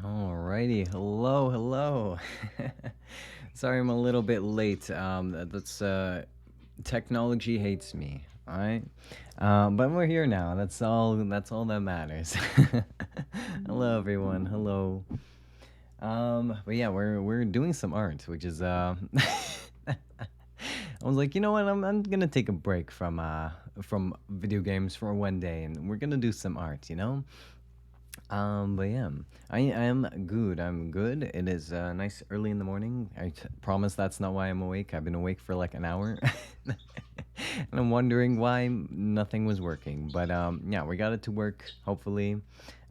Alrighty, hello, hello. Sorry, I'm a little bit late. That's technology hates me. All right, but we're here now. That's all. That's all that matters. Hello, everyone. Hello. But yeah, we're doing some art, which is I was like, you know what? I'm gonna take a break from video games for one day, and we're gonna do some art. You know. But yeah, I am good. I'm good. It is nice early in the morning. Promise that's not why I'm awake. I've been awake for like an hour, and I'm wondering why nothing was working. But yeah, we got it to work. Hopefully,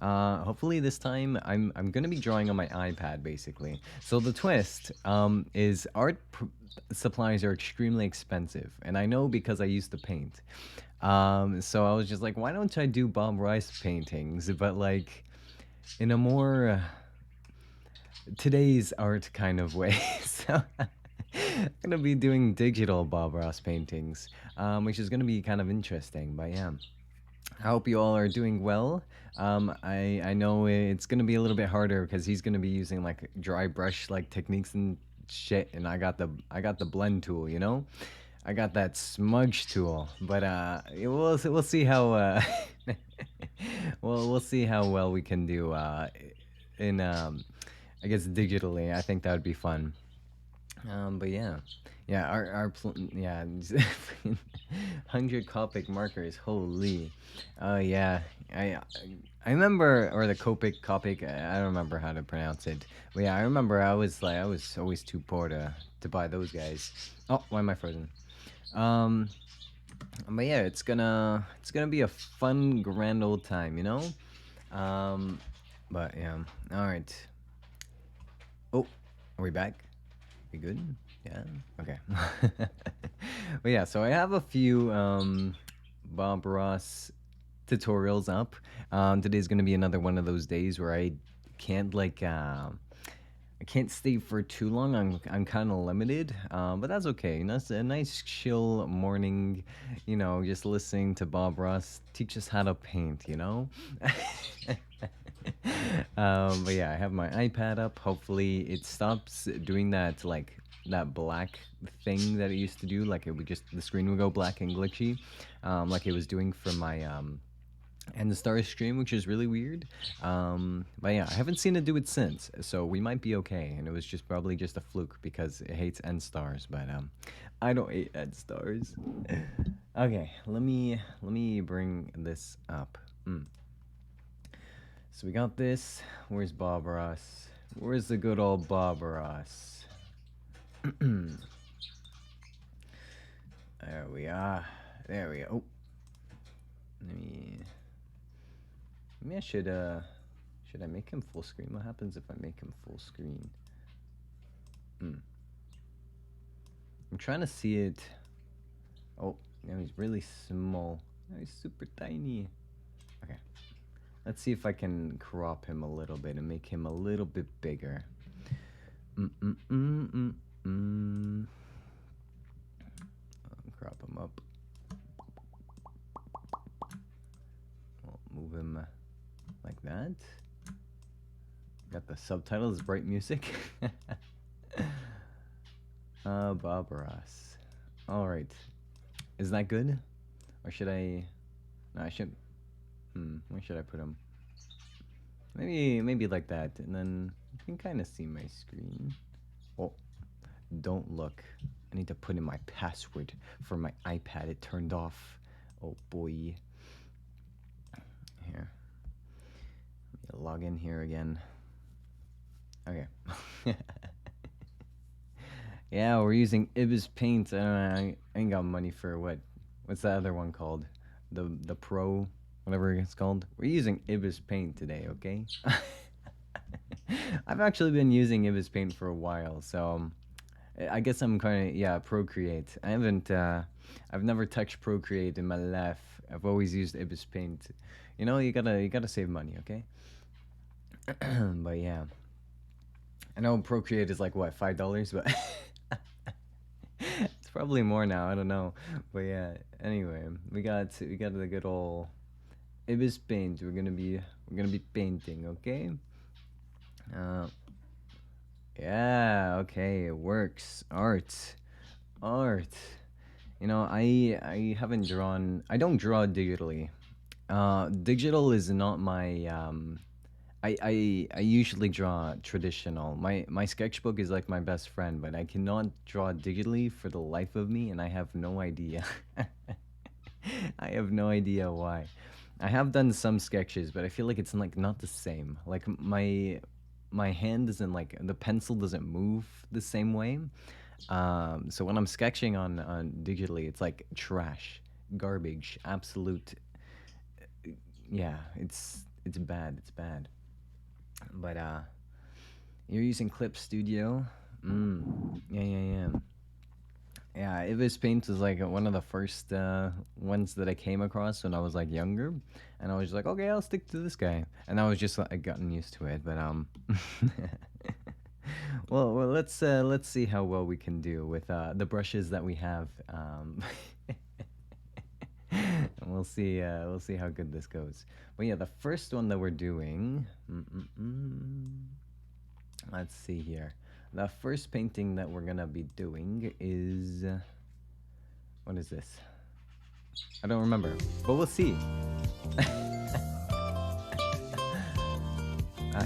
hopefully this time I'm gonna be drawing on my iPad basically. So the twist is supplies are extremely expensive, and I know because I used to paint. So I was just like, why don't I do Bob Rice paintings, but like in a more today's art kind of way. So I'm gonna be doing digital Bob Ross paintings, which is gonna be kind of interesting. But yeah, I hope you all are doing well. I know it's gonna be a little bit harder because he's gonna be using like dry brush like techniques and shit, and I got the blend tool, you know. I got that smudge tool, but we'll see how we'll see how well we can do in I guess digitally. I think that would be fun. But yeah, yeah, yeah, 100 Copic markers. Holy, yeah, I I remember, or the Copic. I don't remember how to pronounce it. But yeah, I remember I was always too poor to buy those guys. Oh, why am I frozen? Um, but yeah, it's gonna be a fun, grand old time, you know. Um, but yeah, all right. Oh, are we back? We good? Yeah. Okay. But yeah, so I have a few Bob Ross tutorials up. Today's gonna be another one of those days where can't like I can't stay for too long. I'm kind of limited, but that's okay. That's a nice chill morning, you know, just listening to Bob Ross teach us how to paint. You know. But yeah, I have my iPad up. Hopefully, it stops doing that like that black thing that it used to do. Like it would just the screen would go black and glitchy, like it was doing for my and the Star stream, which is really weird. But yeah, I haven't seen it do it since, so we might be okay. And it was just probably just a fluke because it hates end stars. But I don't hate end stars. Okay, let me bring this up. So we got this. Where's Bob Ross? Where's the good old Bob Ross? There we are. There we go. Oh, let me. Maybe I should Should I make him full screen? What happens if I make him full screen? I'm trying to see it. Oh, now he's really small. Now he's super tiny. Okay. Let's see if I can crop him a little bit and make him a little bit bigger. Crop him up. We'll move him like that. Got the subtitles, bright music. Bob Ross. All right. Is that good? Or should I? No, I should. Where should I put him? Maybe like that, and then you can kind of see my screen. Oh, don't look. I need to put in my password for my iPad. It turned off. Oh boy. Here. Let me log in here again. Okay. Yeah, we're using Ibis Paint. I don't know. I ain't got money for what's that other one called? The Pro, whatever it's called. We're using Ibis Paint today, okay? I've actually been using Ibis Paint for a while, so I guess I'm kind of Procreate. I haven't. I've never touched Procreate in my life. I've always used Ibis Paint. You know, you gotta save money, okay? But yeah, I know Procreate is like what, $5, but it's probably more now. I don't know, but yeah. Anyway, we got the good old Ibis Paint. We're gonna be painting, okay? Yeah, okay, it works. Art. You know, I haven't drawn. I don't draw digitally. Digital is not my I usually draw traditional. My sketchbook is like my best friend, but I cannot draw digitally for the life of me, and I have no idea. I have no idea why. I have done some sketches, but I feel like it's like not the same. Like my hand doesn't, like, the pencil doesn't move the same way. So when I'm sketching on digitally, it's like trash, garbage, absolute. Yeah, it's bad. It's bad. But you're using Clip Studio. Yeah. Yeah, Ibis Paint was like one of the first ones that I came across when I was like younger, and I was just like, okay, I'll stick to this guy, and I was just like gotten used to it. But well, let's see how well we can do with the brushes that we have. And we'll see how good this goes. But yeah, the first one that we're doing. Let's see here. The first painting that we're gonna be doing is what is this? I don't remember, but we'll see.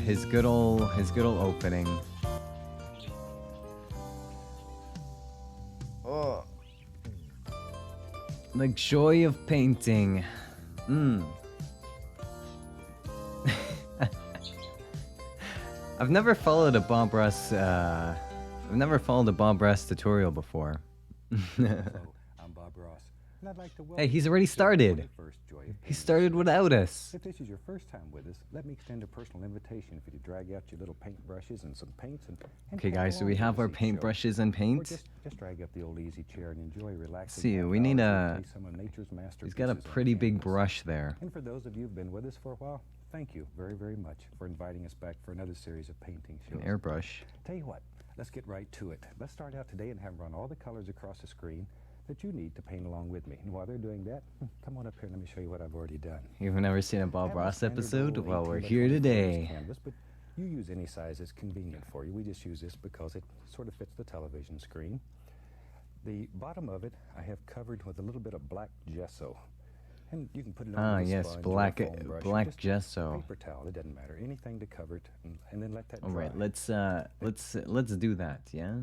His good old opening. Oh, the joy of painting. I've never followed a Bob Ross. I've never followed a Bob Ross tutorial before. Hello, I'm Bob Ross, and I'd like to welcome Hey, he's already started. He started without us. If this is your first time with us, let me extend a personal invitation for you to drag out your little paintbrushes and some paints and okay, guys, so we have our paintbrushes and paints. Just drag up the old easy chair and enjoy relaxing. See, we need some of nature's masterpieces. He's got a pretty big brush there. And for those of you who've been with us for a while, thank you very, very much for inviting us back for another series of painting shows. An airbrush. Tell you what, let's get right to it. Let's start out today and have run all the colors across the screen that you need to paint along with me. And while they're doing that, come on up here and let me show you what I've already done. You've never seen a Bob Ross episode? Well, we're here today. Canvas, but you use any size that's convenient for you. We just use this because it sort of fits the television screen. The bottom of it, I have covered with a little bit of black gesso. And you can put it on yes, black gesso. Paper towel, it doesn't matter. Anything to cover it, and then let that dry. All right, let's do that, yeah?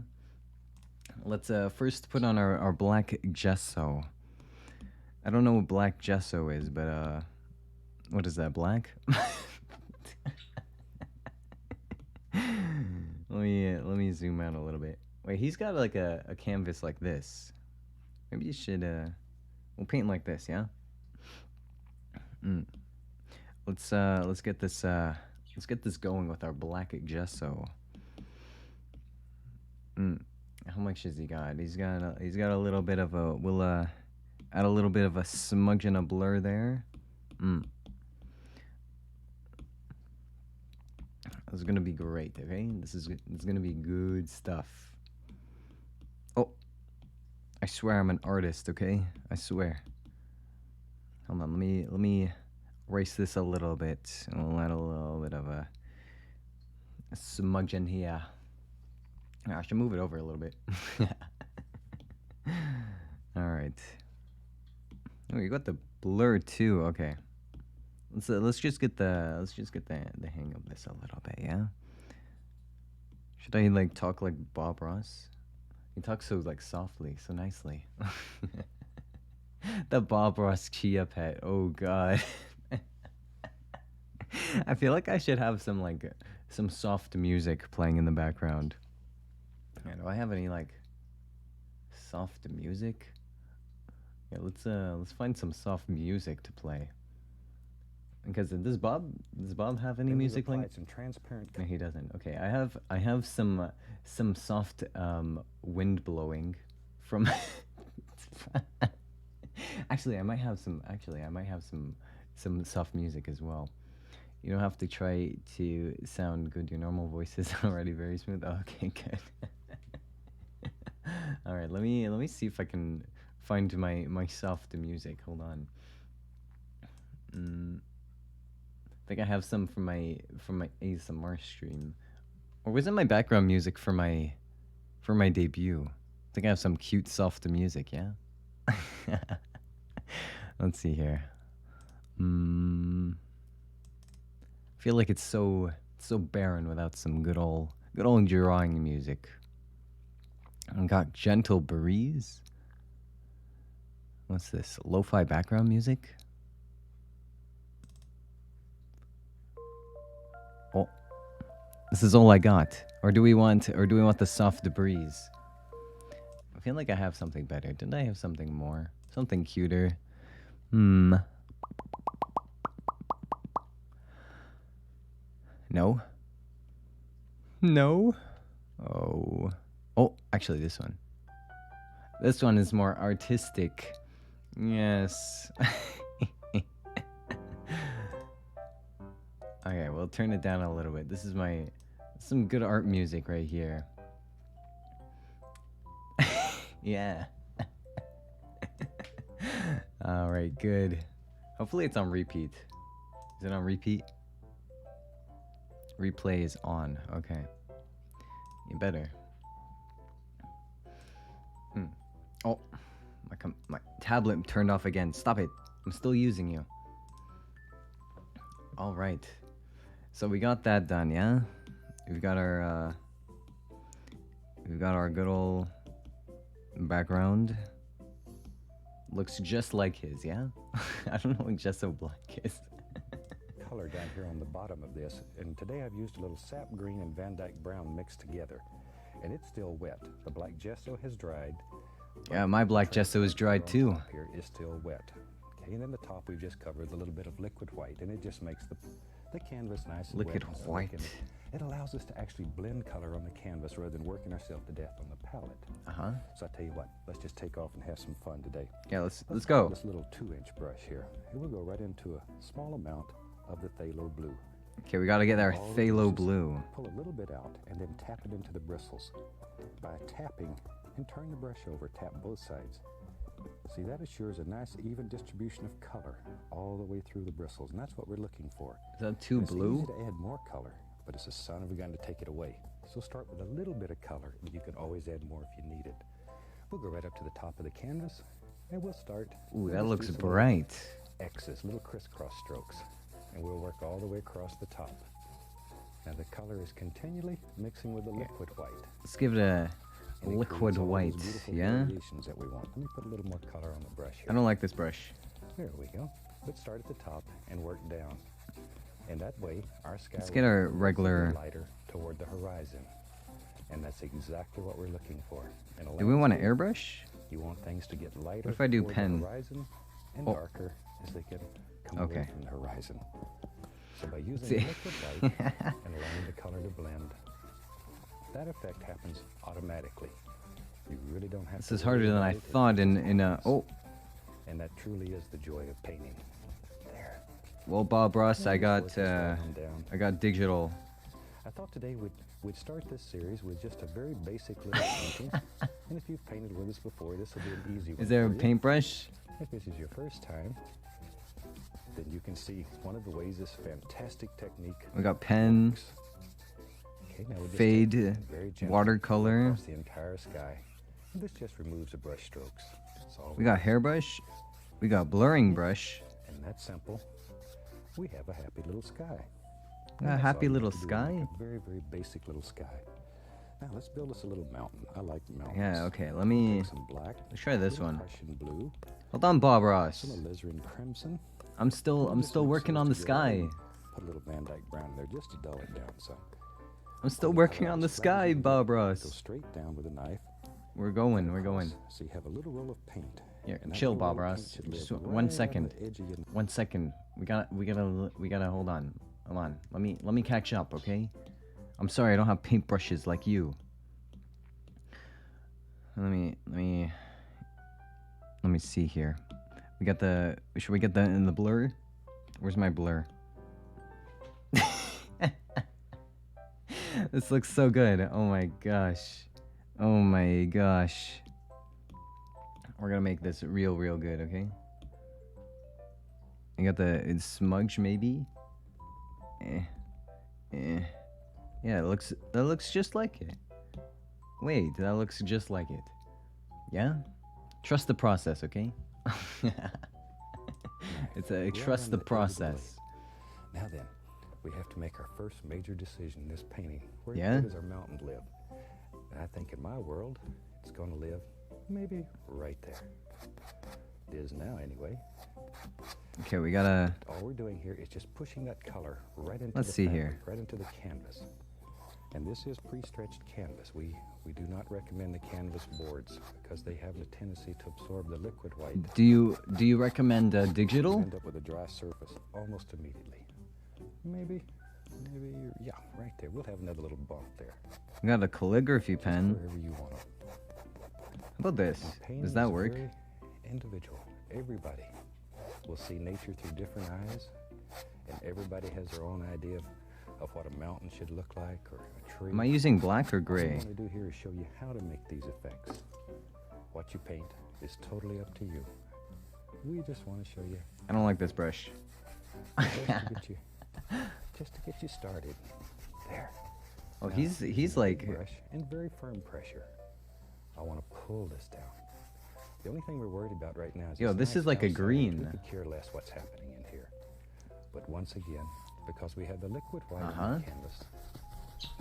Let's first put on our black gesso. I don't know what black gesso is, but what is that, black? let me zoom out a little bit. Wait, he's got like a canvas like this. Maybe you should we'll paint like this, yeah? Let's get this Let's get this going with our black gesso. How much has he got? He's got a little bit of a. We'll add a little bit of a smudge and a blur there. This is gonna be great. Okay, this is gonna be good stuff. Oh, I swear I'm an artist. Okay, I swear. Hold on, let me erase this a little bit. We'll add a little bit of a smudge in here. I should move it over a little bit. All right. Oh, you got the blur too. Okay. Let's just get the hang of this a little bit, yeah. Should I like talk like Bob Ross? He talks so like softly, so nicely. The Bob Ross Chia Pet. Oh god. I feel like I should have some soft music playing in the background. Yeah, do I have any like soft music? Yeah, let's find some soft music to play. Because does Bob have any music playing? Some transparent. No, he doesn't. Okay, I have some soft wind blowing from. Actually, I might have some soft music as well. You don't have to try to sound good. Your normal voice is already very smooth. Oh, okay, good. All right, let me see if I can find my soft music. Hold on. I think I have some from my ASMR stream, or was it my background music for my debut? I think I have some cute soft music. Yeah. Let's see here. I feel like it's so barren without some good old drawing music. I got gentle breeze. What's this? Lo-fi background music? Oh, this is all I got. Or do we want the soft breeze? I feel like I have something better. Didn't I have something more? Something cuter? No? No? Oh. Oh, actually this one. This one is more artistic. Yes. Okay, we'll turn it down a little bit. This is some good art music right here. Yeah. All right, good. Hopefully it's on repeat. Is it on repeat? Replay is on. Okay. You better. Oh, my tablet turned off again. Stop it. I'm still using you. All right. So we got that done, yeah? We've got our good old background. Looks just like his, yeah? I don't know what Gesso Black is. Color down here on the bottom of this, and today I've used a little sap green and Van Dyke brown mixed together, and it's still wet. The black gesso has dried. Yeah, my black gesso is dried too. Here is still wet. Okay, and then the top we've just covered with a little bit of liquid white, and it just makes the canvas nice and liquid wet. White. It allows us to actually blend color on the canvas rather than working ourselves to death on the palette. So I tell you what, let's just take off and have some fun today. Yeah, let's go. This little 2-inch brush here, and we'll go right into a small amount of the phthalo blue. Okay, we gotta get our phthalo blue. Pull a little bit out and then tap it into the bristles. By tapping and turn the brush over, tap both sides. See, that assures a nice even distribution of color all the way through the bristles, and that's what we're looking for. Is that too blue? It's easy to add more color, but it's a son of a gun to take it away. So start with a little bit of color, and you can always add more if you need it. We'll go right up to the top of the canvas, and we'll start. Ooh, that looks bright. X's, little crisscross strokes, and we'll work all the way across the top. Now the color is continually mixing with the liquid white. Let's give it a liquid white, yeah? That we want. Let me put a little more color on the brush here. I don't like this brush. There we go. Let's start at the top and work down. And that way, our sky Let's get our regular lighter toward the horizon. And that's exactly what we're looking for. Do we want an airbrush? You want things to get lighter what if I do toward pen? the horizon and darker as they can come away from the horizon. So by using the liquid light and allowing the color to blend, that effect happens automatically. You really don't have This to is worry harder than about I it. thought in a... Oh, And that truly is the joy of painting. There. well, Bob Ross, I And got work this right on down. digital. I thought today we'd start this series with just a very basic little painting. And if you've painted with us before, this will be an easy one Is there a for you. paintbrush? If this is your first time, then you can see one of the ways this fantastic technique We got pen, works. Okay, now we just fade, take it very gently watercolor. across the entire sky. And this just removes the brush strokes. That's all We got hairbrush. We got blurring brush. And that's simple. We have a happy little sky. A And that's happy all you little have to do, sky? make a very, very basic little sky. Now let's build us a little mountain. I like mountains. Yeah, okay, let me... Take some black. Let's try this little one. Prussian blue. Hold on, Bob Ross. Some alizarin crimson. I'm still Just working mix on the those together sky. and put a little Van Dyke brown in there just to dull it down some. I'm still Pull the working color on out the as flat as sky, you can Bob get. Go Ross. straight down with a knife. We're going, we're going. So you have a little roll of paint. Here, And that chill, little Bob roll of Ross. paint should Just live right one on second. the edge of your 1 second. We gotta hold on. Hold on. Let me catch up, okay? I'm sorry, I don't have paintbrushes like you. Let me see here. We got the... Should we get that in the blur? Where's my blur? This looks so good. Oh my gosh. Oh my gosh. We're gonna make this real good, okay? You got the smudge maybe? Yeah, that looks just like it. Wait, that looks just like it. Yeah? Trust the process, okay? Trust the process. Now then, we have to make our first major decision in this painting. Where does our mountain live? And I think in my world, it's going to live maybe right there. It is now, anyway. Okay, we gotta... All we're doing here is just pushing that color right into Let's the see fabric, here. right into the canvas. And this is pre-stretched canvas. We do not recommend the canvas boards because they have the tendency to absorb the liquid white. Do you recommend You digital? end up with a dry surface almost immediately. Maybe, yeah, right there. We'll have another little bump there. We got a calligraphy Just pen. wherever you want it. How about this? Now, painting Does that is work? very individual. Everybody will see nature through different eyes, and everybody has their own idea of what a mountain should look like or a tree. Am I using black or All we gray? want to do here is show you how to make these effects. What you paint is totally up to you. We just want to show you I don't like this brush. just to get you started. There. Oh, Now, he's using a like... big brush and very firm pressure. I want to pull this down. The only thing we're worried about right now is Yo, it's this nice is like a outside. green. We could care less what's happening in here. But once again, because we have the liquid white Uh-huh. on the canvas,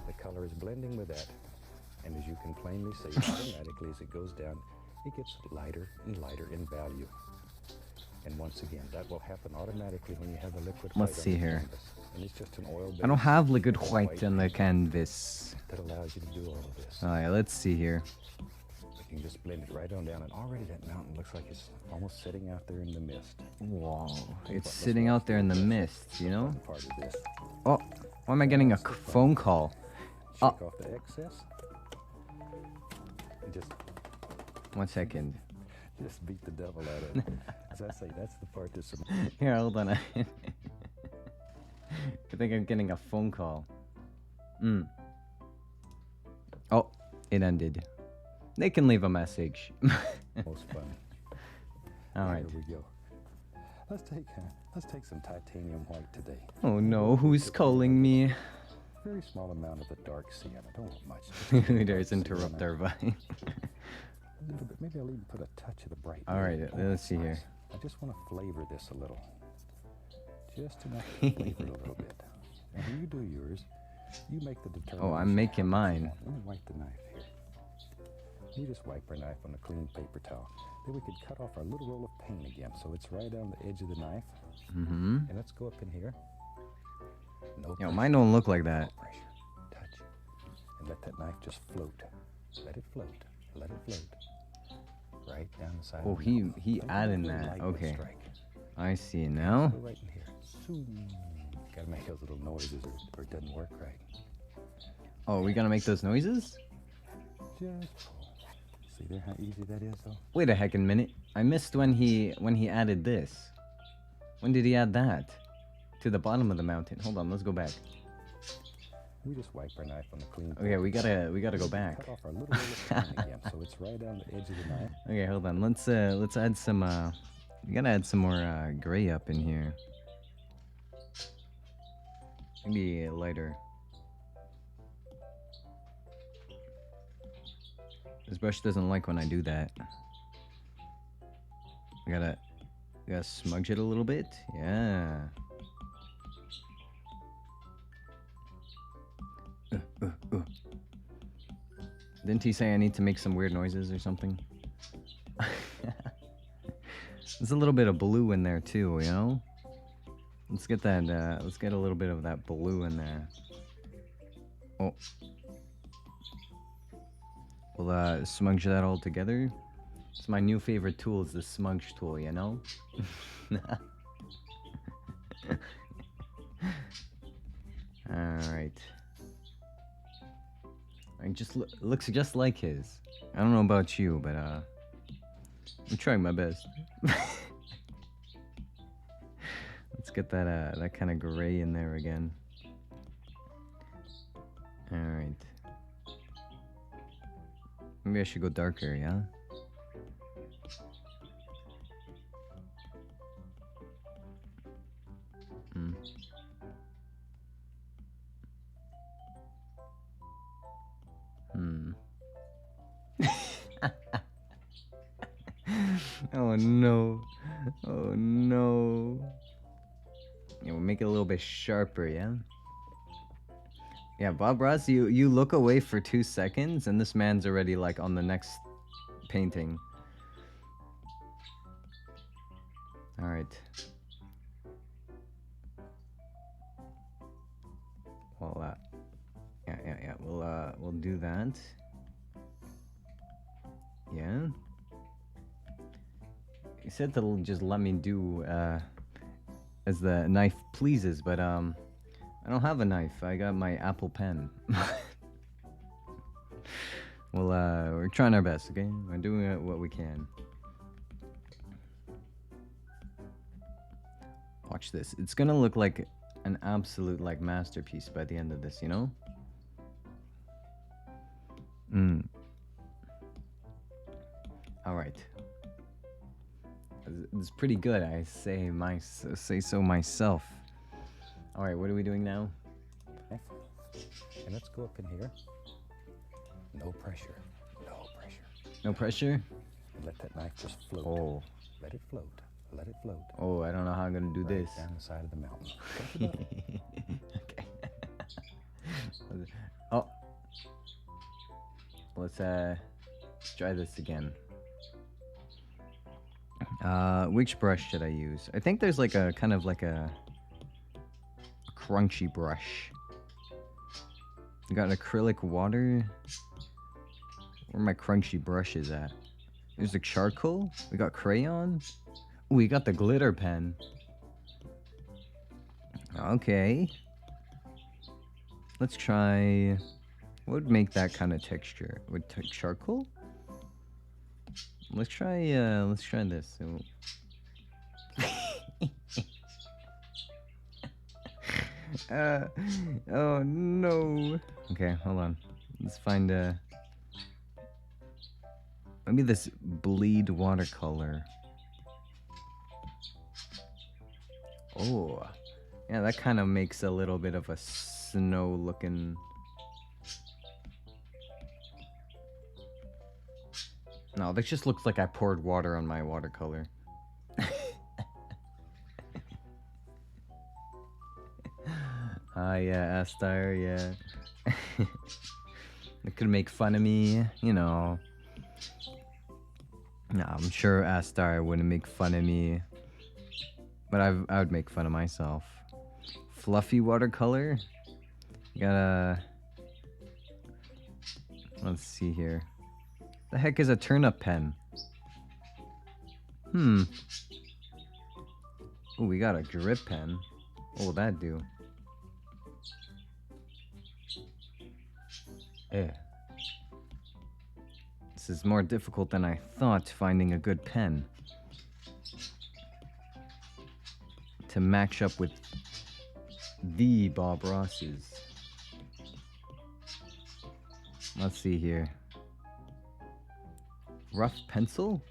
the color is blending with that. And as you can plainly see, automatically as it goes down, it gets lighter and lighter in value. And once again, that will happen automatically when you have the liquid white Let's on see the here. canvas. And it's just an oil I don't base have liquid of white on the canvas. that allows you to do all of this. Alright, let's see here. You can just blend it right on down, and already that mountain looks like it's almost sitting out there in the mist. Wow, it's Let's sitting watch out there in the the mist, you know? Part of this. Oh, why am I getting a phone call? Shake Oh. off the excess. And just 1 second. beat the devil out of it. As I say, that's the part that's Here, hold on. I think I'm getting a phone call. Oh, it ended. They can leave a message. most fun. Alright. Here we go. Let's take some titanium white today. Oh no, who's calling me? Very small amount of the dark sienna. Don't want much. Hooters interrupt our vibe. A little bit. Maybe I'll even put a touch of the bright. Alright, blue. let's see here. I just want to flavor this a little. Just enough to flavor it a little bit. And when you do yours, you make the determination. Oh, I'm making mine. Let me wipe the knife here. You just wipe our knife on a clean paper towel. Then we could cut off our little roll of paint again, so it's right on the edge of the knife. Mm-hmm. And let's go up in here. No Yo, pressure. mine don't look like that. No pressure. Touch. And let that knife just float. Let it float. Let it float. Right down the side. Oh, of the he mouth. he Don't added let the that. light would Okay, strike. I see now. Go right in here. Zoom. Gotta make those little noises or it doesn't work right. Oh, we gotta make those noises? Just pull. See there how easy that is, though? Wait a heckin' minute. I missed when he added this. When did he add that? To the bottom of the mountain. Hold on, let's go back. We just wipe our knife on the clean. Okay, we gotta go back. Cut off our little pen again, so it's right on the edge of the knife. Okay, hold on. Let's add some we gotta add some more gray up in here. Maybe lighter. This brush doesn't like when I do that. We gotta smudge it a little bit. Yeah. Didn't he say I need to make some weird noises or something? There's a little bit of blue in there too, you know? Let's get that, let's get a little bit of that blue in there. Oh. We'll, smudge that all together. It's my new favorite tool, is the smudge tool, you know? Alright. It just looks just like his. I don't know about you, but I'm trying my best. Let's get that that kind of gray in there again. All right. Maybe I should go darker, yeah? Hmm. Oh no. Oh no. Yeah, we'll make it a little bit sharper, yeah? Yeah, Bob Ross, you look away for 2 seconds and this man's already like on the next painting. Alright. Well, yeah, we'll do that. Yeah. He said to just let me do as the knife pleases, but I don't have a knife. I got my Apple Pen. Well, we're trying our best, okay? We're doing what we can. Watch this. It's gonna look like an absolute like masterpiece by the end of this, you know? All right. It's pretty good. I say so myself. All right, what are we doing now? And let's go up in here. No pressure. No pressure. No pressure? And let that knife just float. Oh. Let it float. Let it float. Oh, I don't know how I'm gonna do right this. Down the side of the mountain. Okay. Oh. Let's try this again. Which brush should I use? I think there's like a kind of like a crunchy brush. You got acrylic water. Where my crunchy brush is at? There's the charcoal. We got crayon. Ooh, we got the glitter pen. Okay. Let's try. What would make that kind of texture? Would charcoal? Let's try this. So... oh no. Okay, hold on. Let's find maybe this bleed watercolor. Oh, yeah, that kind of makes a little bit of a snow looking. No, this just looks like I poured water on my watercolor. Yeah, Astar, yeah. They could make fun of me, you know. No, I'm sure Astar wouldn't make fun of me. But I would make fun of myself. Fluffy watercolor? You gotta... Let's see here. The heck is a turnip pen? Oh, we got a drip pen. What will that do? Eh. This is more difficult than I thought, finding a good pen to match up with the Bob Ross's. Let's see here. Rough pencil?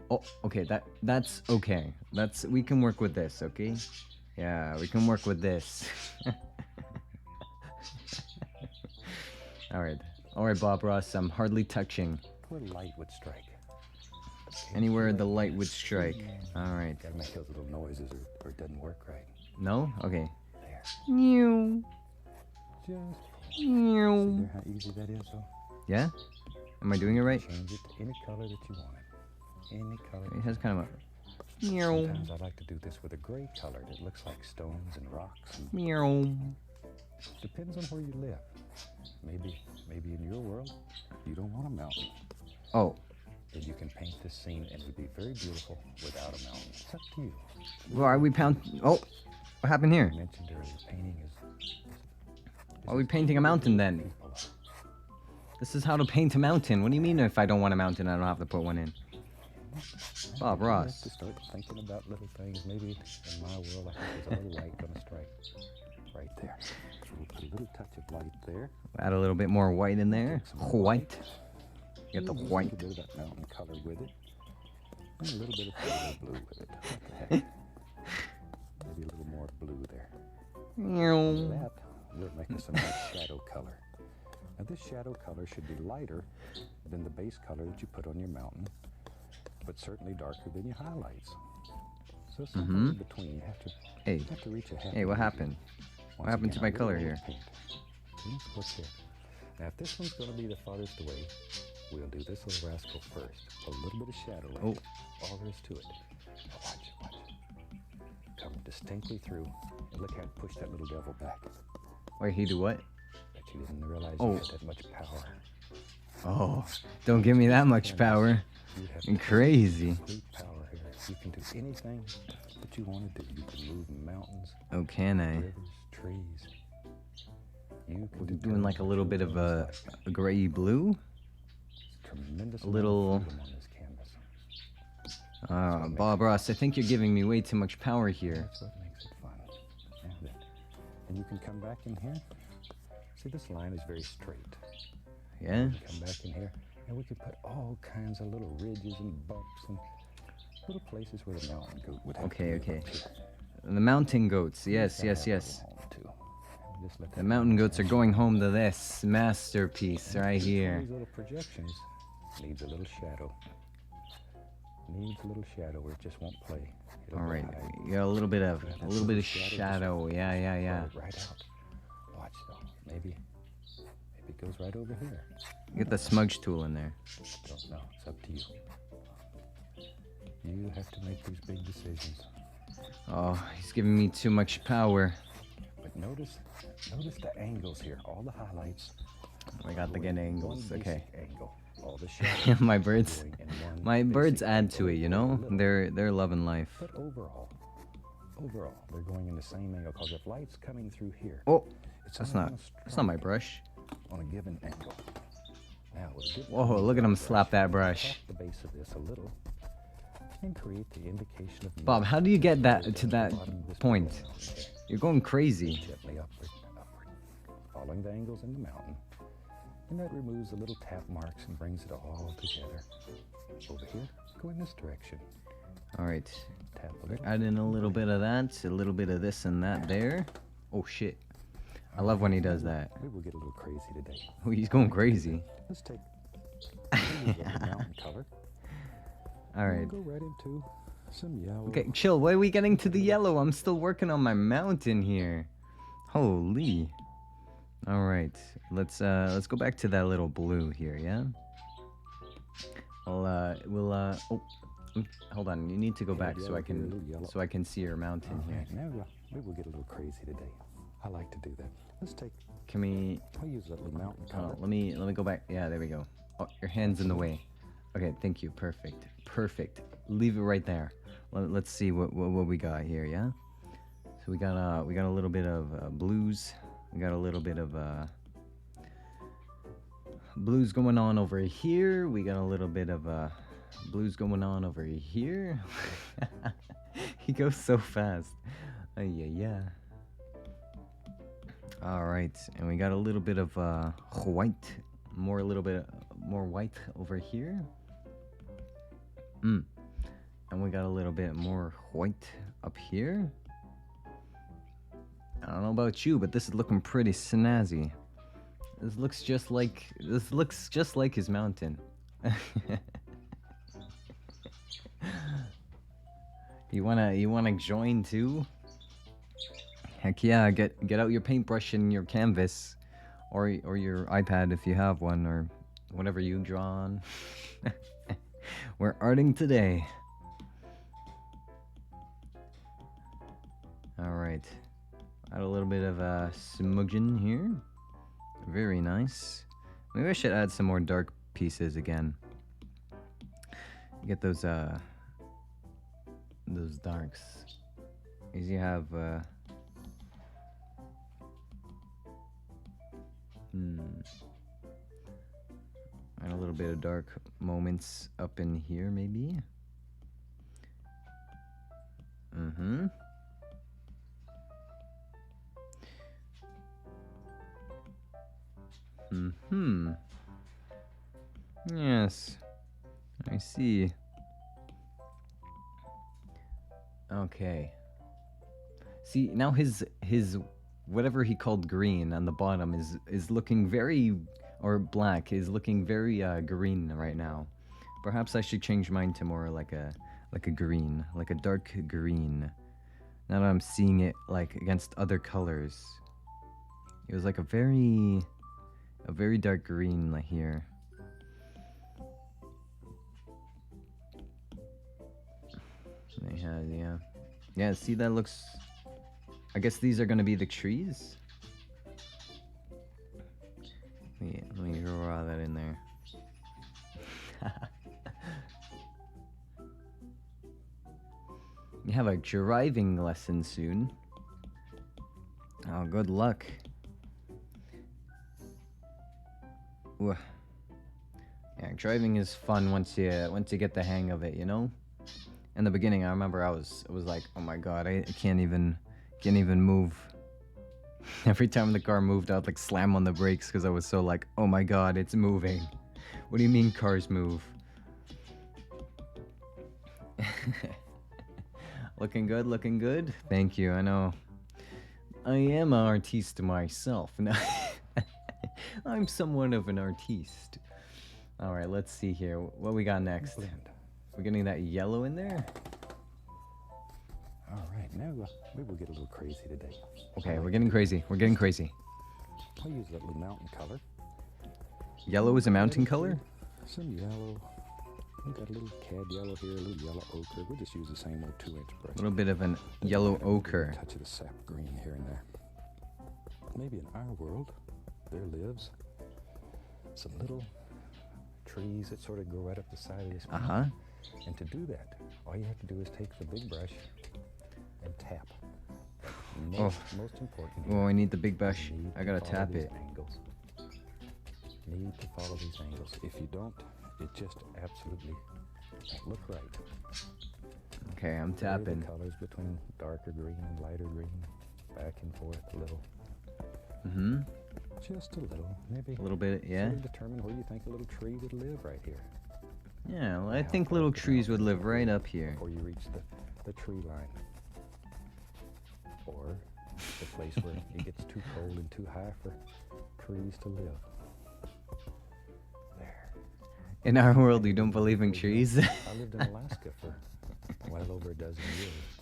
Oh, okay, that's okay. We can work with this, okay? Yeah, we can work with this. Alright, Bob Ross, I'm hardly touching. Where light would strike. Okay, Anywhere the light would strike. Alright. Gotta make those little noises or it doesn't work right. No? Okay. There. Meow. Just Meow. see there how easy that is, though? Yeah? Am I doing it right? Change it to any color that you want it. Any color. It has kind of a... Meow. Sometimes I like to do this with a gray color that looks like stones and rocks. And Meow. depends on where you live. Maybe in your world, you don't want a mountain. Oh. Then you can paint this scene and it would be very beautiful without a mountain. It's up to you. Well, are we Oh, what happened here? I mentioned earlier, painting is Are we painting a mountain then? people. This is how to paint a mountain. What do you mean if I don't want a mountain, I don't have to put one in? Bob You Ross. have to start thinking about little things. Maybe in my world, I think there's a little light going to strike right there. So we'll put a little touch of light there. Add a little bit more white in there. White. Get the Use white. A little bit of that mountain color with it. And a little bit of photo blue with it. What the heck? Maybe a little more blue there. Meow. That will make us a nice shadow color. Now this shadow color should be lighter than the base color that you put on your mountain, but certainly darker than your highlights. So somewhere in between, you have to reach a happy Hey, what medium. happened? Once What happened to again, my a color little here? paint. See what's here. Now if this one's going to be the farthest away, we'll do this little rascal first. A little bit of shadow right there. All there is to it. Now watch. Come distinctly through, and look how it pushed that little devil back. Wait, he do what? Bet you didn't realize you had that much power. Oh, don't give me that much power. You have And crazy. complete power here. You can do anything that you want to do. You can move mountains, Oh, can I? rivers, trees. You can We're do doing like a little bit of a a gray blue. tremendous a little- amount of freedom on this canvas. Bob Ross, I think you're giving me way too much power here. That's what makes it fun. And you can come back in here. See, this line is very straight. Yeah? Come back in here, and we can put all kinds of little ridges and bumps and little places where the mountain goat would have Okay, to live okay. up to. The mountain goats. Yes, Gotta yes, have a yes. little home, too. And just let The that mountain goats are shine. going home to this masterpiece right here. These little projections needs a little shadow. Needs a little shadow where it just won't play. It'll All right, hide. you got a little bit of That little shadow shadow. just Yeah. spread it right out. Watch though. Maybe it goes right over here. Get the smudge tool in there. Don't know. It's up to you. You have to make these big decisions. Oh, he's giving me too much power. But notice the angles here. All the highlights. I got the good angles. One Okay. basic angle. All the shadows My birds, going in one my birds basic add to angle. it. You know, Little. they're loving life. But overall, they're going in the same angle. Because if light's coming through here, Oh, it's that's only not gonna that's not my strike brush. on a given angle. Now, with a good Whoa, look at him slap that brush. tap the base of this a little and create the indication of Bob, how do you get that to the that bottom of this point? mountain there. You're going crazy. Gently upward, following the angles in the mountain. And that removes the little tap marks and brings it all together. Over here, go in this direction. All right, Tap a little. add in a little bit of that, a little bit of this and that there. Oh shit, I love when he does that. We will get a little crazy today. Oh, he's going crazy. Let's take a little bit of the mountain color. All right. Go right into some yellow. Okay, chill. Why are we getting to the yellow? I'm still working on my mountain here. Holy. All right. Let's go back to that little blue here, yeah? Hold on. You need to go back so I can see your mountain here. Alright, now we will get a little crazy today. I like to do that. Let's take. Can we I'll use that little mountain Oh, color. let me go back. Yeah, there we go. Oh, your hand's in the way. Okay, thank you. Perfect. Leave it right there. Let's see what we got here, yeah? So we got a little bit of blues. We got a little bit of blues going on over here. We got a little bit of blues going on over here. He goes so fast. Yeah. All right, and we got a little bit of white, a little bit more white over here. And we got a little bit more white up here. I don't know about you, but this is looking pretty snazzy. This looks just like his mountain. You wanna join too? Heck yeah, get out your paintbrush and your canvas, or your iPad if you have one, or whatever you draw on. We're arting today. All right, add a little bit of smudging here. Very nice. Maybe I should add some more dark pieces again. Get those darks. As you have and a little bit of dark moments up in here, maybe. Yes, I see. Okay. See, now his whatever he called green on the bottom is looking very, or black is looking very green right now. Perhaps I should change mine to more like a green, like a dark green. Now that I'm seeing it like against other colors. It was like a very dark green like here. Yeah, see, that looks, I guess these are gonna be the trees. Let me draw that in there. You have a driving lesson soon. Oh, good luck. Ooh. Yeah, driving is fun once you get the hang of it, you know? In the beginning, I remember I was like, oh my god, I can't even move. Every time the car moved, I'd like slam on the brakes because I was so like, oh my god, it's moving. What do you mean cars move? Looking good, looking good. Thank you. I know. I am an artiste myself. No, I'm somewhat of an artiste. All right, let's see here. What we got next? We're getting that yellow in there. All right, now maybe we'll get a little crazy today. Okay, we're getting crazy. We're getting crazy. I'll use that little mountain color. Yellow is a mountain color? Some yellow. We've got a little cad yellow here, a little yellow ochre. We'll just use the same old 2-inch brush. A little bit of an yellow ochre. A touch of the sap green here and there. Maybe in our world, there lives some little trees that sort of go right up the side of this mountain. And to do that, all you have to do is take the big brush and tap. Most important. Oh, I need the big brush. I gotta tap it. Need to follow these angles. If you don't, it just absolutely won't look right. Okay, I'm tapping. The colors between darker green and lighter green, back and forth a little. Just a little, maybe. A little bit, yeah. Sort of determine where you think a little tree would live right here. Yeah, well, I think little trees would live right up here. Before you reach the tree line. Or the place where it gets too cold and too high for trees to live. There. In our world, you don't believe in trees? I lived in Alaska for well over a dozen years.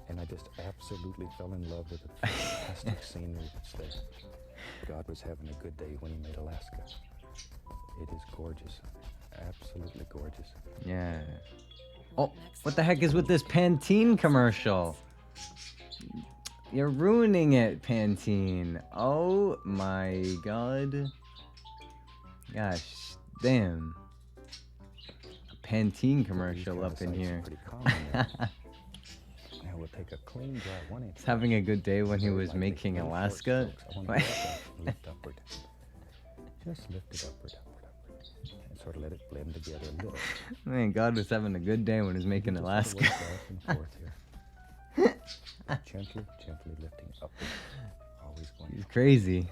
And I just absolutely fell in love with the fantastic scenery that's there. God was having a good day when he made Alaska. It is gorgeous. Absolutely gorgeous. Yeah. Oh, what the heck is with this Pantene commercial? You're ruining it, Pantene. Oh my god. Gosh, damn. A Pantene commercial up in here. Now we'll take a clean, dry 1-inch. He's having a good day when he Very was lightly, making little short Alaska. strokes. I want to lift upward. Just lift it upward, and sort of let it blend together a little. Man, God was having a good day when he was making Just Alaska. work back and forth here. Gently, gently lifting upward. Always going. He's crazy.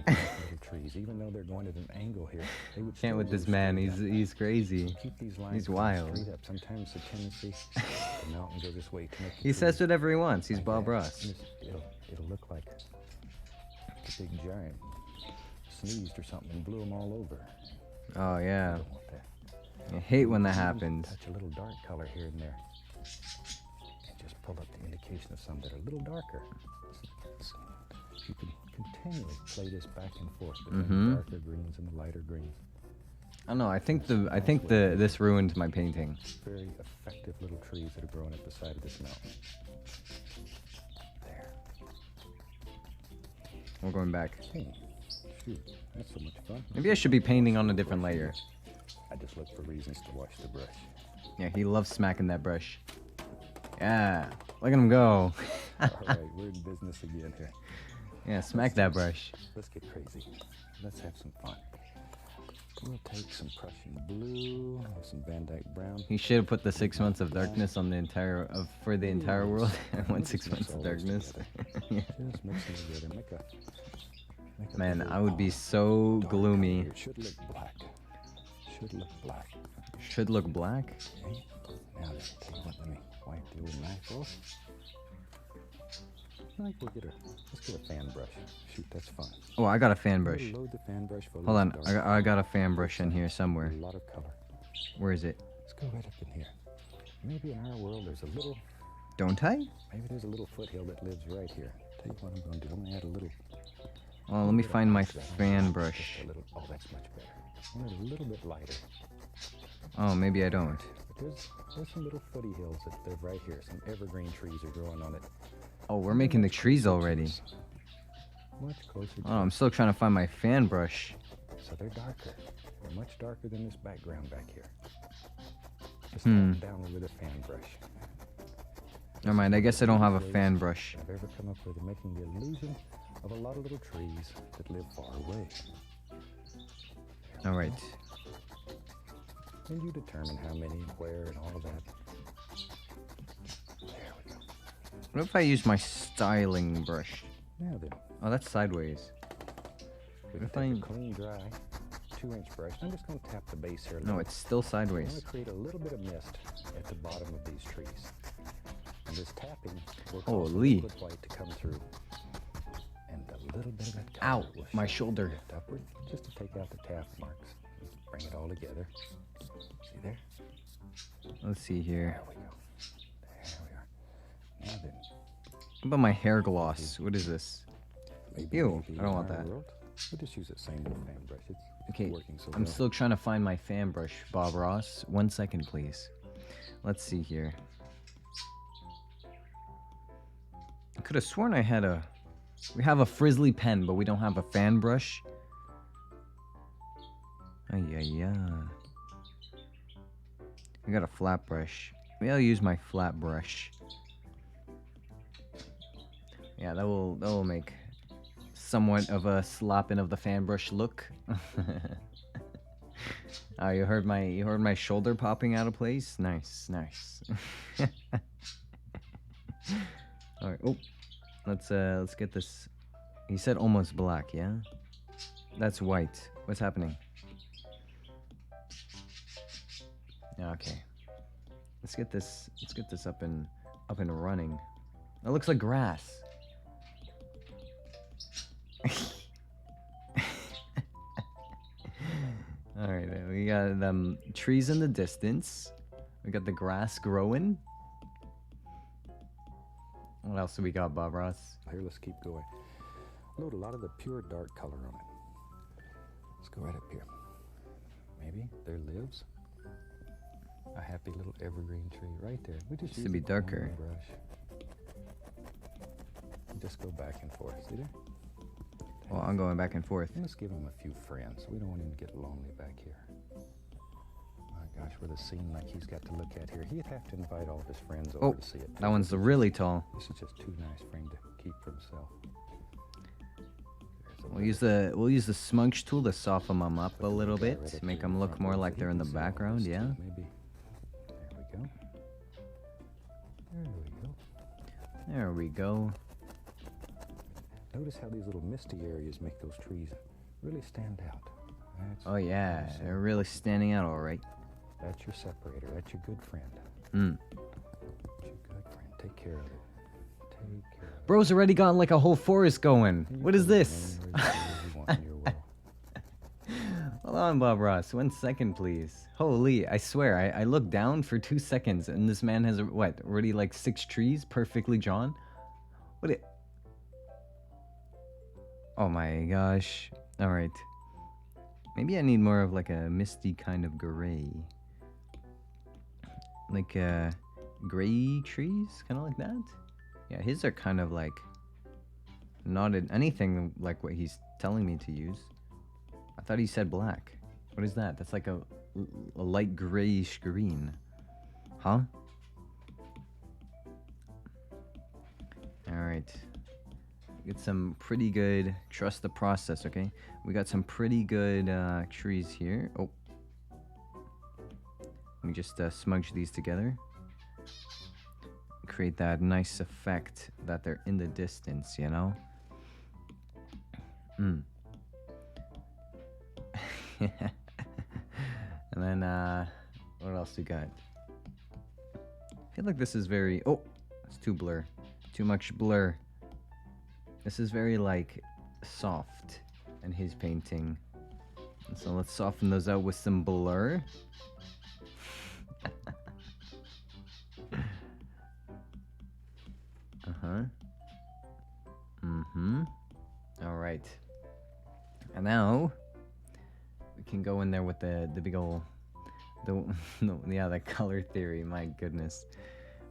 Like little trees, even though they're going at an angle here, they would Can't still with this move man. straight up. He's crazy. Keep these lines He's going wild. straight up. Sometimes the tendency the mountain go this way to make the He says tree whatever he wants. He's like Bob that. Ross. It'll look like a big giant sneezed or something and blew them all over. Oh I yeah. don't want that. I hate when that Even happens. Touch a little dark color here and there. And just pull up the indication of some that are a little darker. You can continually play this back and forth between the darker greens and the lighter greens. I don't know. I think this ruined my painting. Very effective little trees that are growing at the side of this mountain. There. We're going back. Hey, shoot, that's so much fun. Maybe I should be painting on a different layer. I just look for reasons to wash the brush. Yeah, he loves smacking that brush. Yeah, look at him go. All right, we're in business again here. Yeah, smack that brush. Let's get crazy. Let's have some fun. We'll take some Prussian blue, some Van Dyke brown. He should have put the 6 months of darkness on the entire for the entire world. I want 6 months of darkness. Yeah. Just mix them together. Make a Man, little I would be so dark gloomy. color. It should look black. Should look black. Should look black. Okay. Now then, tell you what, let me wipe the old knife off. Like let's get a fan brush. Shoot, that's fun. Oh, I got a fan brush. Load the fan brush full Hold of on, dark I got a fan brush in here somewhere. A lot of color. Where is it? Let's go right up in here. Maybe in our world there's a little, Don't I? maybe there's a little foothill that lives right here. Tell you what I'm going to do. I'm going to add a little. Oh, let me bit of find my contrast. fan Just brush. a little. Oh, that's much better. I want it a little bit lighter. Oh, maybe I don't. But there's some little footy hills that live right here. Some evergreen trees are growing on it. Oh, we're making the trees already. Much closer to Oh, I'm still trying to find my fan brush. So they're darker. They're much darker than this background back here. Just down with a fan brush. Never mind, I guess I don't have a fan brush. I've ever come up with making the illusion of a lot of little trees that live far away. Alright. And you determine how many and where and all of that. There we go. What if I use my styling brush? Now then, Oh, that's sideways. we If can take I- a clean, dry, 2-inch brush. I'm just going to tap the base here a No, little. it's still I want sideways. to create a little bit of mist at the bottom of these trees. And this tapping will cause the Holy. liquid white to come through. And a little bit of that color Ow, will my show shoulder. lift upward, just to take out the tap marks. Bring it all together. See there? Let's see here. There we go. There we are. Now then, What about my hair gloss? What is this? maybe Ew, maybe I don't in want our that. world, we'll just use that same little fan brush. It's Okay, working so I'm well. still trying to find my fan brush, Bob Ross. 1 second, please. Let's see here. I could have sworn I had a... We have a frizzly pen, but we don't have a fan brush. Ay, ay, ay. I got a flat brush. Maybe I'll use my flat brush. Yeah, that will make somewhat of a slapping of the fan brush look. Oh, you heard my shoulder popping out of place? Nice, nice. All right. Oh, let's get this. He said almost black, yeah? That's white. What's happening? Yeah, okay. Let's get this up and running. That looks like grass. All right, we got trees in the distance. We got the grass growing. What else do we got, Bob Ross? Here, let's keep going. Load a lot of the pure dark color on it. Let's go right up here. Maybe there lives a happy little evergreen tree right there. We just Should use be a clean darker. brush. And just go back and forth. See there? Well, I'm going back and forth. And let's give him a few friends. We don't want him to get lonely back here. Gosh, with a scene like he's got to look at here, he'd have to invite all of his friends over Oh, to see it. that one's really tall. This is just too nice for him to keep for himself. We'll use the smudge tool to soften them up a little bit, make them look more like they're in the background. Yeah. Maybe. There we go. There we go. There we go. Notice how these little misty areas make those trees really stand out. Oh yeah, they're really standing out, all right. That's your separator. That's your good friend. Mm. That's your good friend. Take care of it. Take care of it. Bro's already got like a whole forest going. What is this? Hold on, Bob Ross. 1 second, please. Holy, I swear, I looked down for 2 seconds and this man has, what, already like 6 trees perfectly drawn? What it... Oh my gosh. Alright. Maybe I need more of like a misty kind of gray. Like gray trees? Kind of like that? Yeah, his are kind of like not anything like what he's telling me to use. I thought he said black. What is that? That's like a light grayish green. Huh? Alright. Get some pretty good... Trust the process, okay? We got some pretty good trees here. Oh. Let me just smudge these together. Create that nice effect that they're in the distance, you know? Mm. And then, what else we got? I feel like this is very... Oh! It's too blur. Too much blur. This is very, like, soft in his painting. And so let's soften those out with some blur. Uh-huh. Mm-hmm. Alright. And now we can go in there with the big ol' yeah, the color theory, my goodness.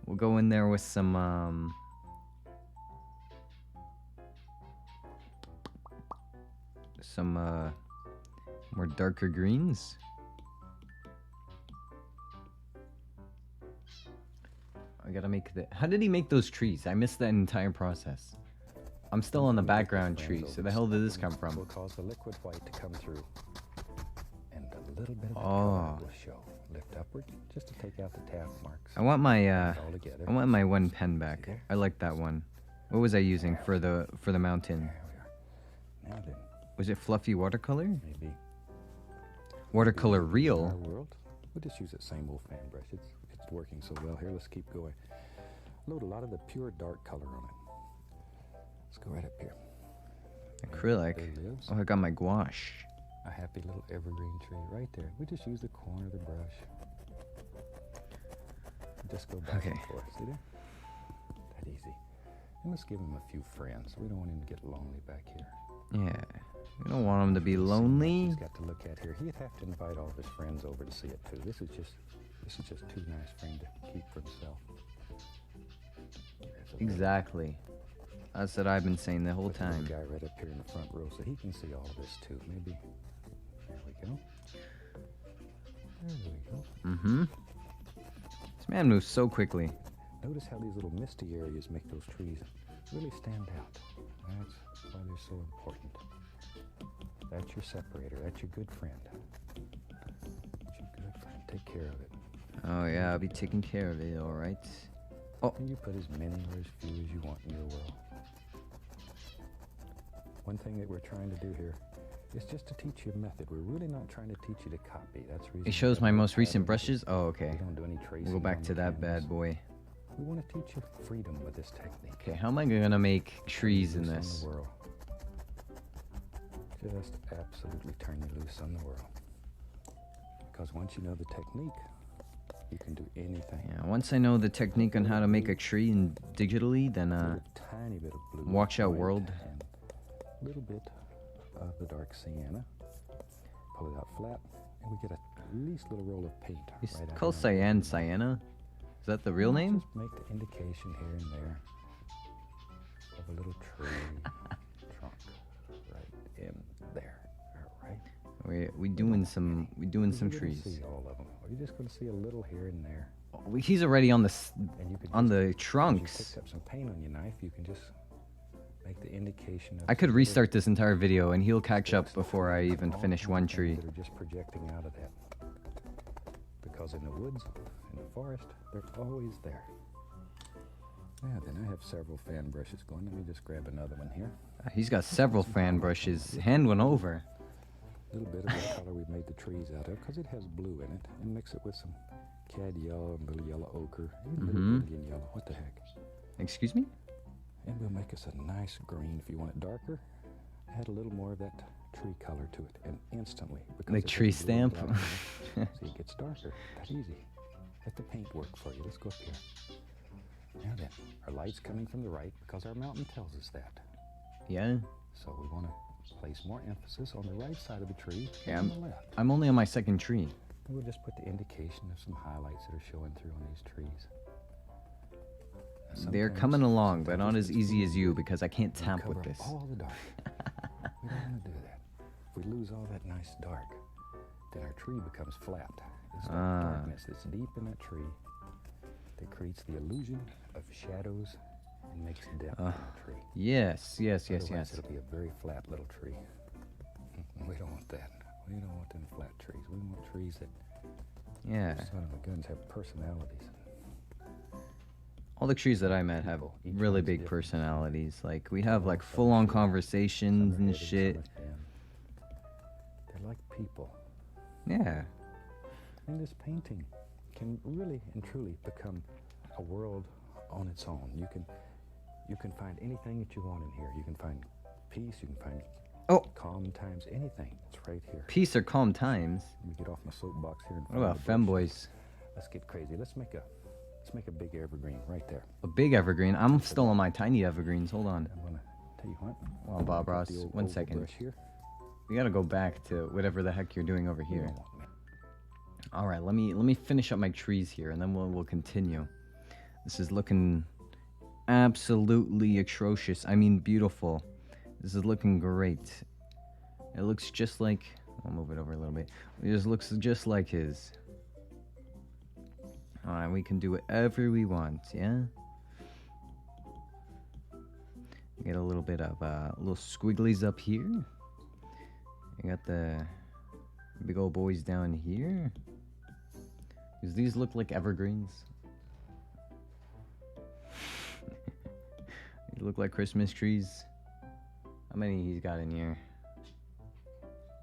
We'll go in there with some more darker greens. I gotta make the... How did he make those trees? I missed that entire process. I'm still on the background tree, so the hell did this come from? Will cause the liquid white to come through, and a little bit of color will show. Lift upward, just to take out the tab marks. I want my one pen back. I like that one. What was I using for the mountain? There we are. Now then. Was it fluffy watercolor? Maybe. Watercolor In real. our world, we'll just use that same old fan brush. It's working so well here. Let's keep going. Load a lot of the pure dark color on it. Let's go right up here. Acrylic. There lives Oh, I got my gouache. a happy little evergreen tree right there. We just use the corner of the brush. Just go back and forth. See there? That easy. And let's give him a few friends. We don't want him to get lonely back here. Yeah. We don't want him to be lonely. He's got to look at here. He'd have to invite all of his friends over to see it too. This is just too nice for him to keep for himself. Exactly. That's what I've been saying the whole time. Guy right up here in the front row, so he can see all of this too. Maybe. There we go. There we go. Mm-hmm. This man moves so quickly. Notice how these little misty areas make those trees really stand out. That's why they're so important. That's your separator. That's your good friend. That's your good friend. Take care of it. Oh yeah, I'll be taking care of it, alright. Oh. And you put as many or as few as you want in your world. One thing that we're trying to do here is just to teach you a method. We're really not trying to teach you to copy. That's the reason. It shows my most recent brushes? Oh, okay. We don't do any tracing. We'll go back to that bad boy. We want to teach you freedom with this technique. Okay, how am I gonna make trees in this? On the world. Just absolutely turn you loose on the world. Because once you know the technique, you can do anything. Yeah, once I know the technique on how to make a tree and digitally, then tiny bit of blue, watch out world. And a little bit of the dark sienna. Pull it out flat, and we get a least little roll of paint. It's right called Sienna. Is that the real name? Just make the indication here and there of a little tree trunk right in there. All right. We doing some You're gonna trees. see all of them, or you're just gonna see a little here and there. He's already on the And you could on just, the as you trunks. picked up some paint on your knife, you can just make the indication of I could some restart little this entire video and he'll catch up sticks, before I even all finish kinds one of things tree. that are just projecting out of that. Because in the woods, in the forest, they're always there. Yeah, then I have several fan brushes going. Let me just grab another one here. He's got several fan brushes. Hand one over. A little bit of the color we made the trees out of, because it has blue in it, and mix it with some cad yellow and little yellow ochre, even a little Indian yellow. What the heck? Excuse me? And we'll make us a nice green. If you want it darker, add a little more of that tree color to it, and instantly, because Like it has tree blue and stamp? black in it, see, it gets darker. That easy. Let the paint work for you. Let's go up here. Now then, our light's coming from the right because our mountain tells us that. Yeah? So we want to place more emphasis on the right side of the tree Yeah, than on the left. I'm only on my second tree. And we'll just put the indication of some highlights that are showing through on these trees. Now, They're sometimes- coming along, but sometimes not it's as easy good as you because I can't to tap cover with up this. all the dark. We don't want to do that. If we lose all that nice dark, then our tree becomes flat. It's that darkness that's deep in that tree that creates the illusion of shadows and makes depth in the tree. Yes, yes, yes, Otherwise, yes. it'll be a very flat little tree. We don't want that. We don't want them flat trees. We want trees that, Yeah. son of a guns, have personalities. All the trees that I met have People, each really one's big different. personalities. Like, we have like Some are full-on short, conversations some are and heavy, shit. some are thin. They're like people. Yeah. And this painting can really and truly become a world on its own. You can find anything that you want in here. You can find peace, you can find calm times, anything. It's right here. Peace or calm times. Let me get off my soapbox here. What about femboys? Let's get crazy. Let's make a big evergreen right there. A big evergreen? I'm still on my tiny evergreens. Hold on. I'm gonna tell you what. Well, Bob Put Ross, the old 1 oval second. brush here. We gotta go back to whatever the heck you're doing over You here. don't want me- All right, let me finish up my trees here, and then we'll continue. This is looking absolutely atrocious. I mean, beautiful. This is looking great. It looks just like. I'll move it over a little bit. It just looks just like his. All right, we can do whatever we want. Yeah. Get a little bit of little squigglies up here. You got the big old boys down here. Does these look like evergreens? These look like Christmas trees. How many he's got in here?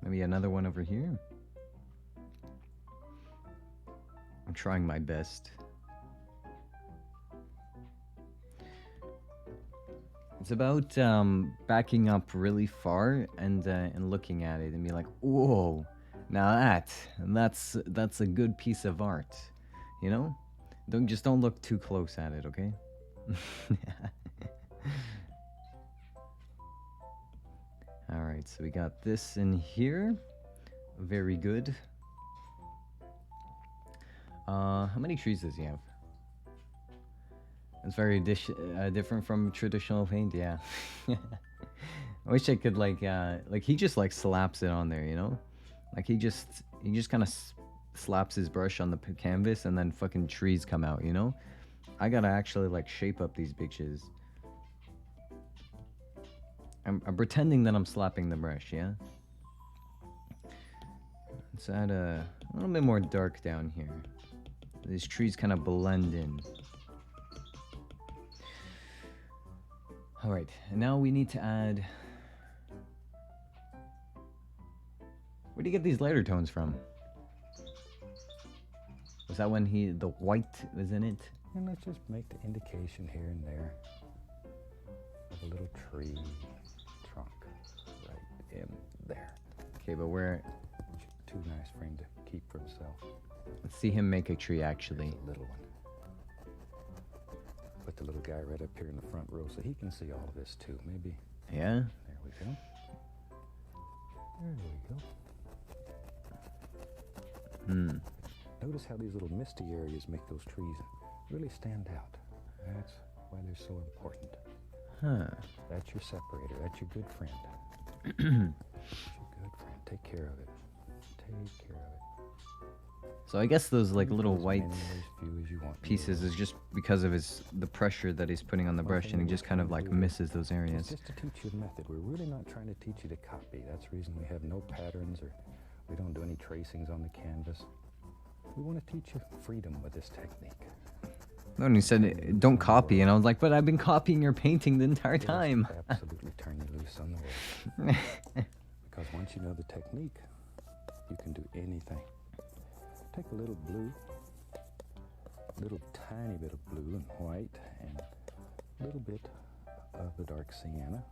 Maybe another one over here? I'm trying my best. It's about backing up really far and looking at it and be like, whoa, now that's a good piece of art, you know? Don't look too close at it, okay? All right, so we got this in here. Very good. How many trees does he have? It's very different from traditional paint, yeah. I wish I could like he just like slaps it on there, you know? Like he just kind of slaps his brush on the canvas and then fucking trees come out, you know? I gotta actually like shape up these bitches. I'm pretending that I'm slapping the brush, yeah? Let's add a little bit more dark down here. These trees kind of blend in. Alright, and now we need to add... Where do you get these lighter tones from? Was that when the white was in it? And let's just make the indication here and there of a little tree trunk right in there. Okay, but where... Too nice for him to keep for himself. Let's see him make a tree, actually. There's a little one. Put the little guy right up here in the front row so he can see all of this too. Maybe. Yeah? There we go. There we go. Notice how these little misty areas make those trees really stand out. That's why they're so important. Huh. That's your separator. That's your good friend. That's your good friend. Take care of it. Take care of it. So I guess those like You little put as white many or as few as you want. pieces is just because of the pressure that he's putting on the brush, and he just kind of like misses those It's areas. just to teach you a method. We're really not trying to teach you to copy. That's the reason we have no patterns, or we don't do any tracings on the canvas. We want to teach you freedom with this technique. And he said, don't copy, and I was like, but I've been copying your painting the entire time. Absolutely turn you loose on the world. Because once you know the technique, you can do anything. Take a little blue, little tiny bit of blue and white, and a little bit of the dark sienna.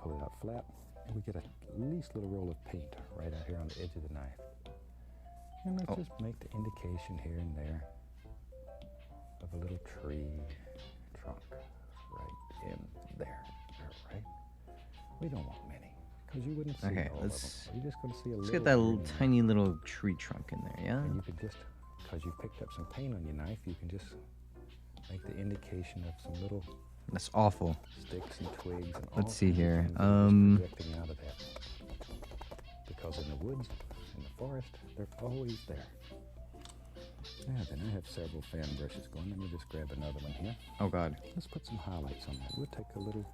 Pull it out flat, and we get at least a little roll of paint right out here on the edge of the knife. And let's just make the indication here and there of a little tree trunk right in there, right? We don't want many, because you wouldn't see all of them. You're just going to see a little. Let's get that little tiny little tree trunk in there, yeah? And you could just, because you picked up some paint on your knife, you can just make the indication of some little. That's awful. Sticks and twigs and Let's see here. Projecting out of that. Because in the woods, in the forest, they're always there. Yeah, then I have several fan brushes going. Let me just grab another one here. Oh God. Let's put some highlights on that. We'll take a little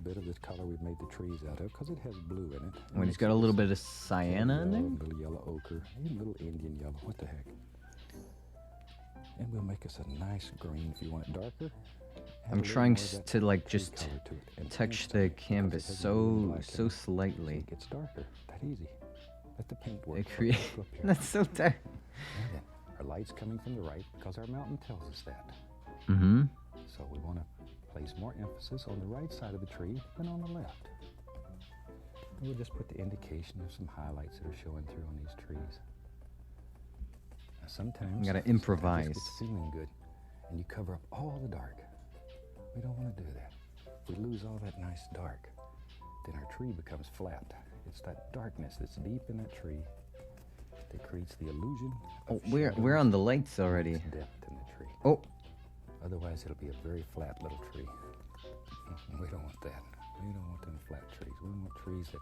bit of this color we've made the trees out of, because it has blue in it. When he's got a little bit of sienna in there? A little yellow ochre, a little Indian yellow, what the heck. And we'll make us a nice green if you want it darker. I'm trying to like just touch the canvas so slightly. It gets darker, that easy. Let the paint work. That's so dark. And then our light's coming from the right because our mountain tells us that. Mm-hmm. So we want to place more emphasis on the right side of the tree than on the left. And we'll just put the indication of some highlights that are showing through on these trees. Now sometimes you gotta improvise. It's feeling good, and you cover up all the dark. We don't want to do that. If we lose all that nice dark, then our tree becomes flat. It's that darkness that's deep in that tree that creates the illusion of we're on the lights already. Depth in the tree. Oh. Otherwise, it'll be a very flat little tree. We don't want that. We don't want them flat trees. We want trees that,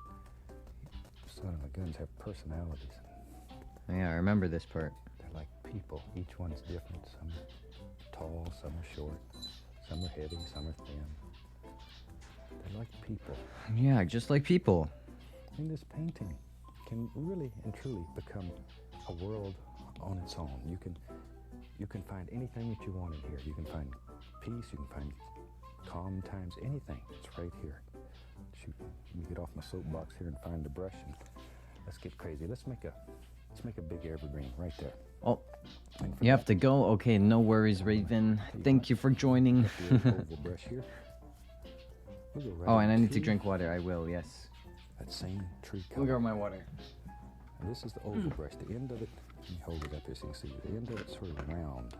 son of a guns, have personalities. Yeah, I remember this part. They're like people. Each one's different. Some are tall, some are short, some are heavy, some are thin. They're like people. Yeah, just like people. And this painting can really and truly become a world on its own. You can find anything that you want in here. You can find peace, you can find calm times, anything. It's right here. Shoot, let me get off my soapbox here and find the brush, and let's get crazy. Let's make a big evergreen right there. Oh, you have to go? Okay, no worries, Raven. Thank you for joining. Oval brush here. We'll go right oh, and I need to to drink water. I will, yes. That same tree color. Look over my water. And this is the oval brush. The end of it, let me hold it up here so you can see. The end of it's sort of round.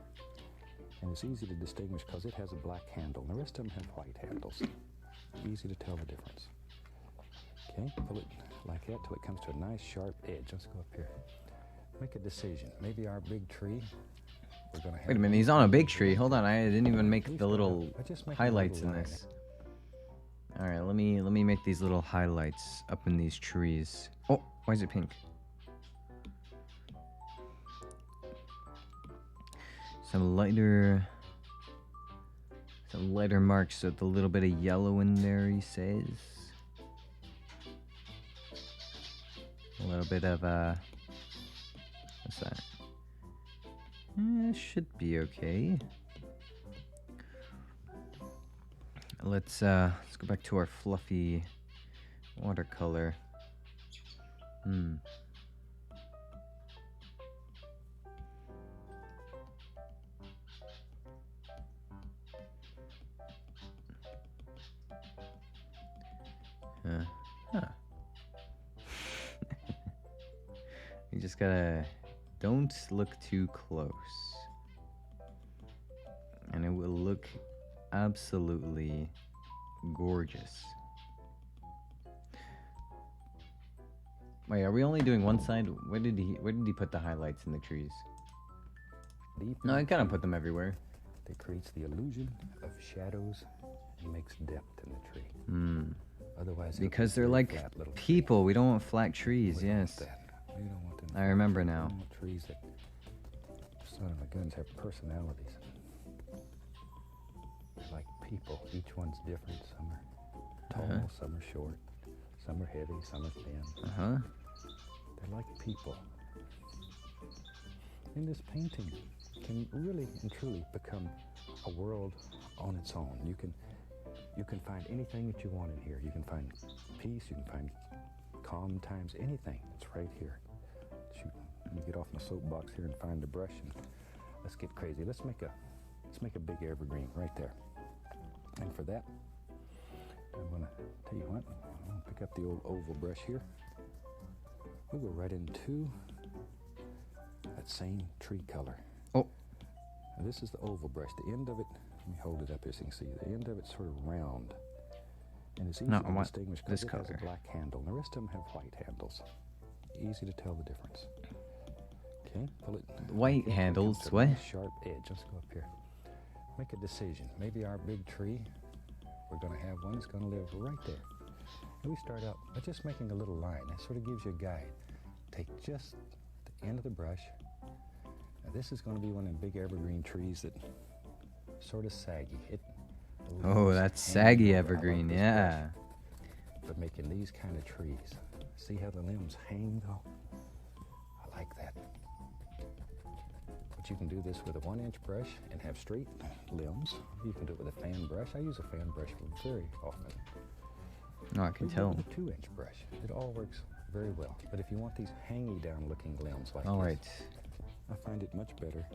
And it's easy to distinguish because it has a black handle. The rest of them have white handles. Easy to tell the difference. Okay, pull it like that till it comes to a nice sharp edge. Let's go up here. Make a decision. Maybe our big tree, we're gonna have. Wait a minute, he's on a big tree. Hold on, I didn't even make the little highlights in this. All right, let me make these little highlights up in these trees. Oh, why is it pink? Some lighter marks with a little bit of yellow in there, he says. A little bit of what's that? Should be okay. Let's go back to our fluffy watercolor. You just gotta don't look too close, and it will look absolutely gorgeous. Wait, are we only doing one side? Where did he put the highlights in the trees? No, I kind of put them everywhere. That creates the illusion of shadows and makes depth in the tree. Otherwise, because they're like people. We don't want flat trees. Yes. We don't want them. I remember now. We want trees that, son of a guns, have personalities. They're like people. Each one's different. Some are tall, some are short, some are heavy, some are thin. They're like people. And this painting can really and truly become a world on its own. You can find anything that you want in here. You can find peace, you can find calm times, anything. It's right here. Shoot, let me get off my soapbox here and find the brush and let's get crazy. Let's make a big evergreen right there. And for that, I'm gonna tell you what, I'm gonna pick up the old oval brush here. We'll go right into that same tree color. Oh. Now this is the oval brush. The end of it, let me hold it up here so you can see. The end of it's sort of round. And it's easy to distinguish because it has a black handle. And the rest of them have white handles. Easy to tell the difference. Okay, pull it. White handles, what? Sharp edge. Let's go up here. Make a decision. Maybe our big tree, we're going to have one that's going to live right there. And we start out by just making a little line. That sort of gives you a guide. Take just the end of the brush. Now this is going to be one of them big evergreen trees that sort of saggy. Oh, that's saggy evergreen, yeah. But making these kind of trees. See how the limbs hang though? I like that. But you can do this with a 1-inch brush and have straight limbs. You can do it with a fan brush. I use a fan brush very often. No, I can tell. With a 2-inch brush. It all works very well. But if you want these hangy down looking limbs like all this, right. I find it much better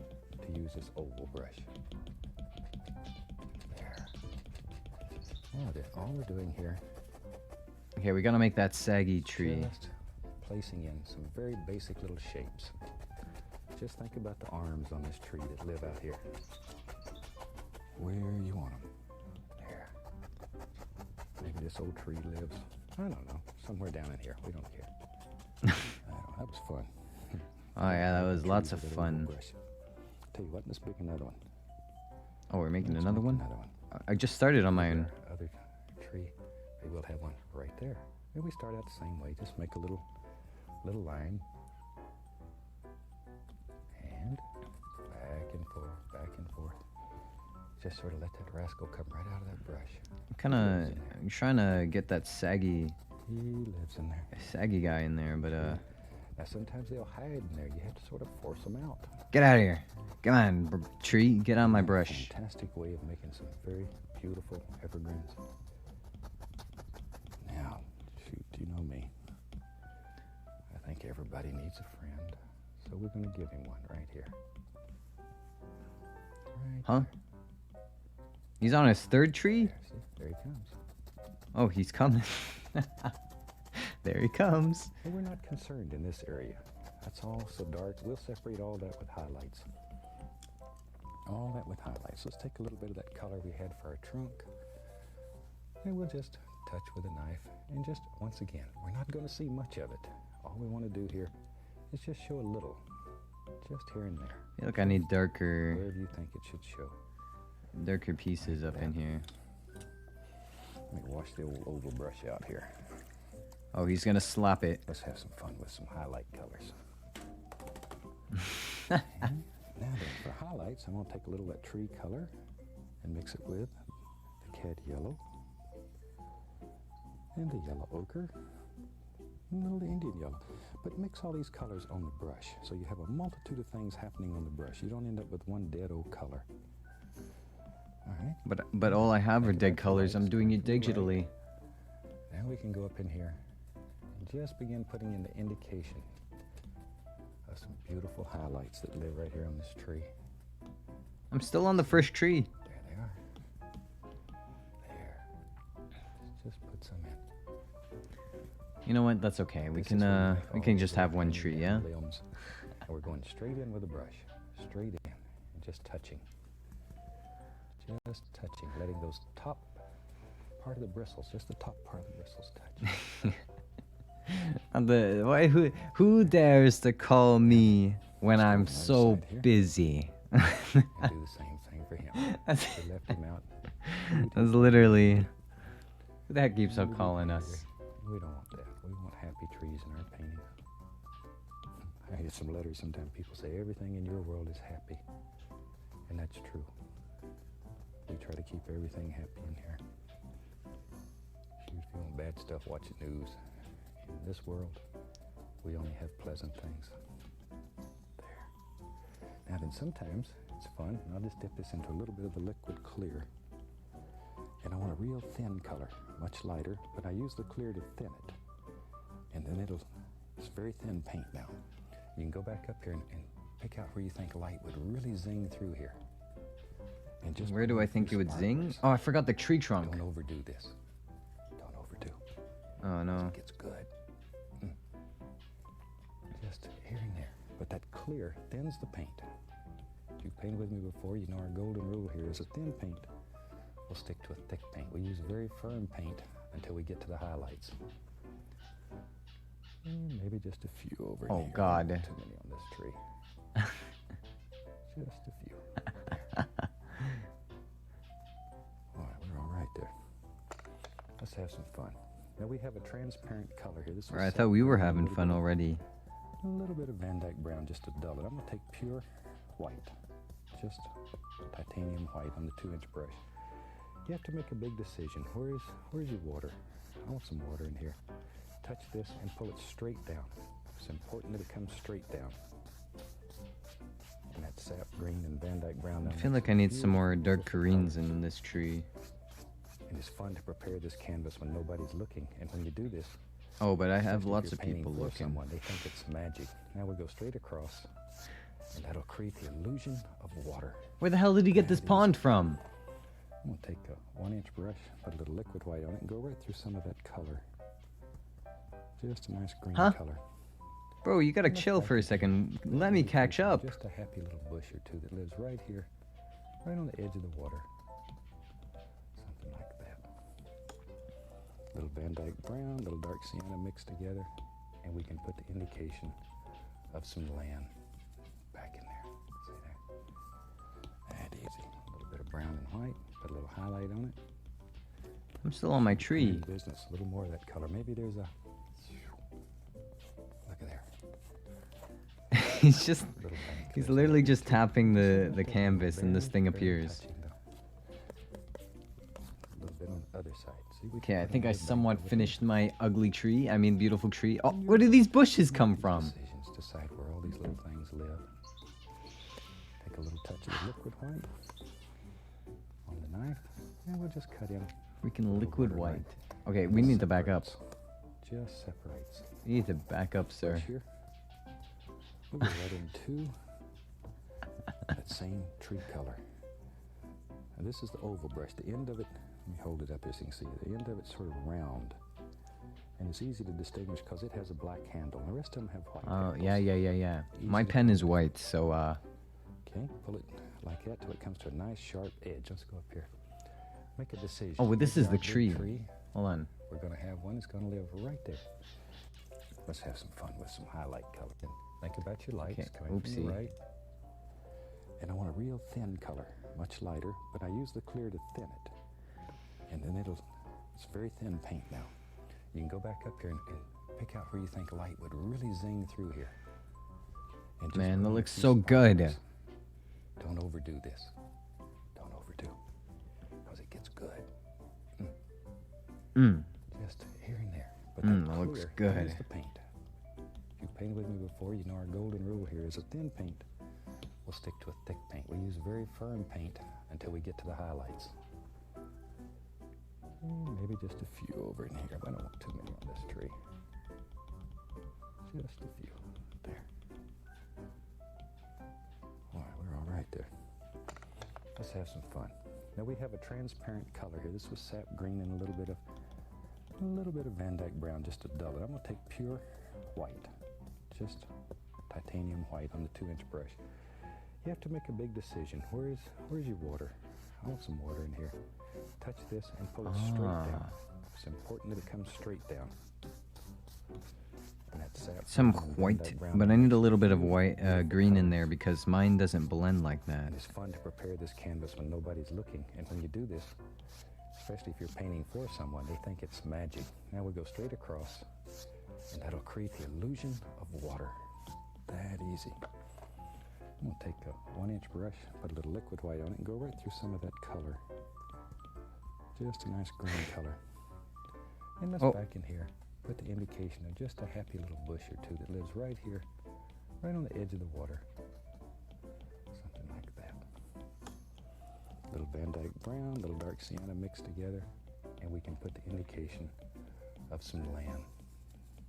to use this oval brush. There. Now all we're doing here, Okay, we gotta make that saggy tree. just placing in some very basic little shapes. Just think about the arms on this tree that live out here. Where you want them. There. Maybe this old tree lives, I don't know, somewhere down in here. We don't care. That was fun. Oh yeah, that was lots of fun. Tell you what, let's pick another one. Oh, we're making another one? Another one. I just started on my own. Other tree, maybe we'll have one right there. And we start out the same way. Just make a little line. And back and forth. Just sort of let that rascal come right out of that brush. I'm trying to get that saggy He lives in there. saggy guy in there, but Now sometimes they'll hide in there. You have to sort of force them out. get out of here. Come on, tree, get on my brush. Fantastic way of making some very beautiful evergreens. Now, shoot, you know me. I think everybody needs a friend. So we're going to give him one right here. Right Huh? He's on his third tree? there. See, there he comes. Oh, he's coming. There he comes. And we're not concerned in this area. That's all so dark. We'll separate all that with highlights. All that with highlights. Let's take a little bit of that color we had for our trunk. And we'll just touch with a knife. And just, once again, we're not going to see much of it. All we want to do here is just show a little. Just here and there. Hey, look, I need darker Wherever you think it should show. pieces up in here. Let me wash the old oval brush out here. Oh, he's gonna slap it. Let's have some fun with some highlight colors. And now then, for highlights, I'm going to take a little of that tree color and mix it with the cat yellow and the yellow ochre and a little Indian yellow. But mix all these colors on the brush so you have a multitude of things happening on the brush. You don't end up with one dead old color. All right. But all I have are dead colors. I'm doing it digitally. Now we can go up in here and just begin putting in the indication of some beautiful highlights that live right here on this tree. I'm still on the first tree. There they are. There. Just put some in. You know what? That's okay. We This is what can I just call have one hanging tree, down yeah? limbs. And we're going straight in with a brush. Straight in. And just touching. Just touching. Letting those top part of the bristles, just the top part of the bristles touch. Who dares to call me when I'm Let's go so on the other side here. busy? And do the same thing for him. That's, We left him out. that's literally. Who the heck keeps on calling us? We don't want that. We want happy trees in our paintings. I hear some letters sometimes. People say everything in your world is happy. And that's true. We try to keep everything happy in here. If you're feeling bad stuff, watching news. In this world, we only have pleasant things. There. Now then, sometimes it's fun. I'll just dip this into a little bit of the liquid clear. And I want a real thin color, much lighter, but I use the clear to thin it. And then it's very thin paint now. You can go back up here and pick out where you think light would really zing through here. And just where do I think it would zing? Oh, I forgot the tree trunk. Don't overdo this. Don't overdo. Oh no. It gets good. Just here and there. But that clear thins the paint. If you've painted with me before, you know our golden rule here is a thin paint will stick to a thick paint. We use very firm paint until we get to the highlights. And maybe just a few over here. Oh God. Not too many on this tree. Just a few. We're all right there. Let's have some fun. Now we have a transparent color here. This I thought we were having fun already. A little bit of Van Dyke brown just to dull it. I'm going to take pure white. Just titanium white on the 2-inch brush. You have to make a big decision. Where's your water? I want some water in here. Touch this and pull it straight down. It's important that it comes straight down. And that sap green and Van Dyke brown. I feel like I need some more dark greens in this tree. And it's fun to prepare this canvas when nobody's looking. And when you do this, oh, but I have if lots you're of painting people for looking. someone, they think it's magic. Now we go straight across, and that'll create the illusion of water. Where the hell did he get this pond from? I'm gonna take a 1-inch brush, put a little liquid white on it, and go right through some of that color. Just a nice green color. Bro, you gotta chill for a second. Let me catch up. Just a happy little bush or two that lives right here, right on the edge of the water. Something like that. Little Van Dyke brown, little dark sienna mixed together, and we can put the indication of some land back in there. See there? That easy. A little bit of brown and white, put a little highlight on it. I'm still on my tree. Business, a little more of that color. Maybe there's a. Look at there. He's literally just tapping the canvas and this thing appears. A little bit on the other side. Okay, I think I somewhat finished my ugly tree. I mean, beautiful tree. Oh, where did these bushes come from? Decisions, decide where all these little things live. Take a little touch of the liquid white on the knife, and we'll just cut in. Freaking liquid white. Okay, we need to back up. Just separates. You need to back up, sir. Here. We'll go right into that same tree color. Now this is the oval brush. The end of it, let me hold it up here so you can see. The end of it's sort of round. And it's easy to distinguish because it has a black handle. The rest of them have white handles. Yeah. My pen is white, so Okay, pull it like that till it comes to a nice sharp edge. Let's go up here. Make a decision. oh, well, this is the Big tree. Hold on. We're going to have one that's going to live right there. Let's have some fun with some highlight color. And think about your lights Okay, coming from the oopsie. right. And I want a real thin color, much lighter, but I use the clear to thin it. And then it's very thin paint now. You can go back up here and pick out where you think light would really zing through here. And just Man, that put in a looks few so good. sparkles. Don't overdo this. Don't overdo, because it gets good. Just here and there. But that looks clear good. is the paint. If you've painted with me before, you know our golden rule here is a thin paint will stick to a thick paint. We use very firm paint until we get to the highlights. Maybe just a few over in here. I don't want too many on this tree. Just a few. There. All right, we're all right there. Let's have some fun. Now we have a transparent color here. This was sap green and a little bit of Van Dyke brown just to dull it. I'm going to take pure white. Just titanium white on the 2-inch brush. You have to make a big decision. Where's your water? I want some water in here. Touch this and pull it straight down. It's important that it comes straight down. And that sap Some green and Van white, Dyke brown but I need a little bit of white, green in there because mine doesn't blend like that. And it's fun to prepare this canvas when nobody's looking. And when you do this, especially if you're painting for someone, they think it's magic. Now we go straight across, and that'll create the illusion of water. That easy. I'm going to take a 1-inch brush, put a little liquid white on it, and go right through some of that color. Just a nice green color. And let's back in here, put the indication of just a happy little bush or two that lives right here, right on the edge of the water. Something like that. A little Van Dyke brown, a little dark sienna mixed together, and we can put the indication of some land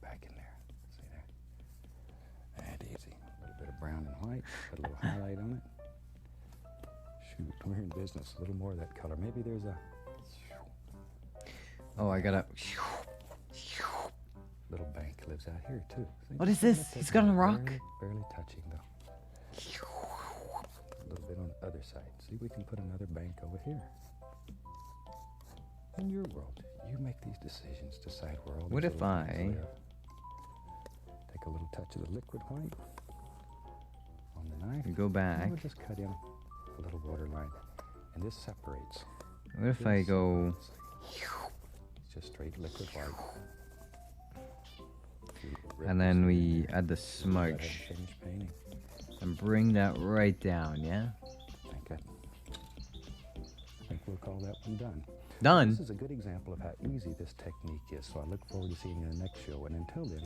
back in there. See there? That easy. A little bit of brown and white, put a little highlight on it. Shoot, we're in business. A little more of that color. Maybe there's a... Oh, I gotta... Little bank lives out here, too. See? What is this? He's got a rock? Barely touching, though. A little bit on the other side. See, we can put another bank over here. In your world, you make these decisions, decide where all these What if little things I... live. Take a little touch of the liquid white on the knife. Go back. And we'll just cut in a little water line. And this separates. What if I go... It's just straight liquid white. And then we add the smudge. Finished painting. And bring that right down, yeah? I think we'll call that one done. Done? This is a good example of how easy this technique is, so I look forward to seeing you in the next show. And until then...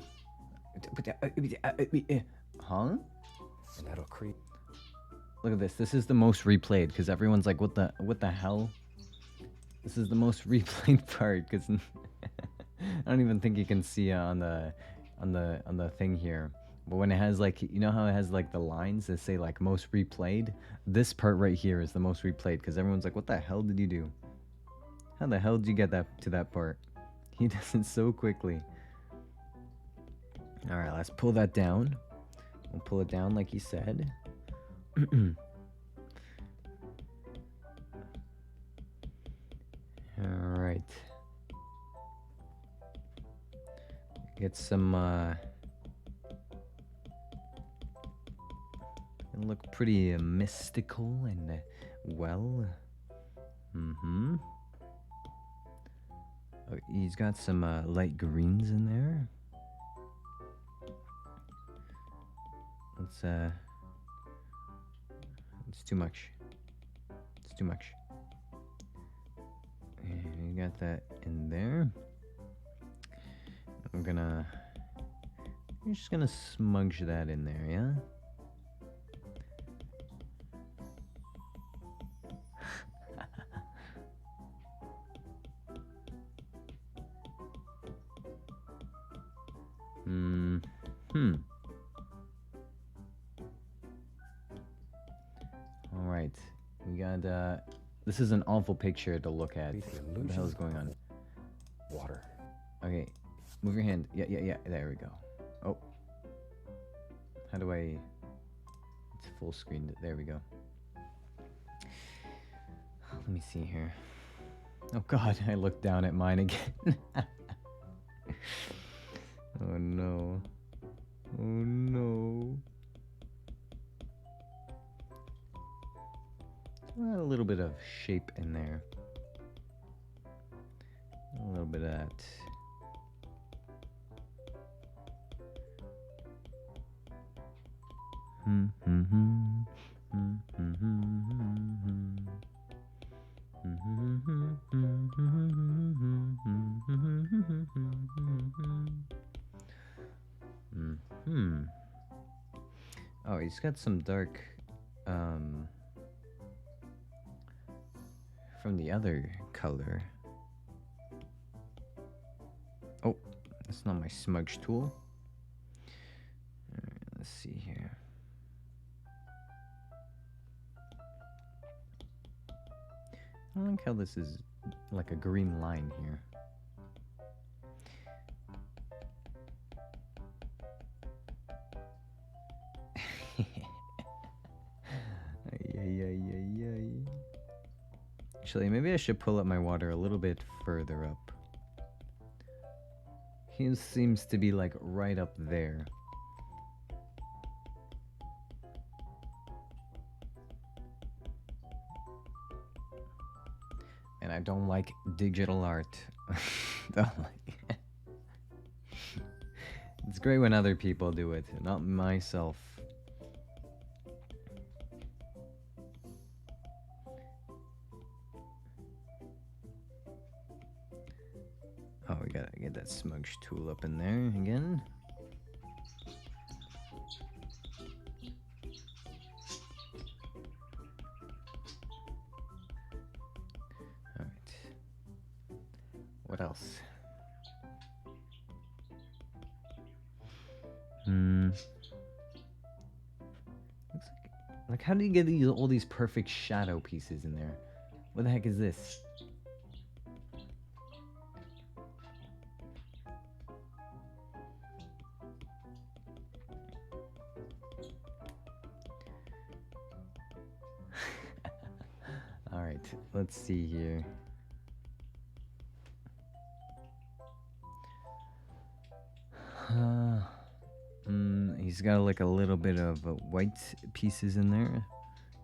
Huh? And that'll create... Look at this. This is the most replayed, because everyone's like, what the hell? This is the most replayed part, because I don't even think you can see on the thing here. But when it has like, you know how it has like the lines that say like most replayed? This part right here is the most replayed, because everyone's like, what the hell did you do? How the hell did you get that to that part? He does it so quickly. Alright, let's pull that down. We'll pull it down like he said. Alright. Get some, it'll look pretty mystical and, well. Mm-hmm. Oh, he's got some light greens in there. It's too much. It's too much. And you got that in there. We're just gonna smudge that in there, yeah? Alright. We got, this is an awful picture to look at. What the hell is going on? Water. Okay. Move your hand. Yeah. There we go. Oh. How do I... It's full screen. There we go. Let me see here. Oh god, I looked down at mine again. Oh no. Oh no. Add a little bit of shape in there. A little bit of that. Oh, he's got some dark, from the other color. Oh, that's not my smudge tool. Alright, let's see here. I like how this is like a green line here. Actually, maybe I should pull up my water a little bit further up. He seems to be like right up there. And I don't like digital art. Don't like it. It's great when other people do it, not myself. Oh, we gotta get that smudge tool up in there again. Alright. What else? Looks like how do you get all these perfect shadow pieces in there? What the heck is this? Alright, let's see here. He's got like a little bit of white pieces in there.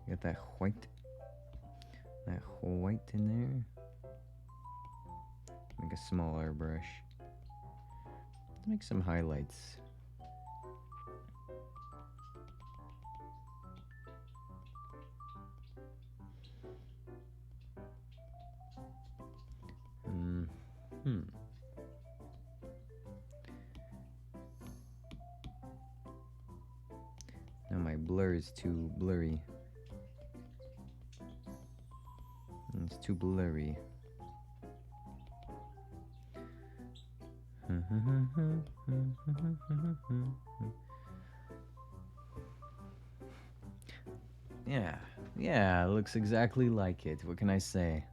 Got that white in there. Make a smaller brush. Let's make some highlights. Now my blur is too blurry. It's too blurry. Yeah, it looks exactly like it. What can I say?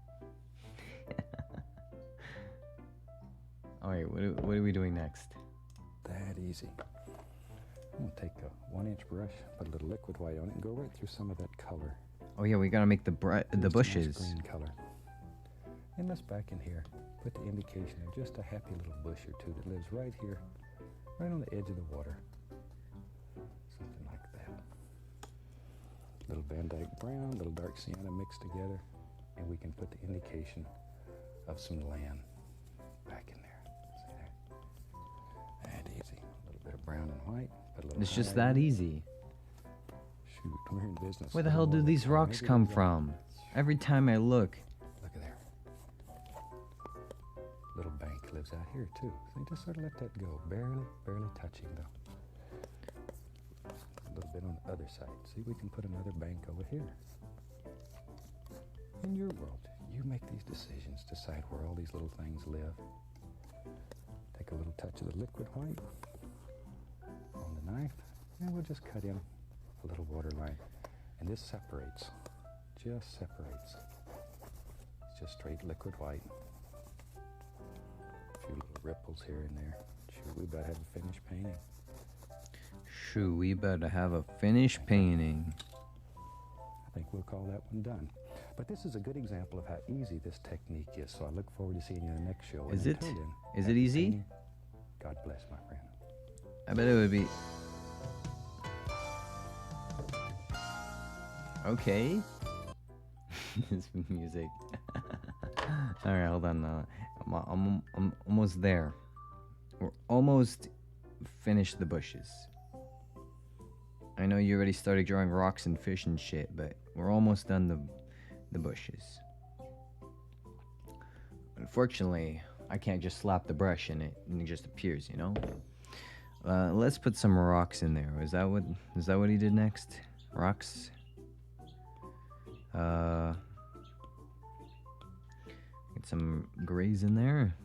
Alright, what are we doing next? That easy. I'm going to take a 1-inch brush, put a little liquid white on it, and go right through some of that color. Oh yeah, we gotta make the bushes. Nice green color. And this back in here, put the indication of just a happy little bush or two that lives right here, right on the edge of the water. Something like that. Little Van Dyke brown, little dark sienna mixed together, and we can put the indication of some land back in there. See there? That easy. A little bit of brown and white. Put a little It's just that easy. Shoot, we're in business. Where the hell do these rocks come from? Every time I look. Look at there. Little bank lives out here too. So you just sort of let that go. Barely touching though. A little bit on the other side. See, we can put another bank over here. In your world, you make these decisions. Decide where all these little things live. Take a little touch of the liquid white on the knife, and we'll just cut in a little water line. And this separates. Just separates. It's just straight liquid white. A few little ripples here and there. Shoot, we better have a finished painting. Shoot, we better have a finished painting. I think we'll call that one done. But this is a good example of how easy this technique is, so I look forward to seeing you in the next show. Is it? Is it happy easy? painting. God bless, my friend. I bet it would be. Okay. This music. All right, hold on. I'm almost there. We're almost finished the bushes. I know you already started drawing rocks and fish and shit, but we're almost done the bushes. Unfortunately, I can't just slap the brush and it just appears, you know? Let's put some rocks in there. Is that what he did next? Rocks? Get some grays in there.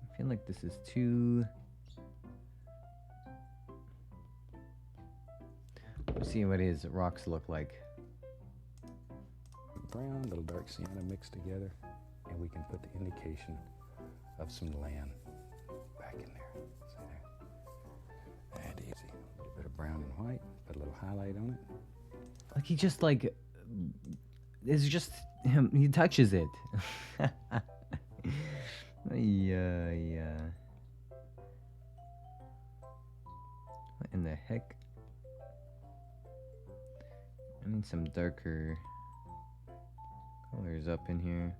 I feel like this is too... Let's see what his rocks look like. Brown, little dark sienna mixed together, and we can put the indication of some land back in there. See there? That easy. A little bit of brown and white, put a little highlight on it. Like he just like... It's just him. He touches it. Yeah. What in the heck? I need some darker colors up in here.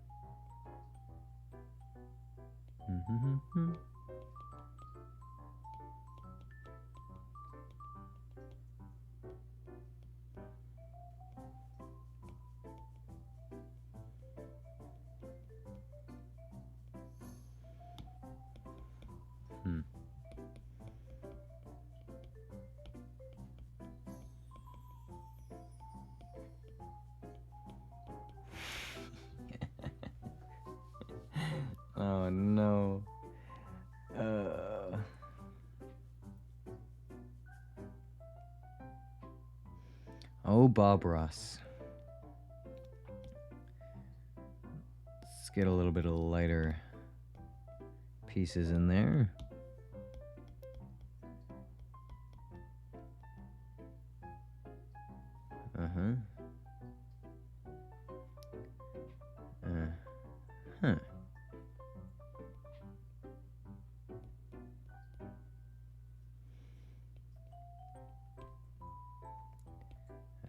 Oh no. Oh, Bob Ross. Let's get a little bit of lighter pieces in there. Huh.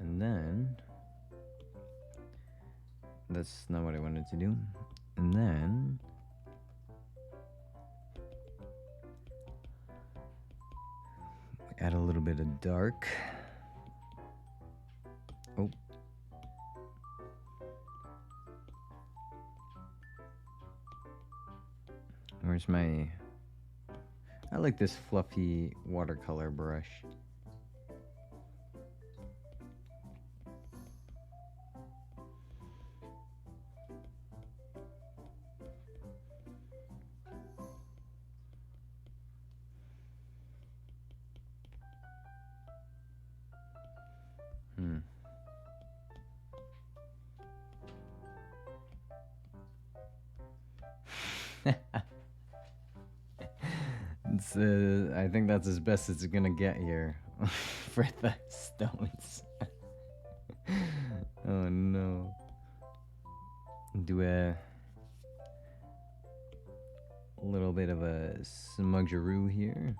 And then, that's not what I wanted to do. And then, add a little bit of dark. Oh. Where's my... I like this fluffy watercolor brush. I think that's as best as it's gonna get here for the stones. Oh no. Do a little bit of a smudgeroo here.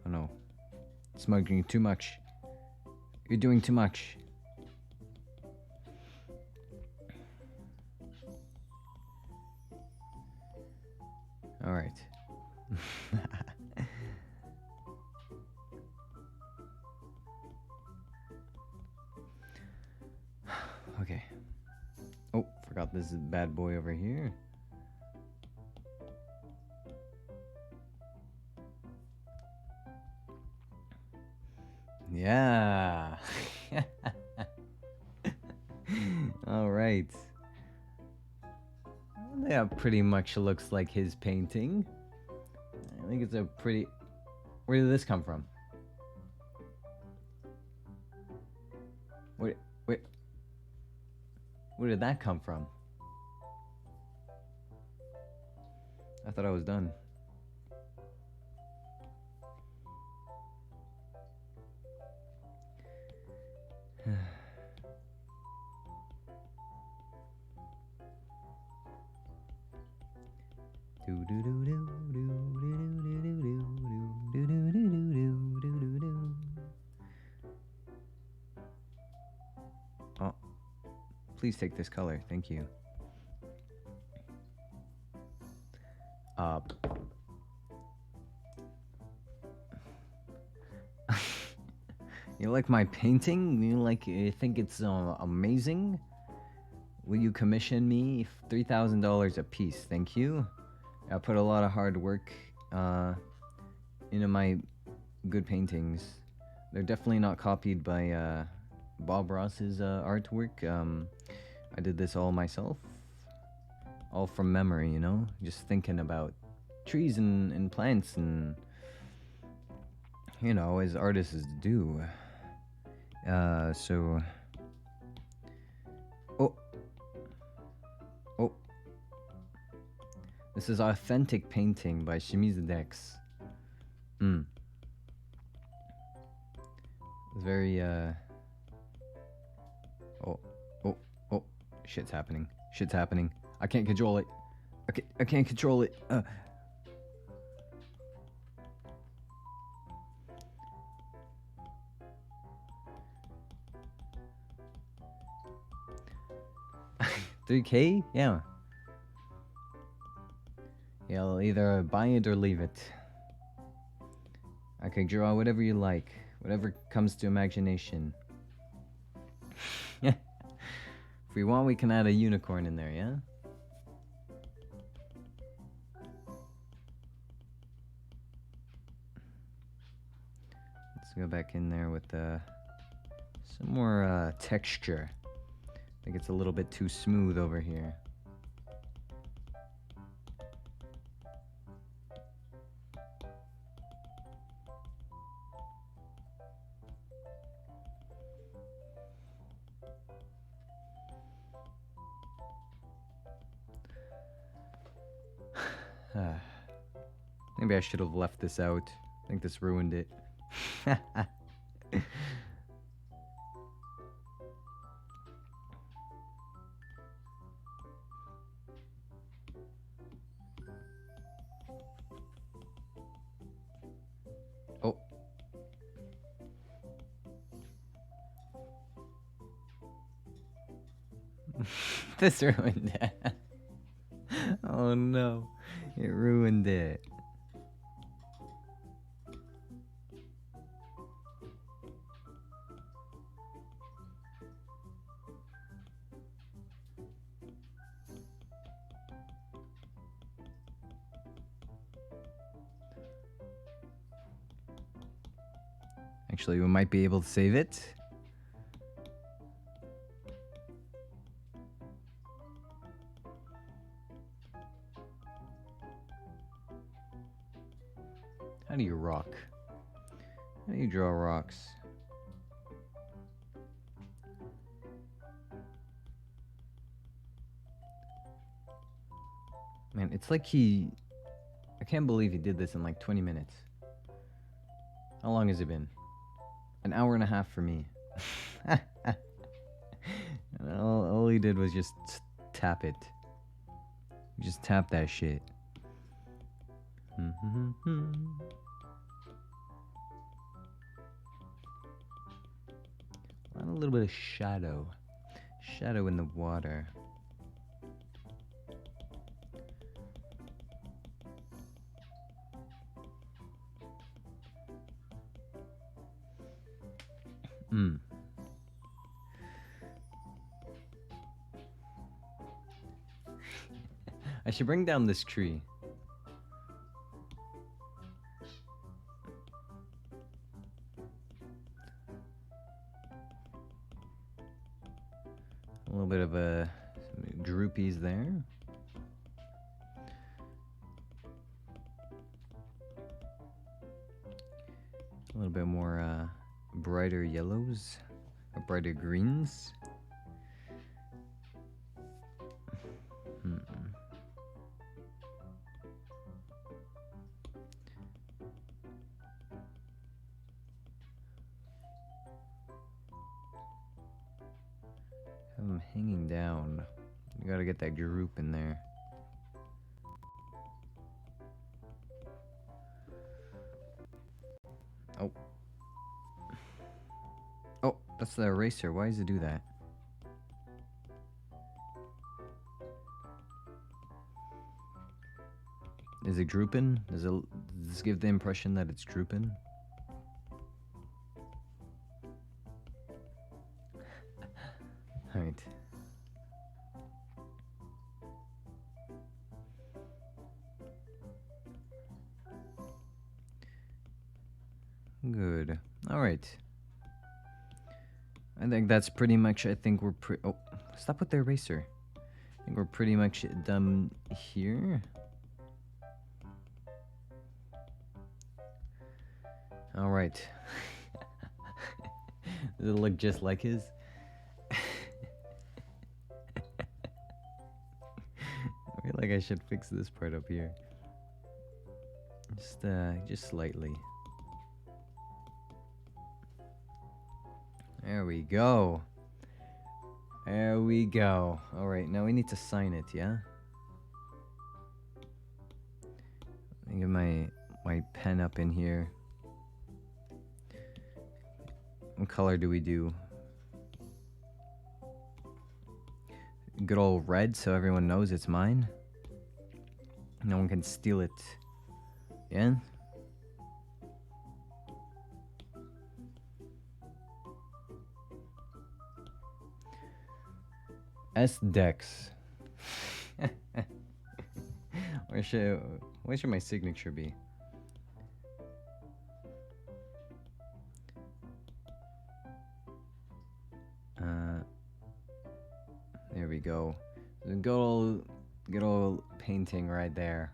Oh no. Smudging too much. You're doing too much. All right. Okay. Oh, forgot this bad boy over here. Yeah. All right. That pretty much looks like his painting. I think it's a pretty... Where did this come from? Wait. Where did that come from? I thought I was done. Oh, please take this color. Thank you. You like my painting? You think it's amazing? Will you commission me $3,000 a piece? Thank you. I put a lot of hard work into my good paintings. They're definitely not copied by Bob Ross's artwork. I did this all myself. All from memory, you know? Just thinking about trees and plants and, you know, as artists do. So... Oh. This is authentic painting by ShimizuDexx. It's very, Oh. Shit's happening. I can't control it. Okay, I can't control it. 3K? Yeah. Yeah, I'll either buy it or leave it. I can draw whatever you like. Whatever comes to imagination. If we want, we can add a unicorn in there, yeah? Let's go back in there with some more texture. I think it's a little bit too smooth over here. Maybe I should have left this out. I think this ruined it. Oh. This ruined it. Oh no. It ruined it. Actually, we might be able to save it. How do you rock? How do you draw rocks? Man, it's like I can't believe he did this in like 20 minutes. How long has it been? An hour and a half for me. all he did was just tap it. Just tap that shit. A little bit of shadow. Shadow in the water. I should bring down this tree. A little bit of some groupies there. A little bit more brighter yellows, or brighter greens. Have them hanging down. You gotta get that group in there. Oh. Oh, that's the eraser. Why does it do that? Is it drooping? Does this give the impression that it's drooping? Alright. Good. Alright. I think that's pretty much, I think we're oh, stop with the eraser. I think we're pretty much done here. Alright. Does it look just like his? I feel like I should fix this part up here. Just slightly. There we go. There we go. Alright, now we need to sign it, yeah? Let me get my pen up in here. What color do we do? Good old red, so everyone knows it's mine. No one can steal it. Yeah? ShimizuDexx. Where should my signature be? There we go. Good old painting right there.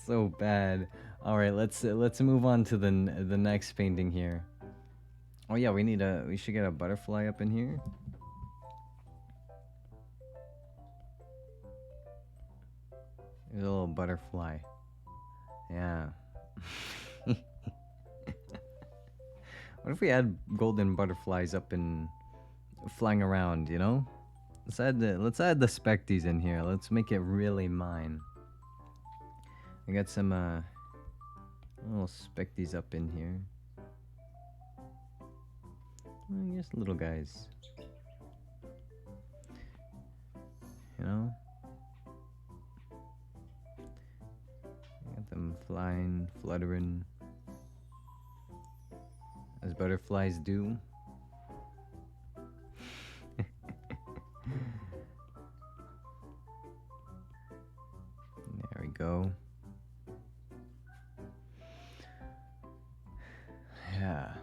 So bad. All right, let's move on to the next painting here. Oh yeah, we should get a butterfly up in here. There's a little butterfly. Yeah. What if we had golden butterflies up and flying around, you know? Let's add the specties in here. Let's make it really mine. I got some little specties up in here. Just little guys. You know? Got them flying, fluttering. As butterflies do. There we go. Yeah.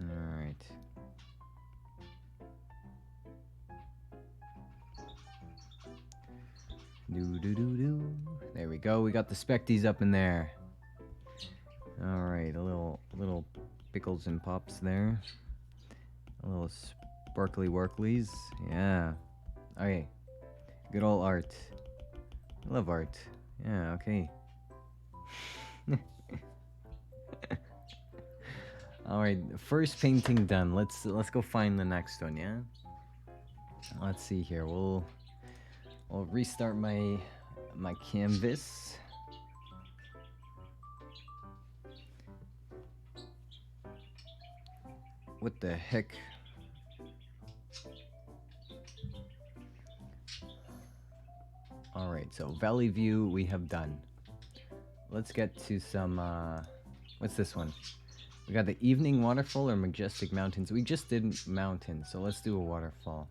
All right. Do. There we go. We got the specties up in there. All right, a little pickles and pops there. A little sparkly worklies. Yeah. Okay. Good old art. Love art. Yeah. Okay. All right. First painting done. Let's go find the next one. Yeah. Let's see here. We'll restart my canvas. What the heck? All right, so Valley View we have done. Let's get to some what's this one? We got the Evening Waterfall or Majestic Mountains. We just did mountains, so let's do a waterfall.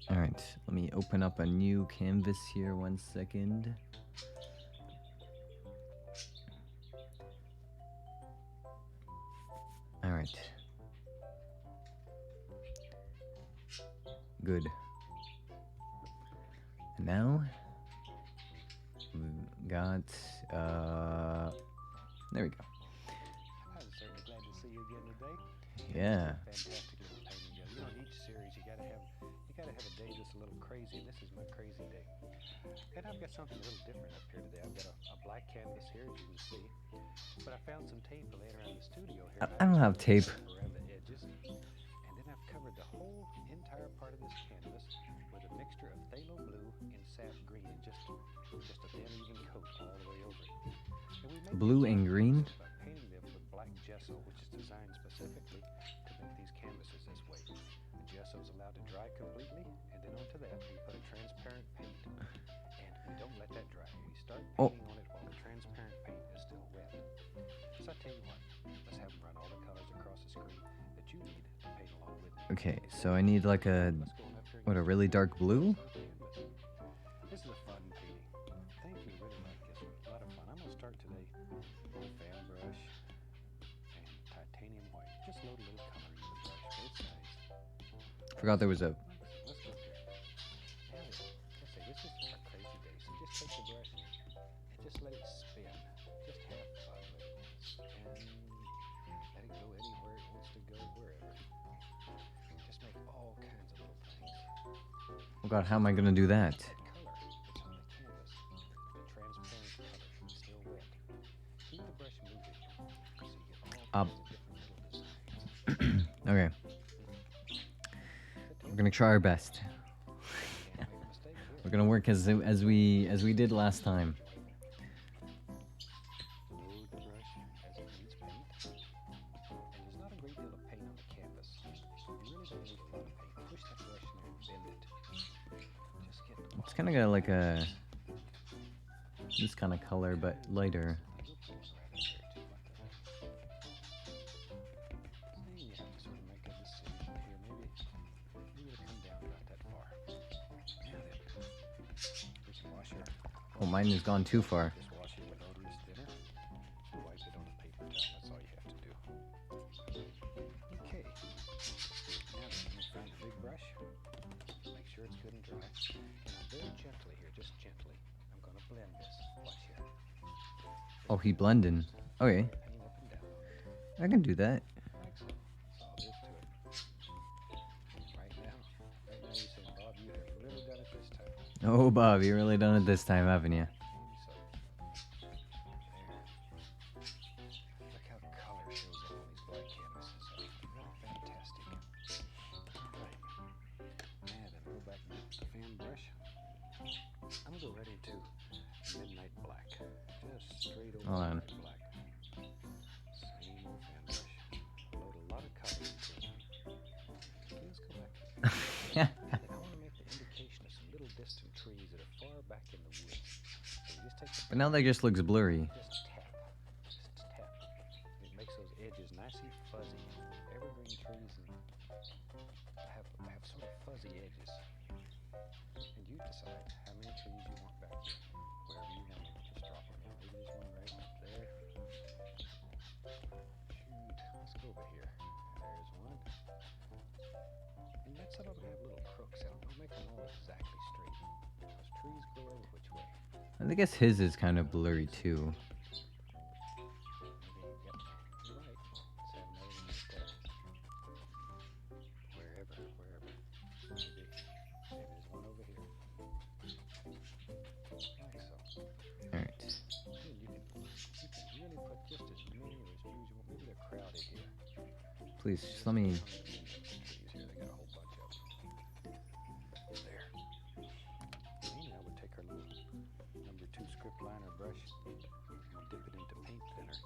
All right, let me open up a new canvas here 1 second. All right. Good. And now we've got there we go. I'm certainly glad to see you again today. Yeah. Fantastic little painting job. You know, in each series you gotta have a day that's a little crazy, and this is my crazy day. And I've got something a little different up here today. I've got a black canvas here, as you can see. But I found some tape laying around the studio here. I don't have tape. Around the edges. And then I've covered the whole entire part of this canvas with a mixture of phthalo blue and sap green, and just a thin even coat all the way over it. And we made Blue and green? by painting them with black gesso, which is designed specifically to make these canvases this way. The gesso is allowed to dry completely, and then onto that we put a transparent paint, and we don't let that dry. We start painting on it while the transparent paint is still wet. So I tell you what, let's have them run all the colors across the screen that you need to paint along with me. Okay, so I need like a really dark blue? This is a fun painting. I think you really like this one. A lot of fun. I'm going to start today with a fan brush and titanium white. Just load a little color into the brush, both sides. Forgot there was a. Let's go here. Now, let's say this is our crazy day. So just take the brush and just let it spin. Just have fun with it. And let it go anywhere it wants to go, wherever. Oh god, how am I gonna do that? That color that's on the canvas, the transparent color, is still wet. Keep the brush moving so you get all Up. kinds of different little designs. Okay. We're gonna try our best. Can't make a mistake here. We're gonna work as we did last time. Load the brush as it needs paint. And there's not a great deal of paint on the canvas. You really don't need a lot of paint. Push that brush in there and bend it. Just get the It's kind of got like a this kind of color, but lighter. little pulls right in there too, like that. See, you have to sort of make a decision here. Maybe it'll come down about that far. Now then, here's a washer. Oh, mine has gone too far. Just wash it with odorless thinner. And wipe it on a paper towel. That's all you have to do. Okay. Now then, let me find a big brush. Make sure it's good and dry. And I'm very gently here, just gently. I'm going to blend this. Watch here. Oh, he blending. Okay, Paint up and down on it. I can do that. Like so. That's all there is to it. Right now you say, Bob, you have really done it this time. Oh, Bob, you really done it this time, haven't you? Maybe so. There. Look how the color shows up on these black canvases. Really fantastic. Alright. Now then, go back to the fan brush. I'm going to go right into midnight black. Just straight over Hold on. midnight black. Same old fan brush. Load a lot of color into it. Okay, let's go back. Yeah. And I want to make the indication of some little distant trees that are far back in the woods. So you just take the But now that just looks blurry. just tap. Just tap. It makes those edges nice and fuzzy. Evergreen trees have sort of fuzzy edges. And you decide how many trees you want back there. Wherever you want them, just drop them in. Maybe there's one right up there. Shoot, let's go over here. There's one. And that's how to have little crooks out. Don't make them all exactly straight. Because trees grow every which way. I guess his is kind of blurry too. Maybe, yep, you're right. Let's have another one right there. Wherever. Maybe there's one over here. Like so. Alright. Then you can really put just as many or as few as you want. Maybe they're crowded here. Please, just let me. Trees here, they got a whole bunch of them. There. And now we'll take our little number 2 script liner brush and we'll dip it into paint thinner to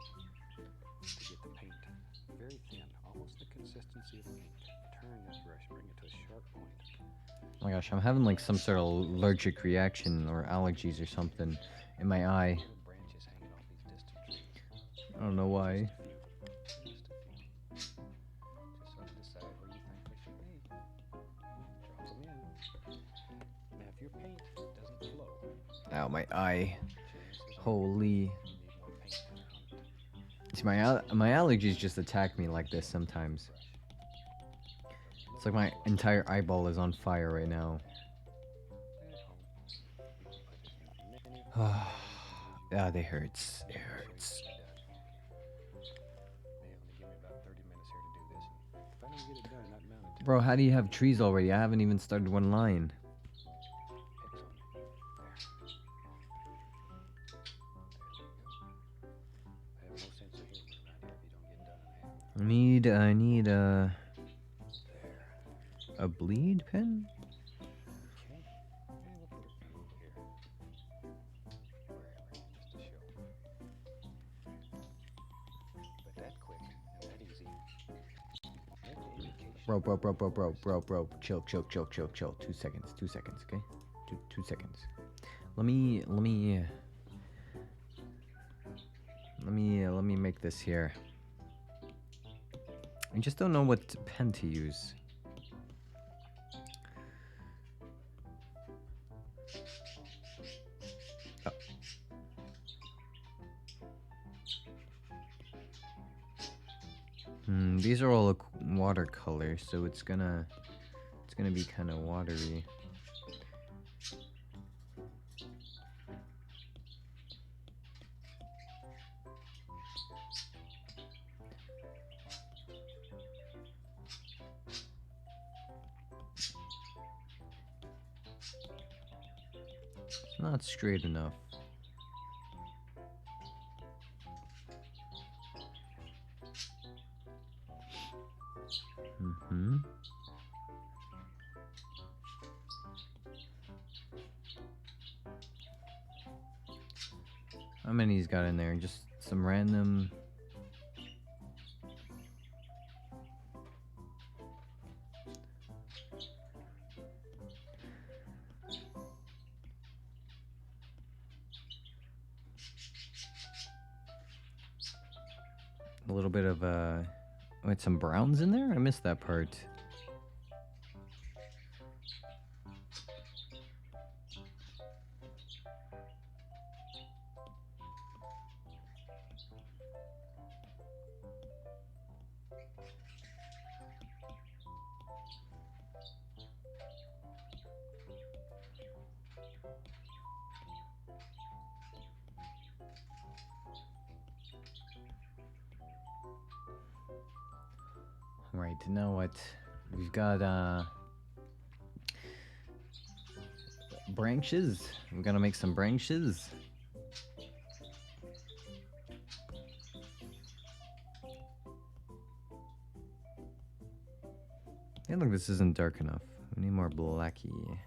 get the paint very thin, almost the consistency of ink. Turn that brush, bring it to a sharp point. Oh my gosh, I'm having like some sort of allergic reaction or allergies or something in my eye. Little branches hanging off these distant trees. I don't know why. Just a few. Just sort of decide where you think they should be. Drop them in. Now, if your paint doesn't flow, Ow, my eye. chances are Holy. you need more paint thinner on it. See, my allergies just attack me like this sometimes. It's like my entire eyeball is on fire right now. Ah, they hurts. It hurts. They only give me about 30 minutes here to do this. And if I don't get it done, I'd mount it to Bro, how do you have trees already? I haven't even started one line. X on me. There. There we go. I have no sense of humor around here if you don't get done in half. I need There. a bleed pen? Okay. And we'll put it over here. Wherever, just to show. But that quick and that easy. Make the indication. Bro. Chill. 2 seconds, okay? Two seconds. Let me make this here. I just don't know what pen to use. Oh. These are all watercolors, so it's gonna be kind of watery. not straight enough. Mm-hmm. How many he's got in there? Just some random... A little bit of, wait, some browns in there? I missed that part. Right, now what? We've got, branches. We're gonna make some branches. Hey, look, this isn't dark enough. We need more blacky.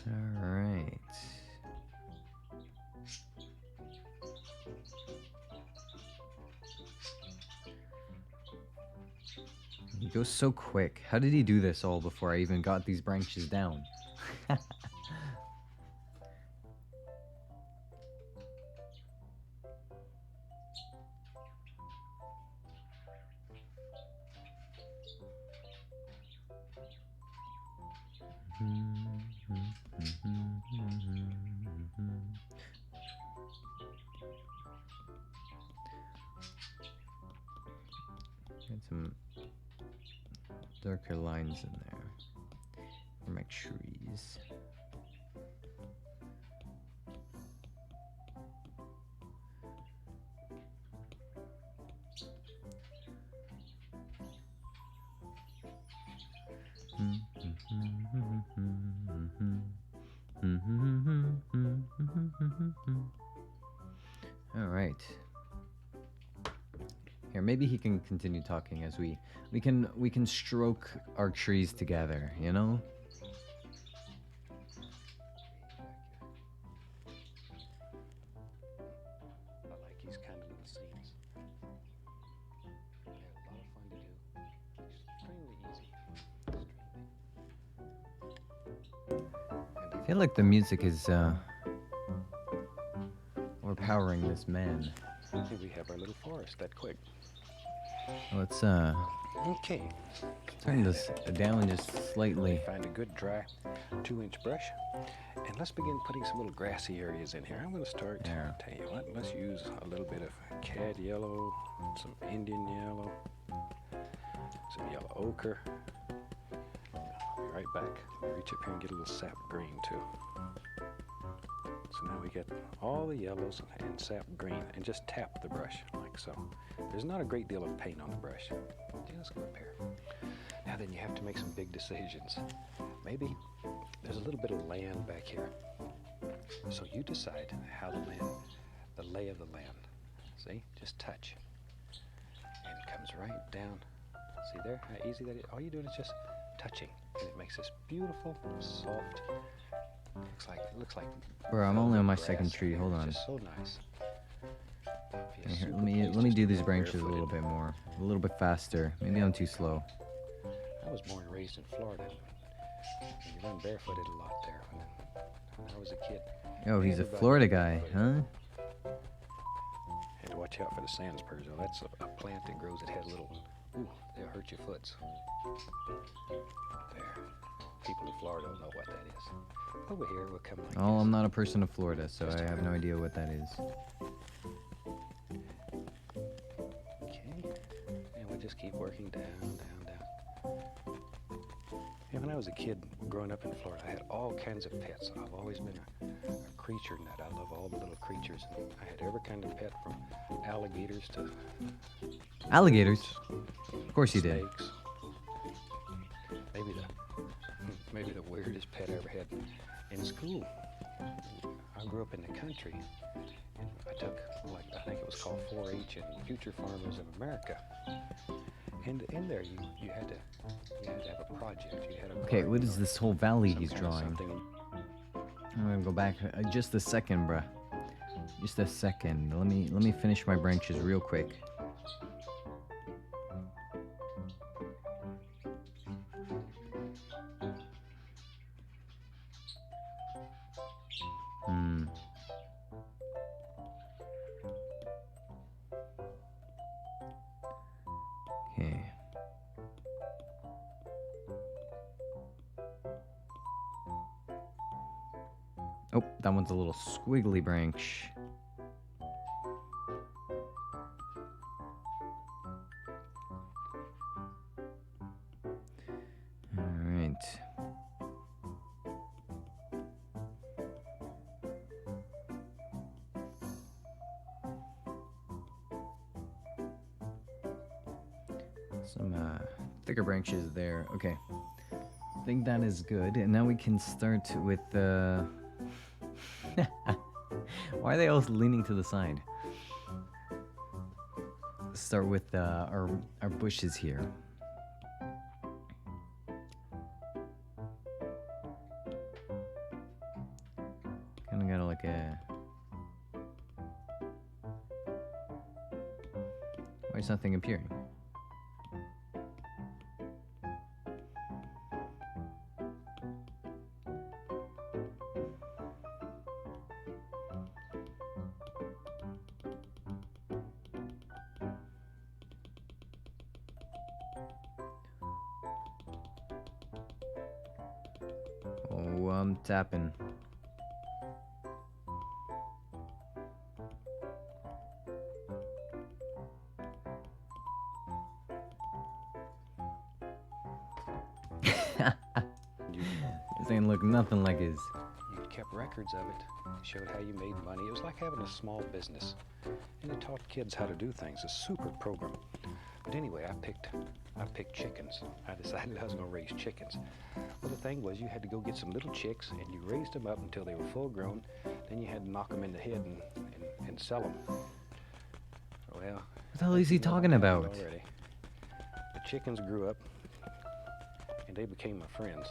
Alright. He goes so quick. How did he do this all before I even got these branches down? Get some darker lines in there for my trees. All right. Here, maybe he can continue talking as we can stroke our trees together, you know? I like these kind of little scenes. They're a lot of fun to do. Extremely easy. I feel like the music is overpowering this man. Here we have our little forest that quick. Let's Okay. turn this down just slightly. Find a good dry 2-inch brush. And let's begin putting some little grassy areas in here. I'm going to start, Yeah. tell you what, let's use a little bit of cad yellow, some Indian yellow, some yellow ochre. I'll be right back. Reach up here and get a little sap green too. So now we get all the yellows and sap green, and just tap the brush like so. There's not a great deal of paint on the brush. Just go up here. Now then you have to make some big decisions. Maybe there's a little bit of land back here. So you decide how the lay of the land. See, just touch. And it comes right down. See there, how easy that is? All you're doing is just touching. And it makes this beautiful, soft, looks like Bro, I'm only on my grass second tree. here. Hold It's on. just so nice. Okay, here, let me do these branches a little bit more, a little bit faster. Maybe I'm too slow. I was born and raised in Florida. And you run barefooted a lot there. When I was a kid. Yo, he's a Everybody Florida ran guy, barefooted. huh? Had to watch out for the sand spurs. Though. That's a plant that grows. It has little. Ooh, they'll hurt your foots. There. people in Florida don't know what that is. Over here, we'll come like Oh, this. I'm not a person of Florida, so I have no idea what that is. Okay, and we'll just keep working down, down, down. And when I was a kid growing up in Florida, I had all kinds of pets. I've always been a creature nut. I love all the little creatures. And I had every kind of pet from alligators to Alligators? Of course you did. snakes. Maybe the weirdest pet I ever had in school. I grew up in the country. And I took, like, I think it was called 4-H and Future Farmers of America. And in there, you had to have a project. You had a Okay, what garden is or this whole valley some he's kind of drawing? something. I'm gonna go back just a second, bruh. Just a second. Let me finish my branches real quick. Okay. Oh, that one's a little squiggly branch. Alright. Some thicker branches there. Okay. I think that is good. And now we can start with the... Why are they all leaning to the side? Let's start with our bushes here. Kind of got like a... Why is nothing appearing? Oh, I'm tapping. This ain't look nothing like his. You kept records of it. It showed how you made money. It was like having a small business. And it taught kids how to do things. A super program. But anyway, I picked chickens. I decided I was going to raise chickens. Well, the thing was, you had to go get some little chicks, and you raised them up until they were full grown. Then you had to knock them in the head and sell them. Well, What the hell is he talking about? already. The chickens grew up, and they became my friends.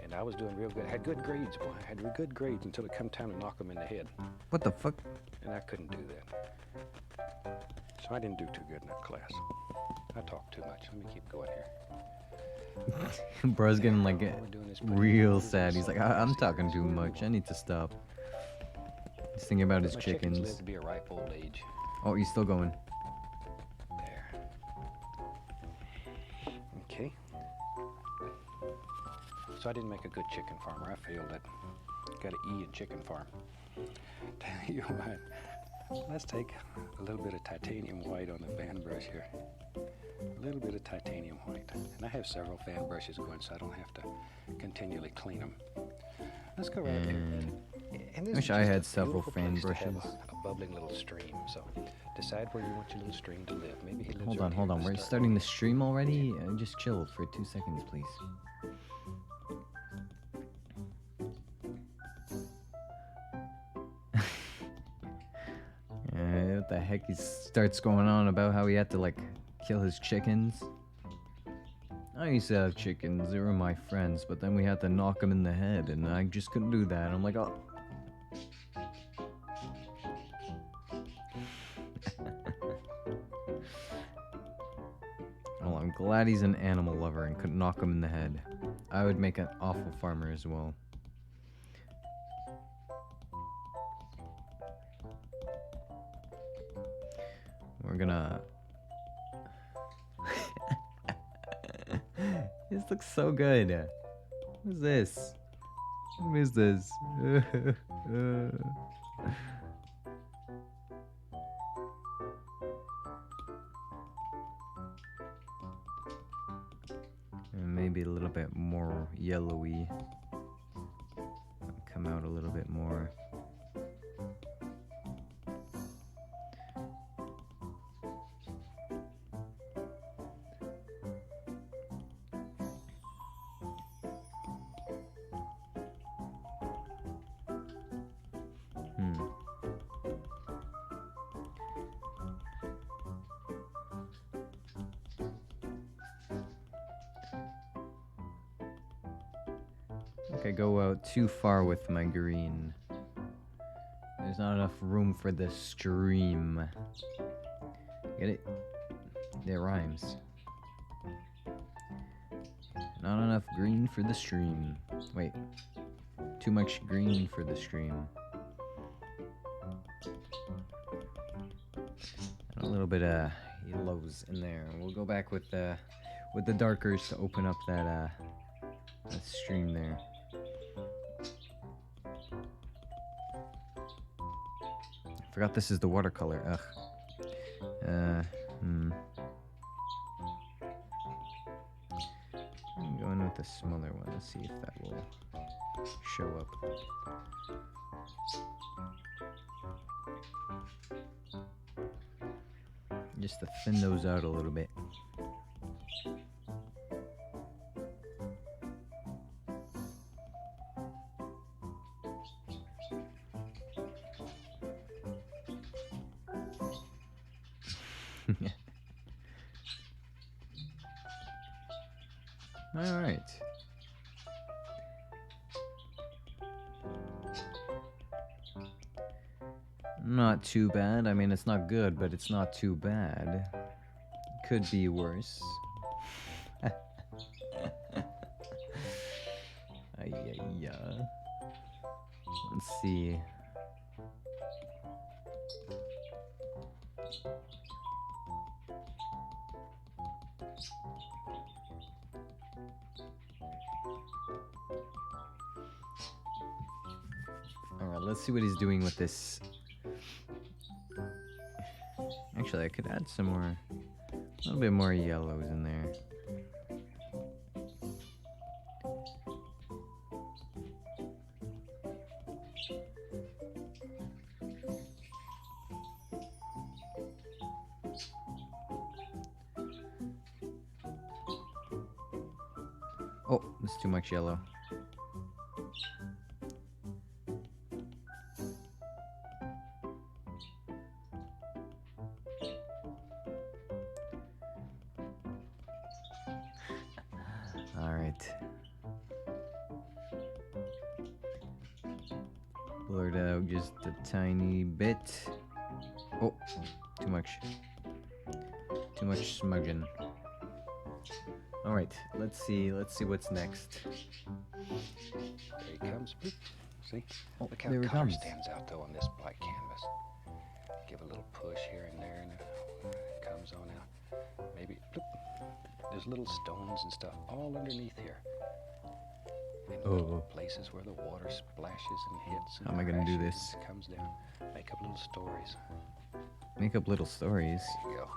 And I was doing real good. I had good grades, boy. I had good grades until it come time to knock them in the head. What the fuck? And I couldn't do that. So I didn't do too good in that class. I talked too much. Let me keep going here. Bro's getting like All we're doing is putting real orders in sad. He's like, I'm sand. talking too much. I need to stop. He's thinking about his My chickens chickens. live to be a ripe old age. Oh, he's still going. There. Okay. So I didn't make a good chicken farmer. I failed at. Got an E in chicken farm. Tell you what. Let's take a little bit of titanium white on the fan brush here. A little bit of titanium white. And I have several fan brushes going, so I don't have to continually clean them. Let's go right And here. And this wish is I just had a several beautiful fan place to have brushes. A bubbling little stream. So decide where you want your little stream to live. Maybe he lives hold right on, here hold to on. We're start starting the with. stream already. Just chill for 2 seconds, please. What the heck? He starts going on about how he had to like kill his chickens. I used to have chickens, they were my friends, but then we had to knock them in the head, and I just couldn't do that. I'm like, oh. Well, I'm glad he's an animal lover and couldn't knock him in the head. I would make an awful farmer as well. We're gonna... This looks so good. What is this? What is this? And maybe a little bit more yellowy. Come out a little bit more. I go out too far with my green. There's not enough room for the stream. Get it? It rhymes. Not enough green for the stream. Wait. Too much green for the stream. And a little bit of yellows in there. We'll go back with the darkers to open up that stream there. Forgot this is the watercolor. Ugh. I'm going with the smaller one. Let's see if that will show up. Just to thin those out a little bit. All right. Not too bad. I mean, it's not good, but it's not too bad. Could be worse. Let's see. Alright, let's see what he's doing with this. Actually, I could add some more, a little bit more yellows in there. Oh, there's too much yellow. All right. Blur it out just a tiny bit. Oh, too much. Too much smudging. All right, let's see what's next. There he comes. Boop. See? Oh, Look how there he color comes. stands out though on this black canvas. Give a little push here and there, and it comes on out. Maybe bloop. There's little stones and stuff all underneath here. And little places where the water splashes and hits. And How am I gonna do crashes this? and comes down. Make up little stories. Make up little stories. There you go.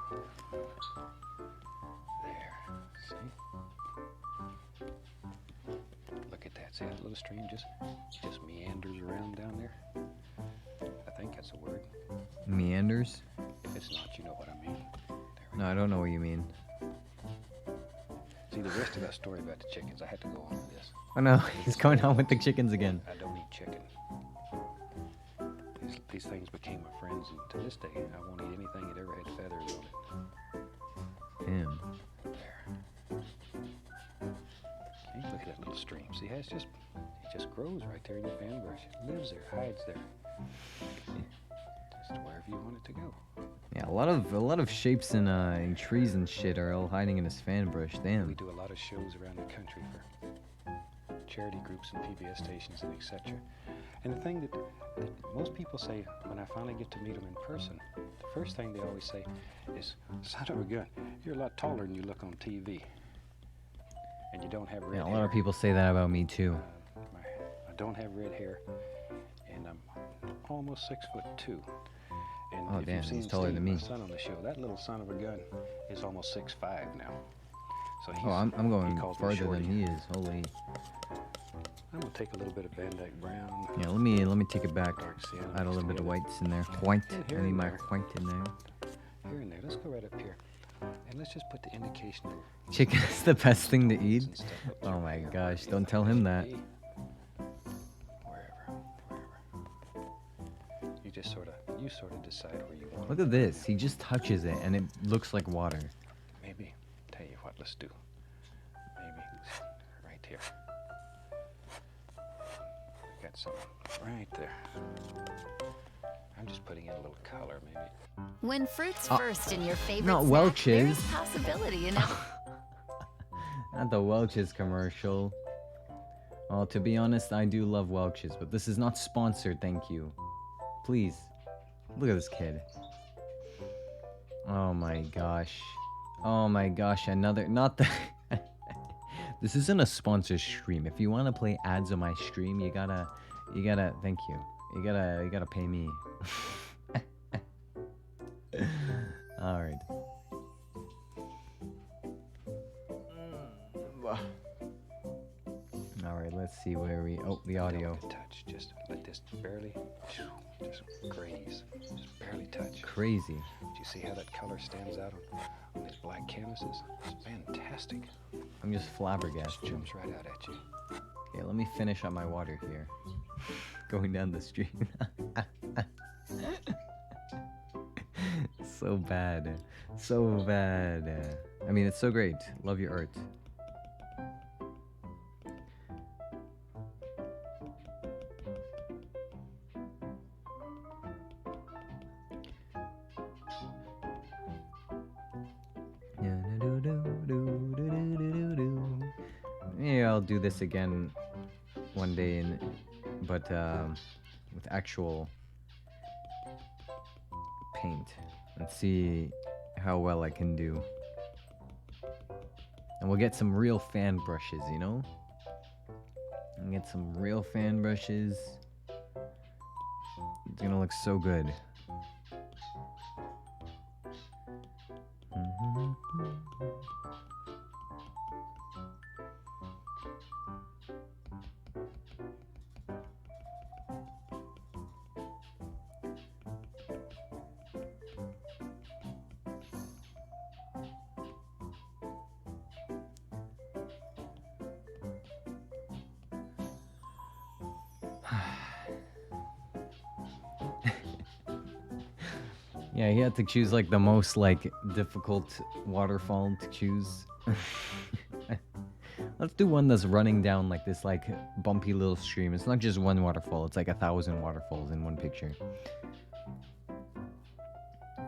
There. See? Look at that. See that little stream just meanders around down there? I think that's a word. Meanders? If it's not, you know what I mean. No, I don't know what you mean. See, the rest of that story about the chickens, I had to go on with this. Oh no, he's going on with the chickens again. I don't eat chicken. These things became my friends, and to this day, I won't eat anything that ever had feathers on it. Damn. There. Okay, look at that little stream. See how it just grows right there in your fan brush. It lives there, hides there. Just wherever you want it to go. Yeah, a lot of shapes in trees and shit are all hiding in his fan brush. We Damn. do a lot of shows around the country for charity groups and PBS stations and etc. And the thing that most people say when I finally get to meet them in person, the first thing they always say is, "Son of a gun, you're a lot taller than you look on TV." and you don't have red Yeah, a hair. lot of people say that about me too. I don't have red hair, and I'm almost 6'2". And Oh if damn, you've seen he's taller Steve, than my me. son on the show, that little son of a gun is almost 6'5" now. So Oh, I'm he going calls me farther Shorty. than he is. Holy. I'm gonna take a little bit of Van Dyke Brown. Yeah, let me take it back. Dark sienna Add a mixed little bit of together. whites in there. White. And I here need and my there. white in there. Here and there. Let's go right up here, and let's just put the indication of Chicken is the best thing to eat. and stuff up Oh through my here. gosh, If don't that tell him that. be Wherever. You just sort of decide where you want. Look at this. He just touches it and it looks like water. Maybe. Tell you what. Let's do. Maybe right here. Got some right there. I'm just putting in a little color, maybe. When fruit's first in your favorite not snack, Welch's. there's possibility in every Not the Welch's commercial. Well, to be honest, I do love Welch's, but this is not sponsored, thank you. Please. Look at this kid. Oh my gosh. Oh my gosh, another, not the... This isn't a sponsored stream. If you want to play ads on my stream, you gotta, thank you. You gotta pay me. Alright. Alright, let's see where we... Oh, the audio. Don't touch. Just let this barely, just graze. Just barely touch. Crazy. Do you see how that color stands out on these black canvases? It's fantastic. I'm just Just flabbergasted. jumps right out at you. Okay, let me finish up my water here. Going down the street. So bad. So bad. I mean, it's so great. Love your art. Yeah, I'll do this again one day, but with actual paint and see how well I can do. And we'll get some real fan brushes, you know? And get some real fan brushes. It's gonna look so good. Yeah, he had to choose like the most like difficult waterfall to choose. Let's do one that's running down like this like bumpy little stream. It's not just one waterfall, it's like 1,000 waterfalls in one picture.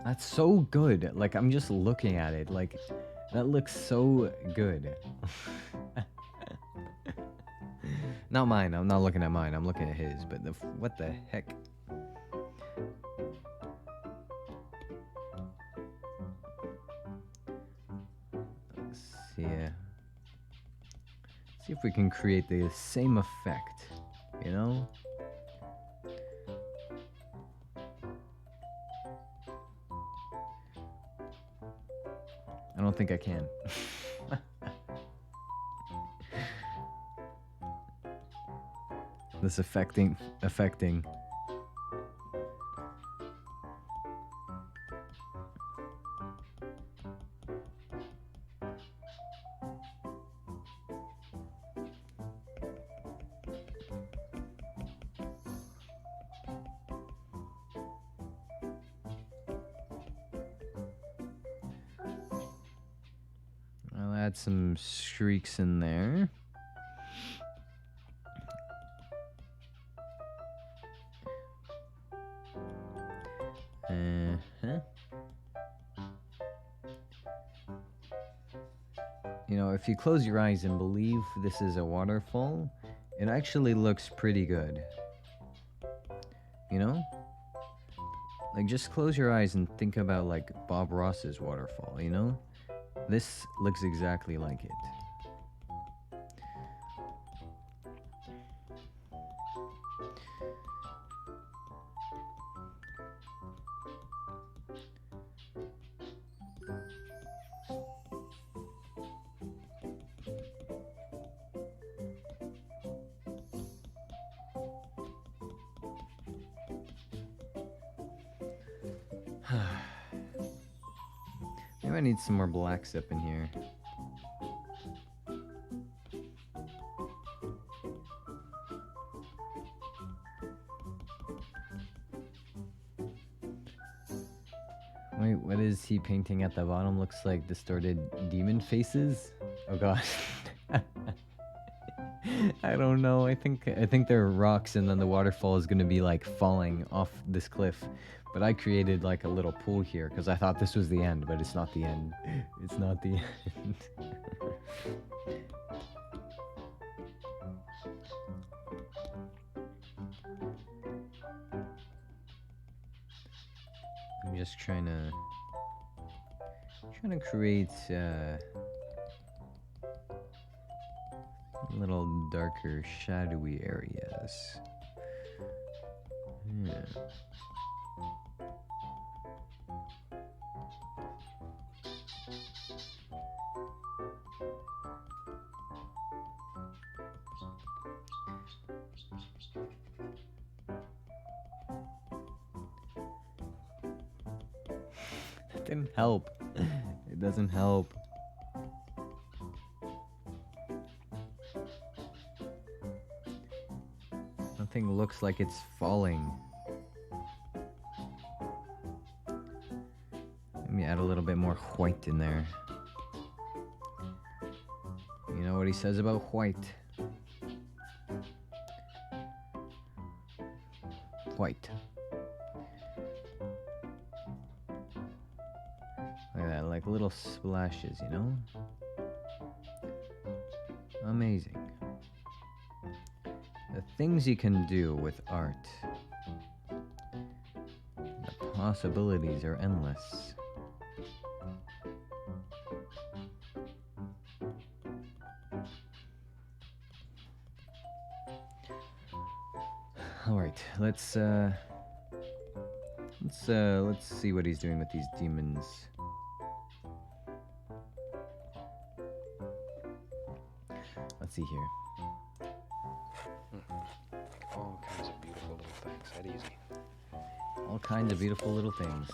That's so good. Like I'm just looking at it. Like that looks so good. Not mine. I'm not looking at mine. I'm looking at his. But what the heck? Yeah. See if we can create the same effect, you know? I don't think I can. This affecting. I'll add some streaks in there. You know, if you close your eyes and believe this is a waterfall, it actually looks pretty good. You know? Like, just close your eyes and think about, like, Bob Ross's waterfall, you know? This looks exactly like it. Maybe I need some more blacks up in here. Wait, what is he painting at the bottom? Looks like distorted demon faces. Oh god. I don't know. I think they're rocks, and then the waterfall is gonna be like falling off this cliff. But I created like a little pool here because I thought this was the end, but it's not the end. It's not the end. I'm just trying to create little darker shadowy areas. Yeah. That didn't help. It doesn't help. Nothing looks like it's falling. Let me add a little bit more white in there. You know what he says about white? White. Look at that, like little splashes, you know? Amazing. The things you can do with art. The possibilities are endless. All right, let's see what he's doing with these demons. Let's see here. All kinds of beautiful little things. That easy. All kinds of beautiful little things.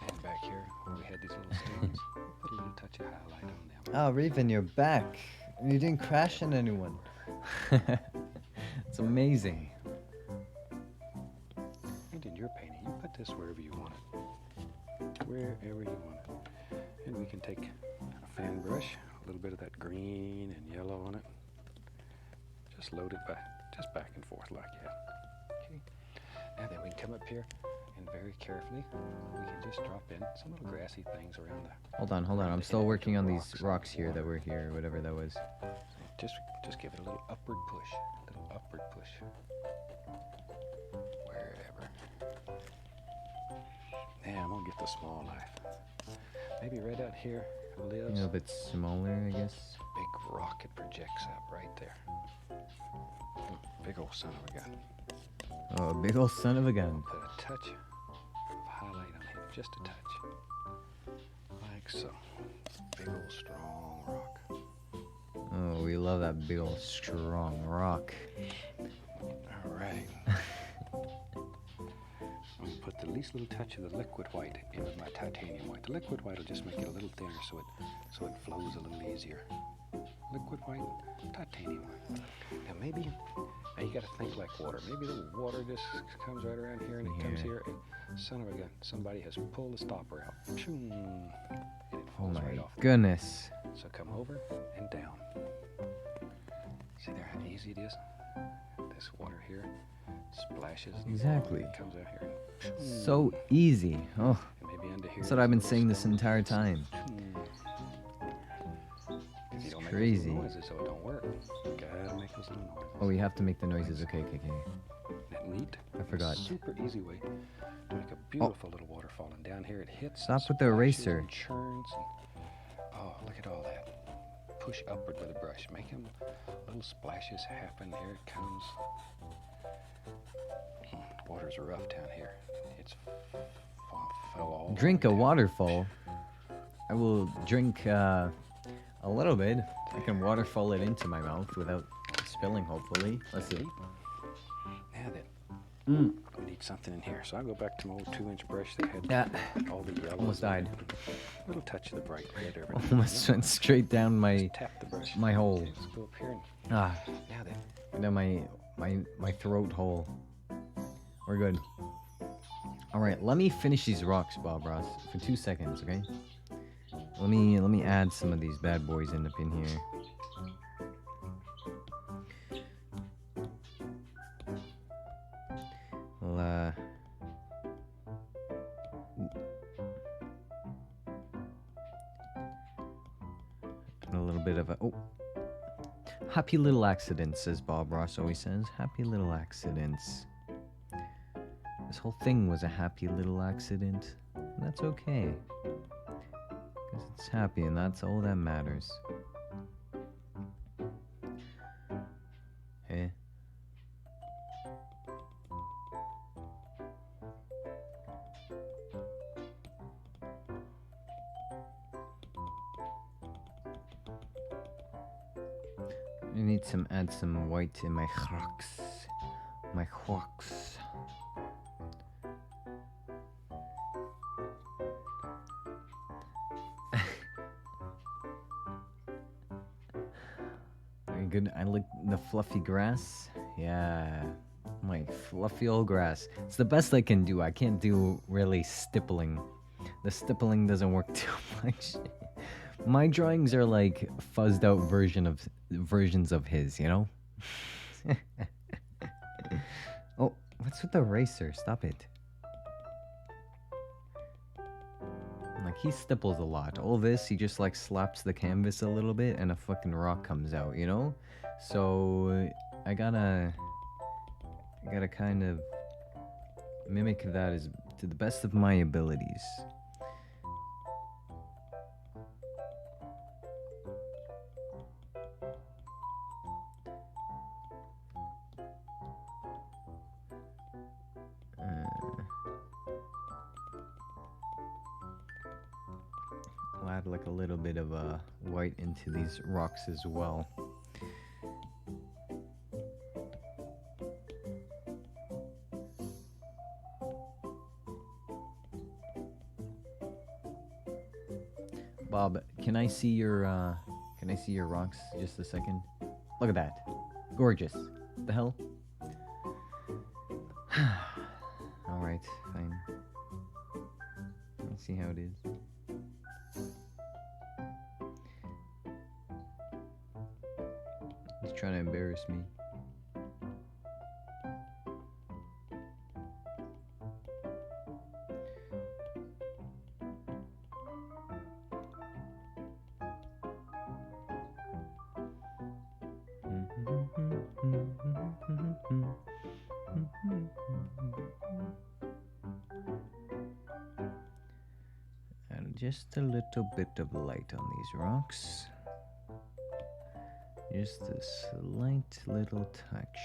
And back here, where we had these little stones, put a little touch of highlight on them. Oh, Raven, you're back. You didn't crash on anyone. It's amazing. And in your painting, you put this wherever you want it. Wherever you want it. And we can take a fan brush, a little bit of that green and yellow on it. Just load it just back and forth like that. Okay. Now then we can come up here and very carefully we can just drop in some little grassy things around the. Hold on. I'm still working on these rocks here that were here, whatever that was. Just give it a little upward push. Wherever. Now I'm gonna get the small knife. Maybe right out here lives A little bit smaller, I guess. big rock it projects out right there. Big old son of a gun. Oh, a big old son of a gun. Put a touch of highlight on him, just a touch. Like so. Big old strong rock. Oh, we love that big old strong rock. Alright. I'm gonna put the least little touch of the liquid white in with my titanium white. The liquid white will just make it a little thinner so it flows a little easier. Liquid white, titanium white. Now now you gotta think like water. Maybe the water just comes right around here and it comes here and son of a gun, somebody has pulled the stopper out. Choom, and it Oh falls my right off. goodness. So come over and down. See there how easy it is? This water here splashes. Exactly. It comes out here and So easy. Oh, and maybe under here. that's what I've been saying this entire time. If you don't make crazy. those noises, so it don't work. You gotta make those little noises. Oh, we have to make the noises. Okay. Isn't that neat? I forgot. Super easy way to make a beautiful little waterfall. And down here it hits. Stop and with the splashes eraser. and churns. And, oh, look at all that. Push upward with a brush. Make them little splashes happen. Here it comes. Water's rough down here. It's fell all Drink a down. waterfall. I will drink a little bit. I can waterfall it into my mouth without spilling, hopefully. Let's see. Now then, we need find something in here. So I'll go back to my old 2-inch brush that had Yeah. all the yellows. Almost died. A little touch of the bright red every now and Almost then. went straight down my Just tap the brush. my hole. Okay, let's go up here and Ah, now then. down my throat hole. We're good. All right, let me finish these rocks, Bob Ross, for 2 seconds, okay? Let me add some of these bad boys up in here. Well, a little bit of a happy little accidents, as Bob Ross always says. Happy little accidents. This whole thing was a happy little accident. And that's okay. Because it's happy and that's all that matters. Hey. I need add some white in my rocks. My rocks. Very good. I like the fluffy grass. Yeah. My fluffy old grass. It's the best I can do. I can't do really stippling. The stippling doesn't work too much. My drawings are like fuzzed out versions of his, you know? Oh, what's with the eraser? Stop it. Like, he stipples a lot. All this, he just like slaps the canvas a little bit and a fucking rock comes out, you know? So I gotta kind of mimic that as to the best of my abilities. I'll add like a little bit of white into these rocks as well. Bob, can I see your rocks just a second? Look at that. Gorgeous. What the hell? Alright, fine. Let's see how it is. He's trying to embarrass me. And just a little bit of light on these rocks. Just a slight little touch.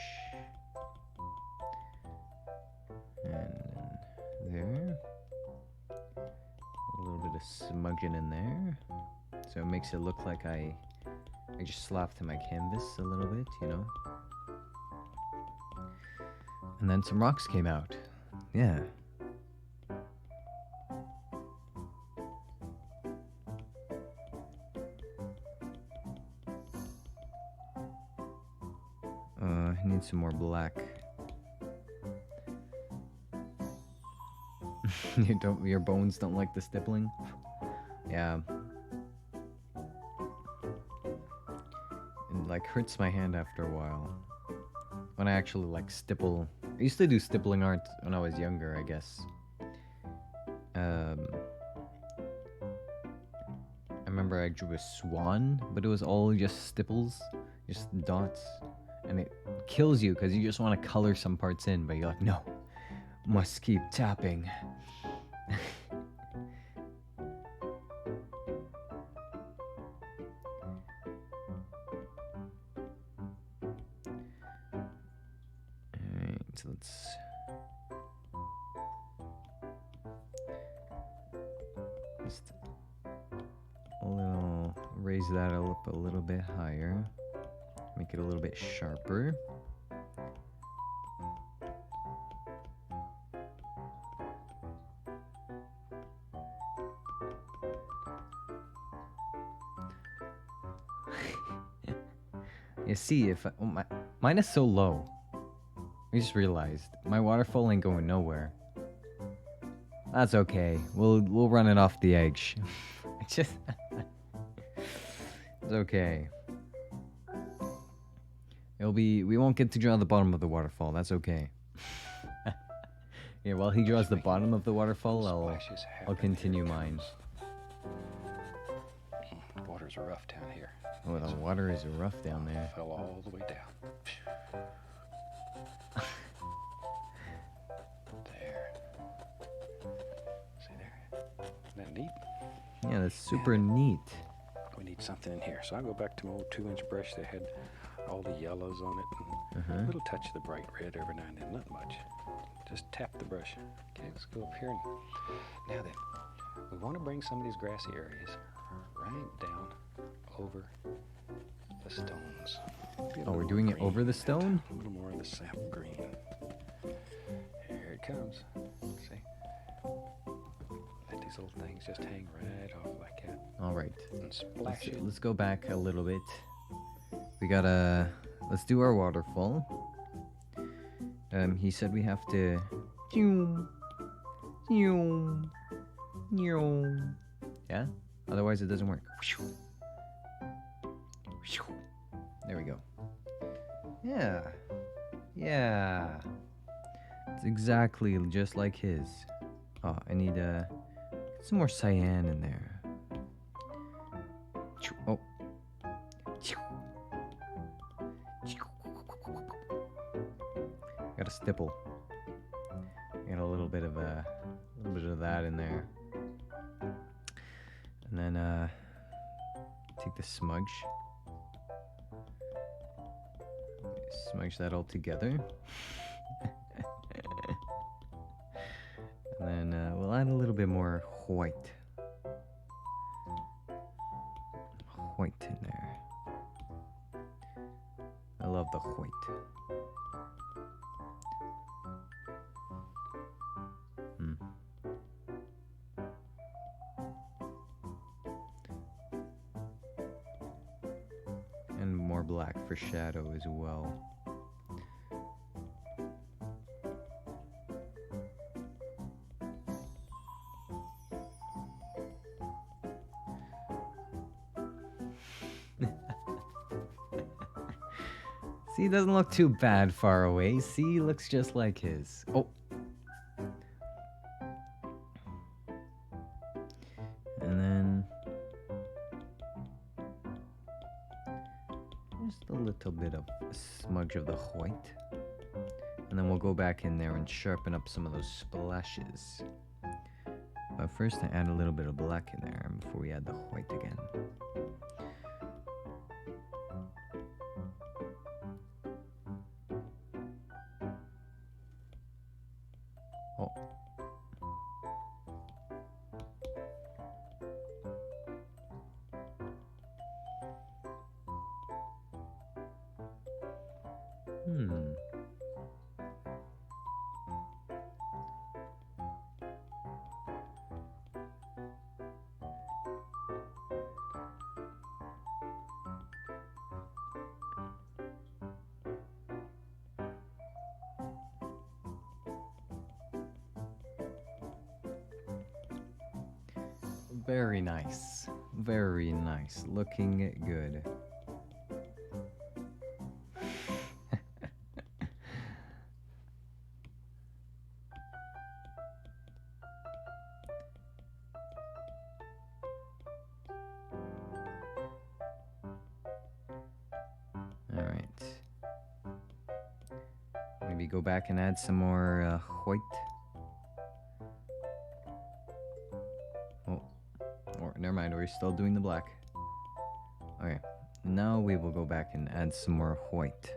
And then there. A little bit of smudging in there. So it makes it look like I just slapped my canvas a little bit, you know? And then some rocks came out. Yeah. I need some more black. Your bones don't like the stippling? Yeah. It like hurts my hand after a while. When I actually like stipple. I used to do stippling art when I was younger, I guess. I remember I drew a swan, but it was all just stipples, just dots. And it kills you because you just want to color some parts in, but you're like, no, must keep tapping. Alright, so let's just raise that up a little bit higher. Make it a little bit sharper. You see, if mine is so low. I just realized my waterfall ain't going nowhere. That's okay. We'll run it off the edge. Just it's okay. We won't get to draw the bottom of the waterfall. That's okay. Yeah, while he draws the bottom of the waterfall, I'll continue mine. The waters are rough down here. Oh, the water is rough down there. Fell all the way down. There. See there? Isn't that neat? Yeah, that's super neat. We need something in here. So I'll go back to my old 2-inch brush that had all the yellows on it and a little touch of the bright red every now and then. Not much. Just tap the brush. Okay, let's go up here. Now then, we want to bring some of these grassy areas right down over the stones. Oh, we're doing it over the stone? A little more of the sap green. Here it comes. See? Let these little things just hang right off like that. All right. And splash it. Let's go back a little bit. We gotta... Let's do our waterfall. He said we have to... Yeah? Otherwise it doesn't work. There we go. Yeah. Yeah. It's exactly just like his. Oh, I need some more cyan in there. Oh. Got a stipple. Got a little bit of that in there. And then take the smudge. Smudge that all together. And then we'll add a little bit more white. White in there. I love the white. And more black for shadow as well. See, it doesn't look too bad far away. See, looks just like his. Oh. And then just a little bit of a smudge of the white. And then we'll go back in there and sharpen up some of those splashes. But first I add a little bit of black in there before we add the white again. Oh. Very nice. Very nice. Looking good. All right. Maybe go back and add some more white. Never mind, we're still doing the black. Okay, now we will go back and add some more white.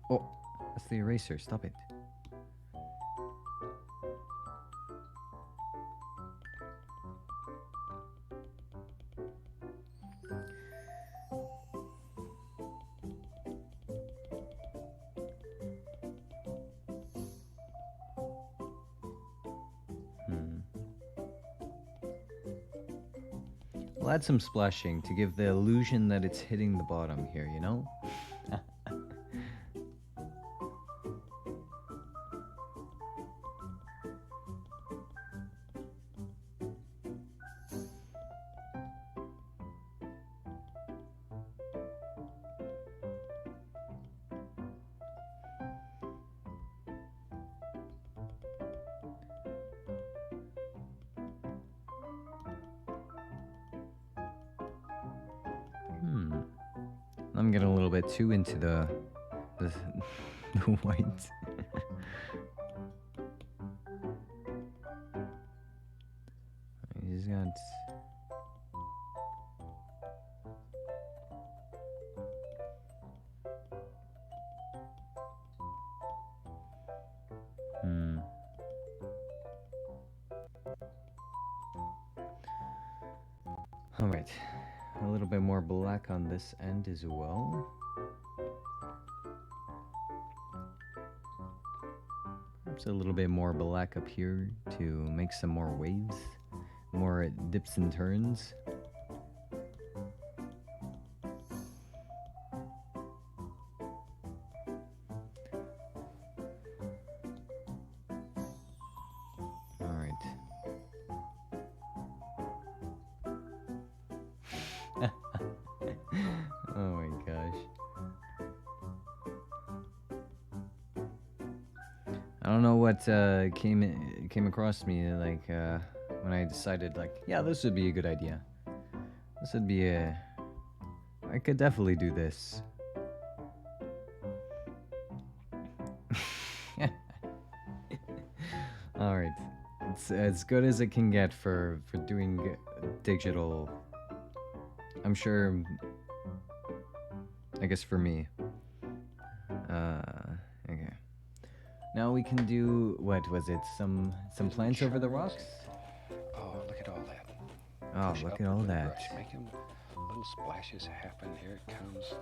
Oh, that's the eraser, stop it. I'll add some splashing to give the illusion that it's hitting the bottom here, you know? I'm getting a little bit too into the white. He's got. All right. A little bit more black on this end as well. Perhaps a little bit more black up here to make some more waves, more dips and turns. All right. Oh my gosh. I don't know what came across me like when I decided like, yeah, this would be a good idea. This would be I could definitely do this. All right. It's as good as it can get for doing digital. I'm sure, I guess for me. Okay. Now we can do, what was it? Some plants over the rocks? Oh, look at all that. Oh, Push look up at all with the that. brush, making little splashes happen. Here it comes.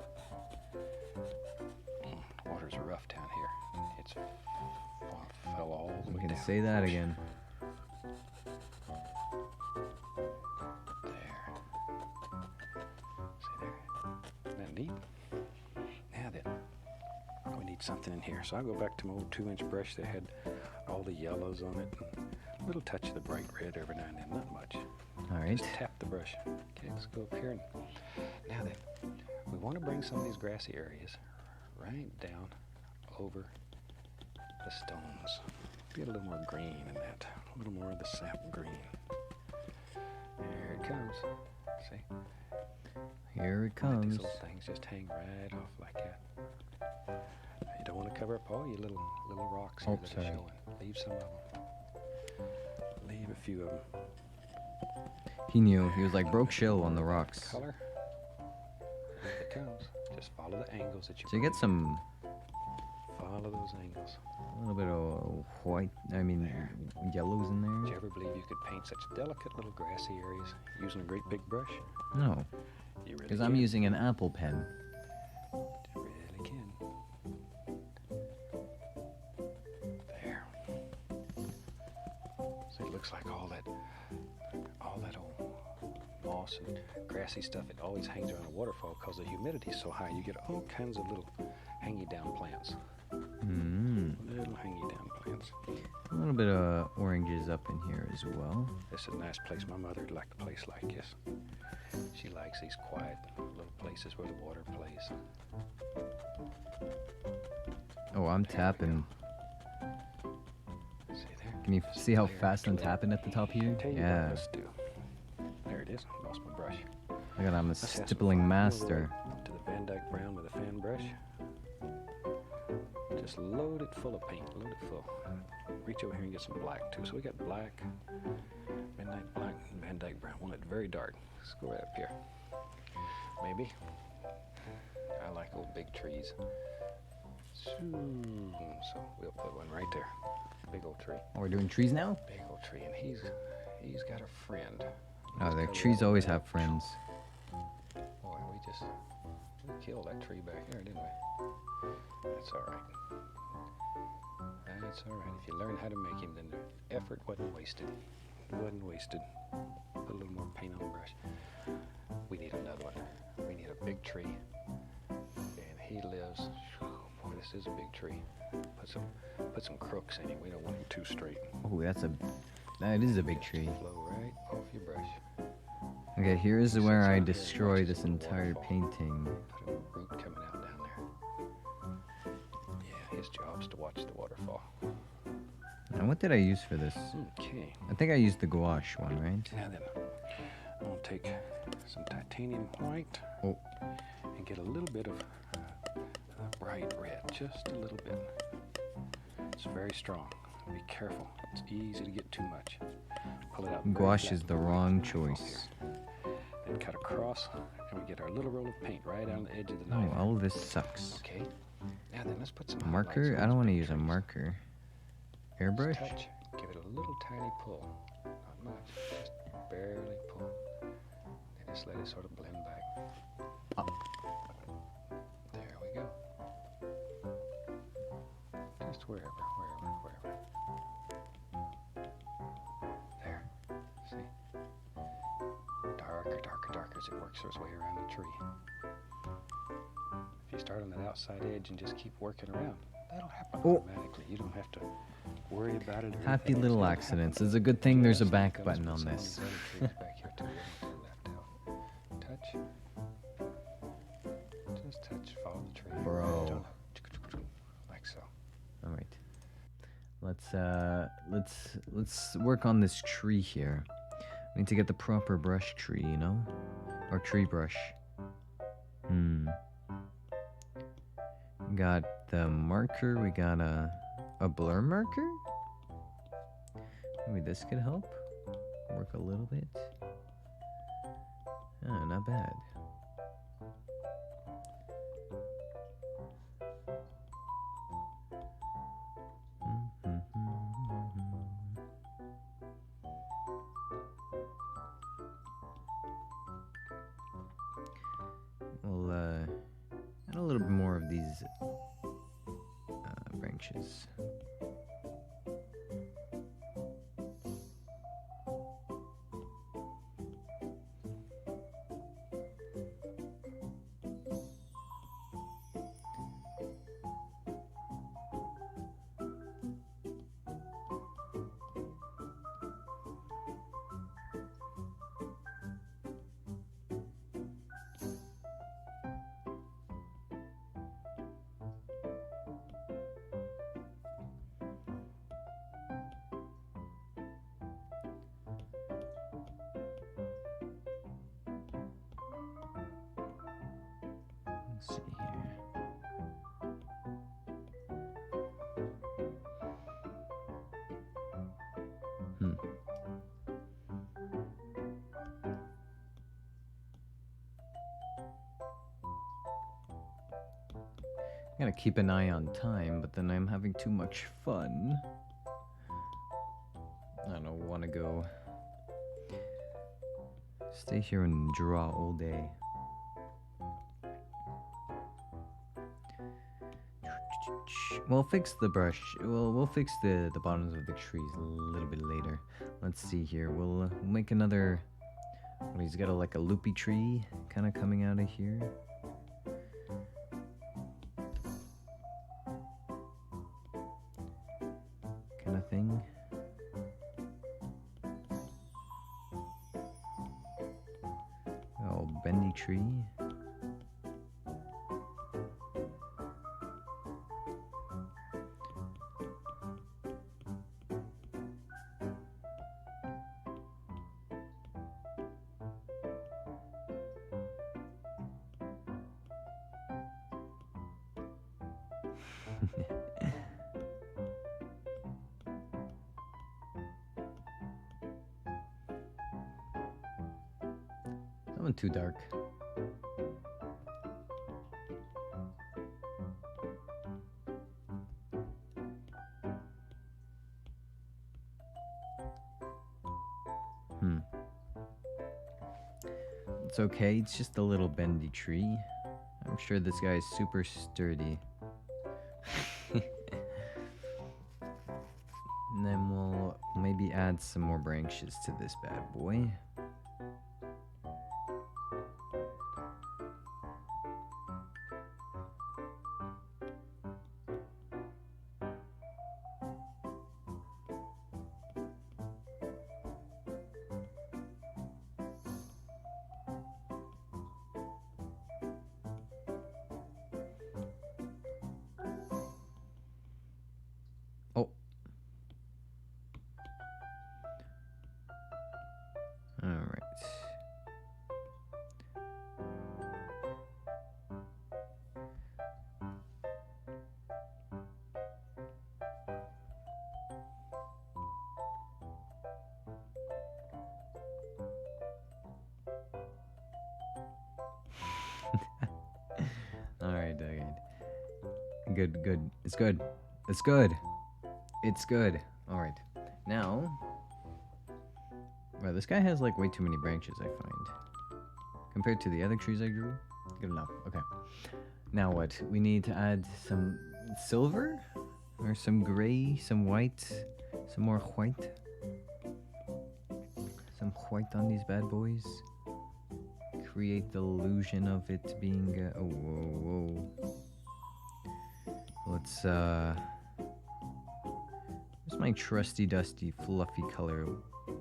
Water's rough down here. It's fell all the I'm way gonna down. say that again. There. See there? Isn't that neat? Now then, we need something in here. So I'll go back to my old 2-inch brush that had all the yellows on it. A little touch of the bright red every now and then, not much. All right. Just tap the brush. Okay, let's go up here. And now then, we want to bring some of these grassy areas right down over the stones. Get a little more green in that. A little more of the sap green. There it comes. See? Here it Let comes. these little things just hang right off like that. You don't want to cover up all your little rocks here that are Sorry. showing. Leave some of them. Leave a few of them. He knew. He was like broke chill on the rocks. Color. Here it comes. Just follow the angles that you So you get some, follow those angles. a little bit of white, yellows in Did you there. ever believe you could paint such delicate little grassy areas using a great big brush? No, You really because can. I'm using an Apple pen. You really can. There. See, it looks like all that old moss and grassy stuff, it always hangs around a waterfall because the humidity's so high. You get all kinds of little hangy down plants. Little hangy down plants. A little bit of oranges up in here as well. This is a nice place. My mother'd like a place like this. She likes these quiet little places where the water plays. Oh, I'm tapping. See there? Can you see how Clear, fast I'm clear. tapping at the top here? Tell you Yeah. what, let's do. There it is. Lost my brush. Look at I'm a Let's have some stippling fun. We'll master. go to the Van Dyke Brown with a fan brush. Just load it full of paint. Load it full. Reach over here and get some black too. So we got black, midnight black, and Van Dyke Brown. Want it very dark. Let's go right up here. Maybe. I like old big trees. So we'll put one right there. Big old tree. Oh, we're doing trees now? Big old tree. And he's got a friend. Oh, the Let's trees cover always all have friends. Boy, we killed that tree back there, didn't we? That's all right. That's all right. If you learn how to make him, then the effort wasn't wasted. wasn't wasted. Put a little more paint on the brush. We need another one. We need a big tree. And he lives, boy, this is a big tree. Put some crooks in him. We don't want him too straight. Oh, that is a big tree. Flow right off your brush. Okay, here's He where sits I out here and destroy watches this the little entire waterfall. painting. Put a root coming out down there. Yeah, his job's to watch the waterfall. Now, what did I use for this? Okay. I think I used the gouache one, right? Now then, I'm going to take some titanium white Oh. and get a little bit of bright red, just a little bit. It's very strong. Be careful. It's easy to get too much. Pull it out. very Gouache flat is the and wrong off here. choice. Then cut across, and we get our little roll of paint right on the edge of the Oh, knife. all of this sucks. Okay. Now then, let's put some Marker? highlights on I don't these want to big use a trees. marker. Just Airbrush? touch, give it a little tiny pull. Not much, just barely pull. And just let it sort of blend back. There we go. Just wherever. There. See? Darker as it works its way around the tree. If you start on that outside edge and just keep working around, that'll happen Oh. automatically. You don't have to worry about it. or Happy anything. little It'll accidents. happen. It's a good thing there's a Just back like button with on some of this. these other trees back here too. To the left out. Touch. Just touch. Follow the tree. Bro. Like so. All right. Let's work on this tree here. We need to get the proper brush tree, you know? Or tree brush. Got the marker. We got a blur marker? Maybe this could help. Work a little bit. Oh, not bad. We'll add a little bit more of these branches. Let's see here. I gotta keep an eye on time, but then I'm having too much fun. I don't want to go stay here and draw all day. We'll fix the brush. We'll fix the bottoms of the trees a little bit later. Let's see here. We'll make another. Well, he's got like a loopy tree kind of coming out of here. Kind of thing. Oh, bendy tree. That one too dark. It's okay, it's just a little bendy tree. I'm sure this guy is super sturdy. And then we'll maybe maybe add some more branches to this bad boy. Oh. All right. All right, okay. Good, good. It's good. It's good. It's good. All right. Now, well, this guy has like way too many branches, I find. Compared to the other trees I grew. Good enough. Okay. Now what? We need to add some silver? Or some gray, some white, some more white. Some white on these bad boys. Create the illusion of it being, oh, whoa, whoa. Let's, where's my trusty, dusty, fluffy color,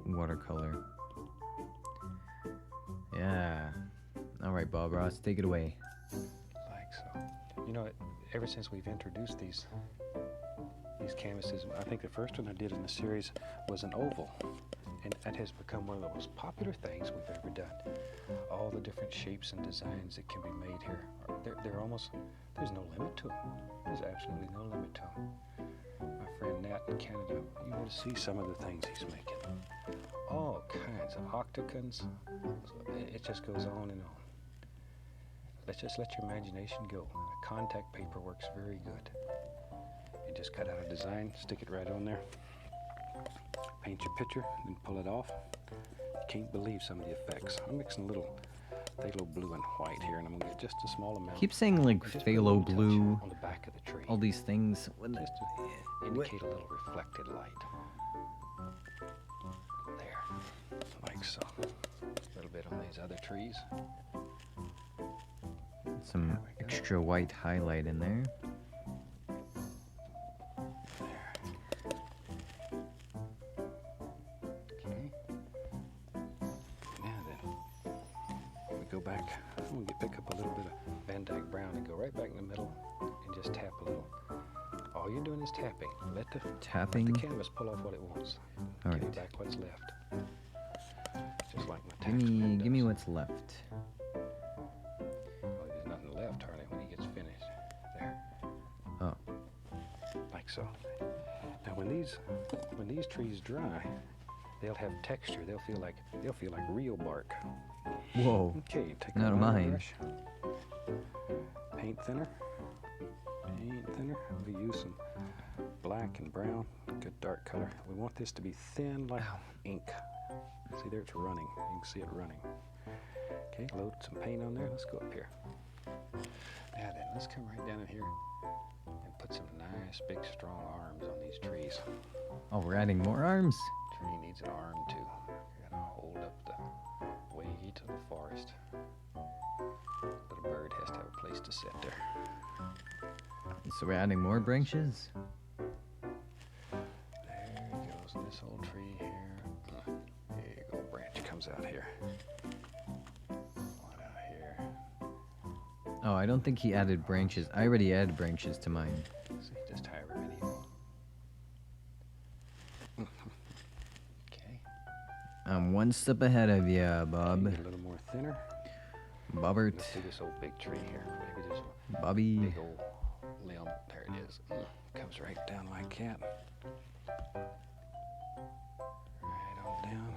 watercolor? Yeah. All right, Bob Ross, take it away. Like so. You know, ever since we've introduced these canvases, I think the first one I did in the series was an oval. And that has become one of the most popular things we've ever done. All the different shapes and designs that can be made here, they're almost, there's no limit to them. There's absolutely no limit to them. My friend Nat in Canada, you ought to see some of the things he's making. All kinds of octagons. It just goes on and on. Let's just let your imagination go. Contact paper works very good. You just cut out a design, stick it right on there. Paint your picture, then pull it off. Can't believe some of the effects. I'm mixing a little phthalo blue and white here, and I'm gonna get just a small amount. Keep saying like Just put a phthalo little touch blue, on the back of the tree, all these things. just to indicate a little reflected light. There, like so. A little bit on these other trees. Some extra white highlight in there. Okay. Now then, we go back. I'm gonna pick up a little bit of Van Dyke Brown and go right back in the middle and just tap a little. All you're doing is tapping. Let the canvas pull off what it wants. All Give me right. back what's left. Just like my Give tax man me does. what's left. Well, there's nothing left, hardly, when he gets finished. There. Oh. Like so. Now when these trees dry, they'll have texture. They'll feel like real bark. Whoa. Okay, take Not a mine. brush. Paint thinner. Paint thinner. We use some black and brown, good dark color. We want this to be thin like ink. See there, it's running. You can see it running. Okay, load some paint on there. Let's go up here. Now then, let's come right down in here and put some nice, big, strong arms on these trees. Oh, we're adding more arms? Tree needs an arm too. You're gonna hold up the way to the forest. Little bird has to have a place to sit there. So we're adding more branches? There he goes, and this old tree here. There you go, branch comes out here. One out here. Oh, I don't think he added branches. I already added branches to mine. See, just however many you want. Okay. I'm one step ahead of ya, Bob. Maybe a little more thinner. Bobbert. Let's see this old big tree here. Maybe this Bobby. big old limb. There it is. Comes right down like that. Right on down.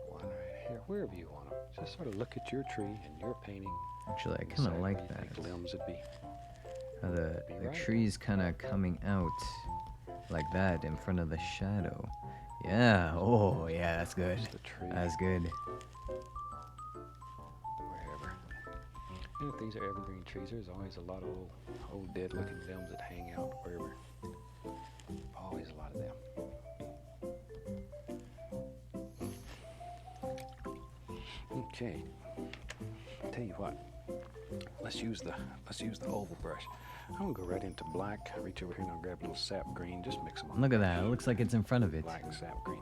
One right here. Wherever you want them. Just sort of look at your tree and your painting. Actually, I and kind of decide like where you that. think limbs would be. How the right. tree's kind of coming out like that in front of the shadow. Yeah. Oh, yeah, that's good. Just the tree. That's good. Wherever. And if these are evergreen trees, there's always a lot of old dead-looking limbs that hang out wherever. Always a lot of them. Okay. Tell you what. Let's use the oval brush. I'm gonna go right into black. Reach over here and I'll grab a little sap green. Just mix them on. Look at that. It looks like it's in front of it. Black and sap green.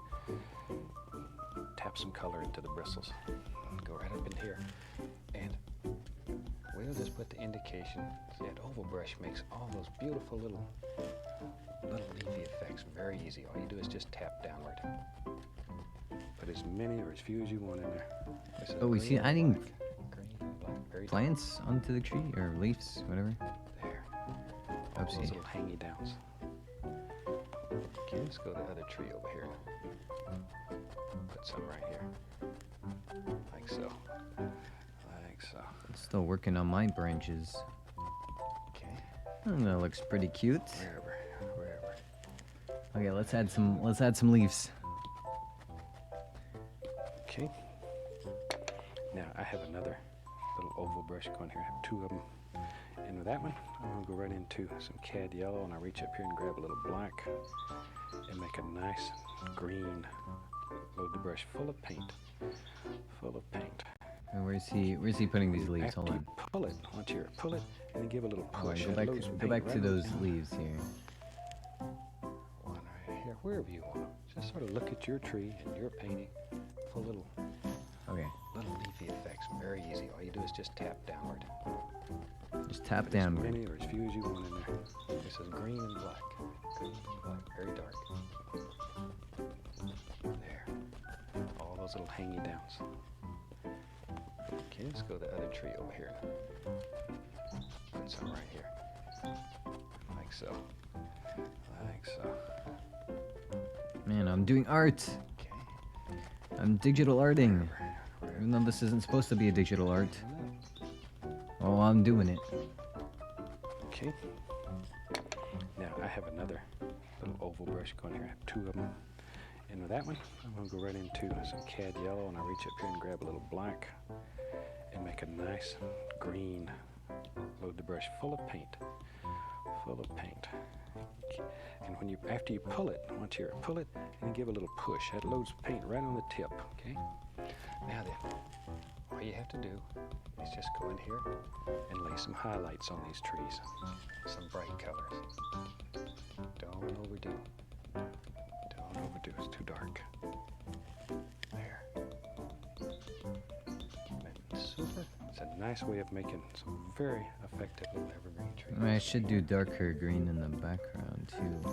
Tap some color into the bristles. Go right up in here, and we'll just put the indication. See, that oval brush makes all those beautiful little leafy effects very easy. All you do is just tap downward. Put as many or as few as you want in there. Oh, we see adding green and black, very dark. plants onto the tree or leaves, whatever. There. All those Oopsie. little hangy downs. Okay, let's go to the other tree over here. Put some right here. Like so. Like so. Still working on my branches. Okay. That looks pretty cute. Wherever. Okay, let's add some leaves. Okay. Now I have another little oval brush going here. I have two of them. And with that one, I'm going to go right into some cad yellow, and I reach up here and grab a little black and make a nice green. Load the brush full of paint. Full of paint. And where's he putting these leaves? After Hold you on. pull it, onto your pull it, and then give a little Oh, push. go It back, loads go paint back right to on those down. leaves here. One right here, wherever you want. Just sort of look at your tree and your painting for little Okay, leafy effects. Very easy. All you do is just tap downward. just tap Put as downward. many or as few as you want in there. This is green and black. Green and black, very dark. There. All those little hangy downs. Okay, let's go to the other tree over here. Put some right here. Like so. Like so. Man, I'm doing art. Okay. I'm digital arting. Wherever. Even though this isn't supposed to be a digital art. Oh, I'm doing it. Okay. Now I have another little oval brush going here. I have two of them. And with that one, I'm going to go right into some cad yellow, and I reach up here and grab a little black and make a nice green. Load the brush full of paint. Full of paint. Okay. And when after you pull it, once you pull it, and then give a little push. That loads paint right on the tip. Okay. Now then, all you have to do is just go in here and lay some highlights on these trees. Some bright colors. Don't overdo. Don't overdo. It's too dark. There. Super. It's a nice way of making some very effective little evergreen trees. I should do darker green in the background too.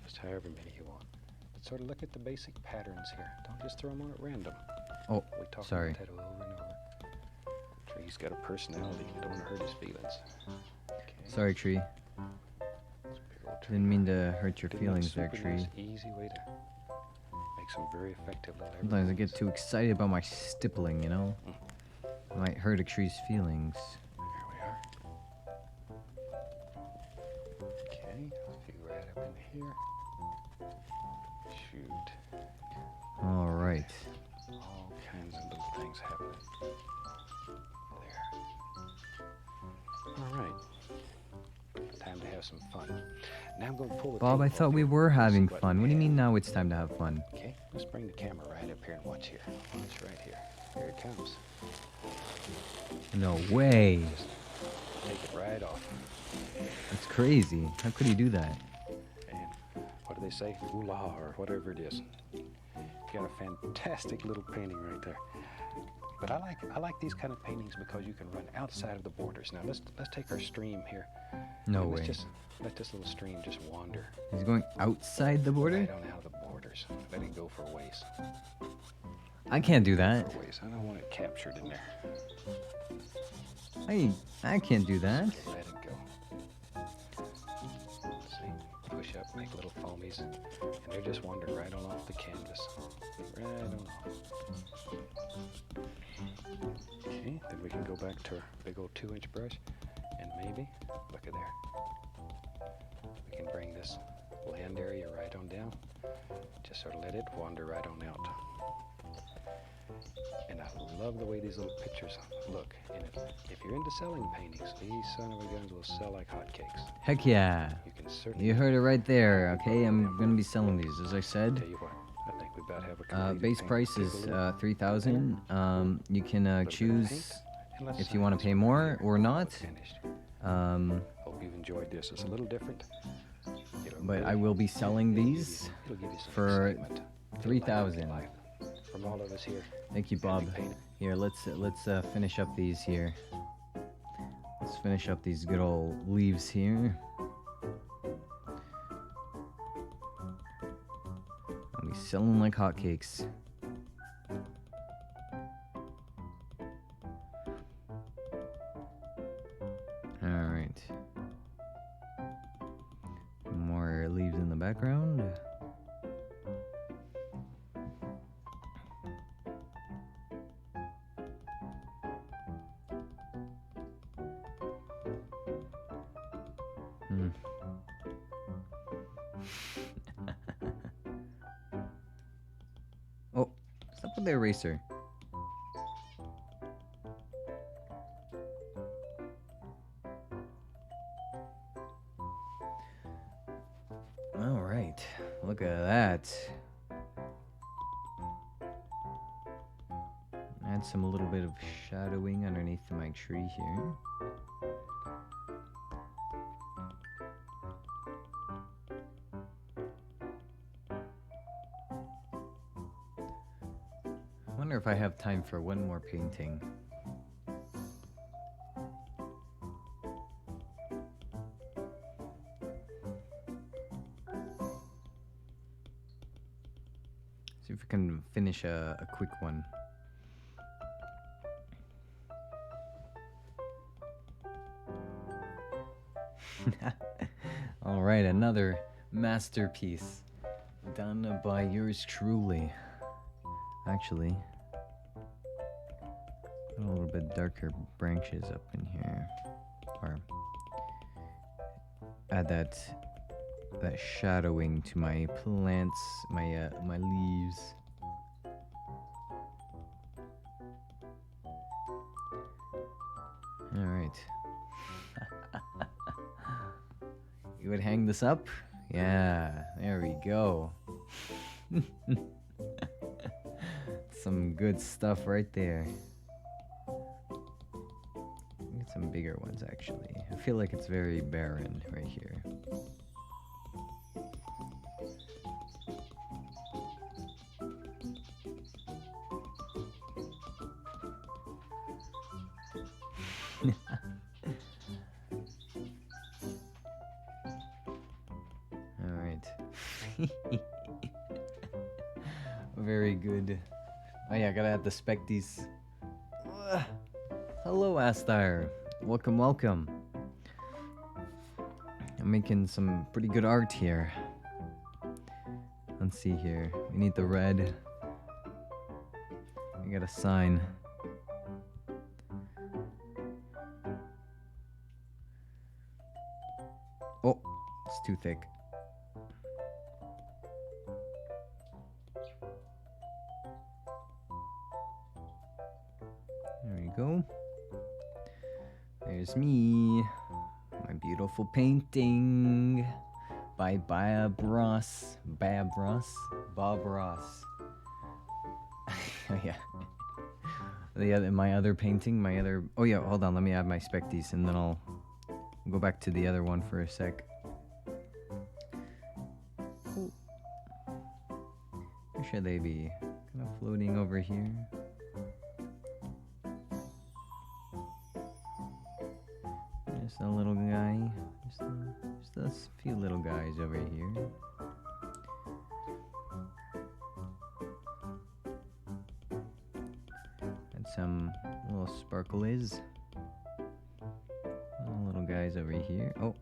Just however many you want. But sort of look at the basic patterns here. Don't just throw them on at random. Oh, We talk sorry. about that over and over. Tree's got a personality. You don't want to hurt his feelings. Okay. Sorry, tree. It's a big old tree. Didn't mean to hurt your Didn't that feelings there, super tree. nice, easy way to make some very effective little Sometimes I get evergreens. too excited about my stippling, you know? I might hurt a tree's feelings. There we are. Okay, let's see right up in here. Shoot. Alright. All kinds of little things happening. There. All right. Time to have some fun. Now I'm going to pull the Bob, I tape thought off we here. were See having what fun. we What do you have. mean now it's time to have fun? Okay, let's bring the camera right up here and watch here. Watch right here. Here it comes. No way. Just take it right off. That's crazy. How could he do that? And what do they say? Ooh-la, or whatever it is. You got a fantastic little painting right there. But I like these kind of paintings because you can run outside of the borders. Now let's take our stream here. No And let's way. just let this little stream just wander He's going outside the border? right on out of the borders. Let it go for a ways. I can't do that. For a ways. I don't want it captured in there. I can't do that. Let it go. See, push up, make little foamies, and they're just wandering right on off the canvas. Right on off. Okay, then we can go back to our big old 2-inch brush, and maybe, look at there. We can bring this land area right on down. Just sort of let it wander right on out. And I love the way these little pictures look. And if you're into selling paintings, these son of a guns will sell like hotcakes. Heck yeah. You can certainly You heard it right there, okay? I'm gonna be selling these, as I tell said. you what. I think we about have a completed Base paint. price Take a is little 3,000. You can bit of choose paint, and let's if you sign want to this pay one right more here. or Call not. it finished. Um, Hope you've enjoyed this. It's a little different. It'll but I really- will be selling it'll give you- these it'll give you some for excitement. It'll 3,000. light up life. From all of us here. Thank you, Happy Bob. painting. Here, let's finish up these here. Let's finish up these good old leaves here. I'll be selling like hotcakes. All right. More leaves in the background. Hmm. Oh, stop with the eraser. All right, look at that. Add some little bit of shadowing underneath my tree here. I wonder if I have time for one more painting. See if we can finish a quick one. All right, another masterpiece done by yours truly. Actually, a little bit darker branches up in here, or add that shadowing to my plants, my leaves. All right. You would hang this up? Yeah, there we go. Some good stuff right there. Get some bigger ones actually. I feel like it's very barren right here. All right. Very good. Oh yeah, I gotta add the specties. Hello, Astar. Welcome, welcome. I'm making some pretty good art here. Let's see here. We need the red. We got a sign. Oh, it's too thick. There we go. There's me. My beautiful painting by Bob Ross. Bob Ross? Bob Ross. Oh, yeah. My other painting, oh yeah, hold on, let me add my specties and then I'll go back to the other one for a sec. Oh. Where should they be? Kind of floating over here. Just a little guy. Just a few little guys over here. And some little sparkles. Little guys over here. Oh.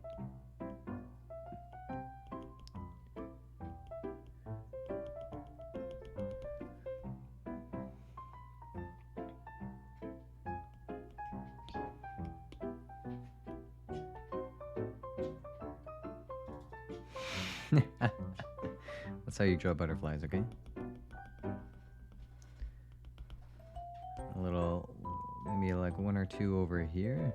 That's how you draw butterflies, okay? A little, maybe like one or two over here.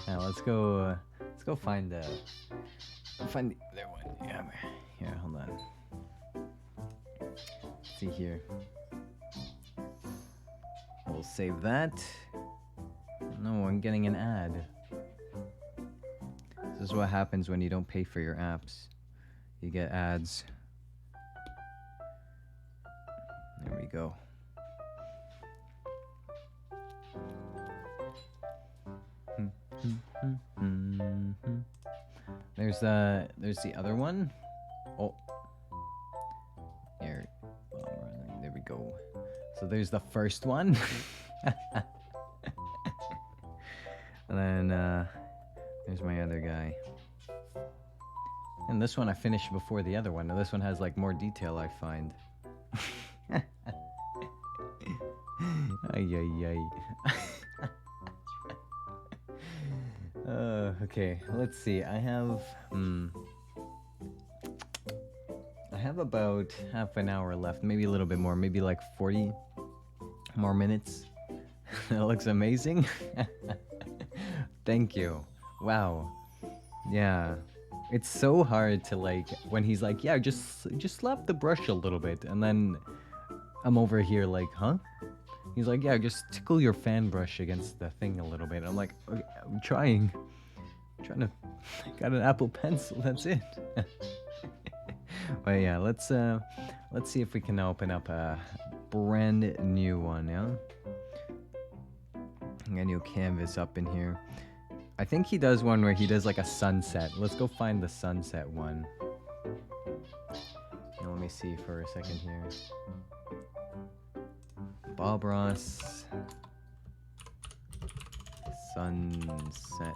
Now let's go find the other one. Yeah, here, hold on. Let's see here. We'll save that. No, I'm getting an ad. This is what happens when you don't pay for your apps. You get ads. There we go. There's the other one. Oh, here. There we go. So there's the first one. And then there's my other guy. And this one I finished before the other one. Now this one has like more detail, I find. Ay ay ay. Okay, let's see. I have about half an hour left, maybe a little bit more, maybe like 40 more minutes. That looks amazing. Thank you. Wow. Yeah. It's so hard to like when he's like, yeah, just slap the brush a little bit, and then I'm over here like, huh? He's like, yeah, just tickle your fan brush against the thing a little bit. I'm like, okay, I'm trying to. I got an Apple Pencil. That's it. But yeah, let's see if we can open up a brand new one. Yeah, a new canvas up in here. I think he does one where he does like a sunset. Let's go find the sunset one. And let me see for a second here. Bob Ross. Sunset.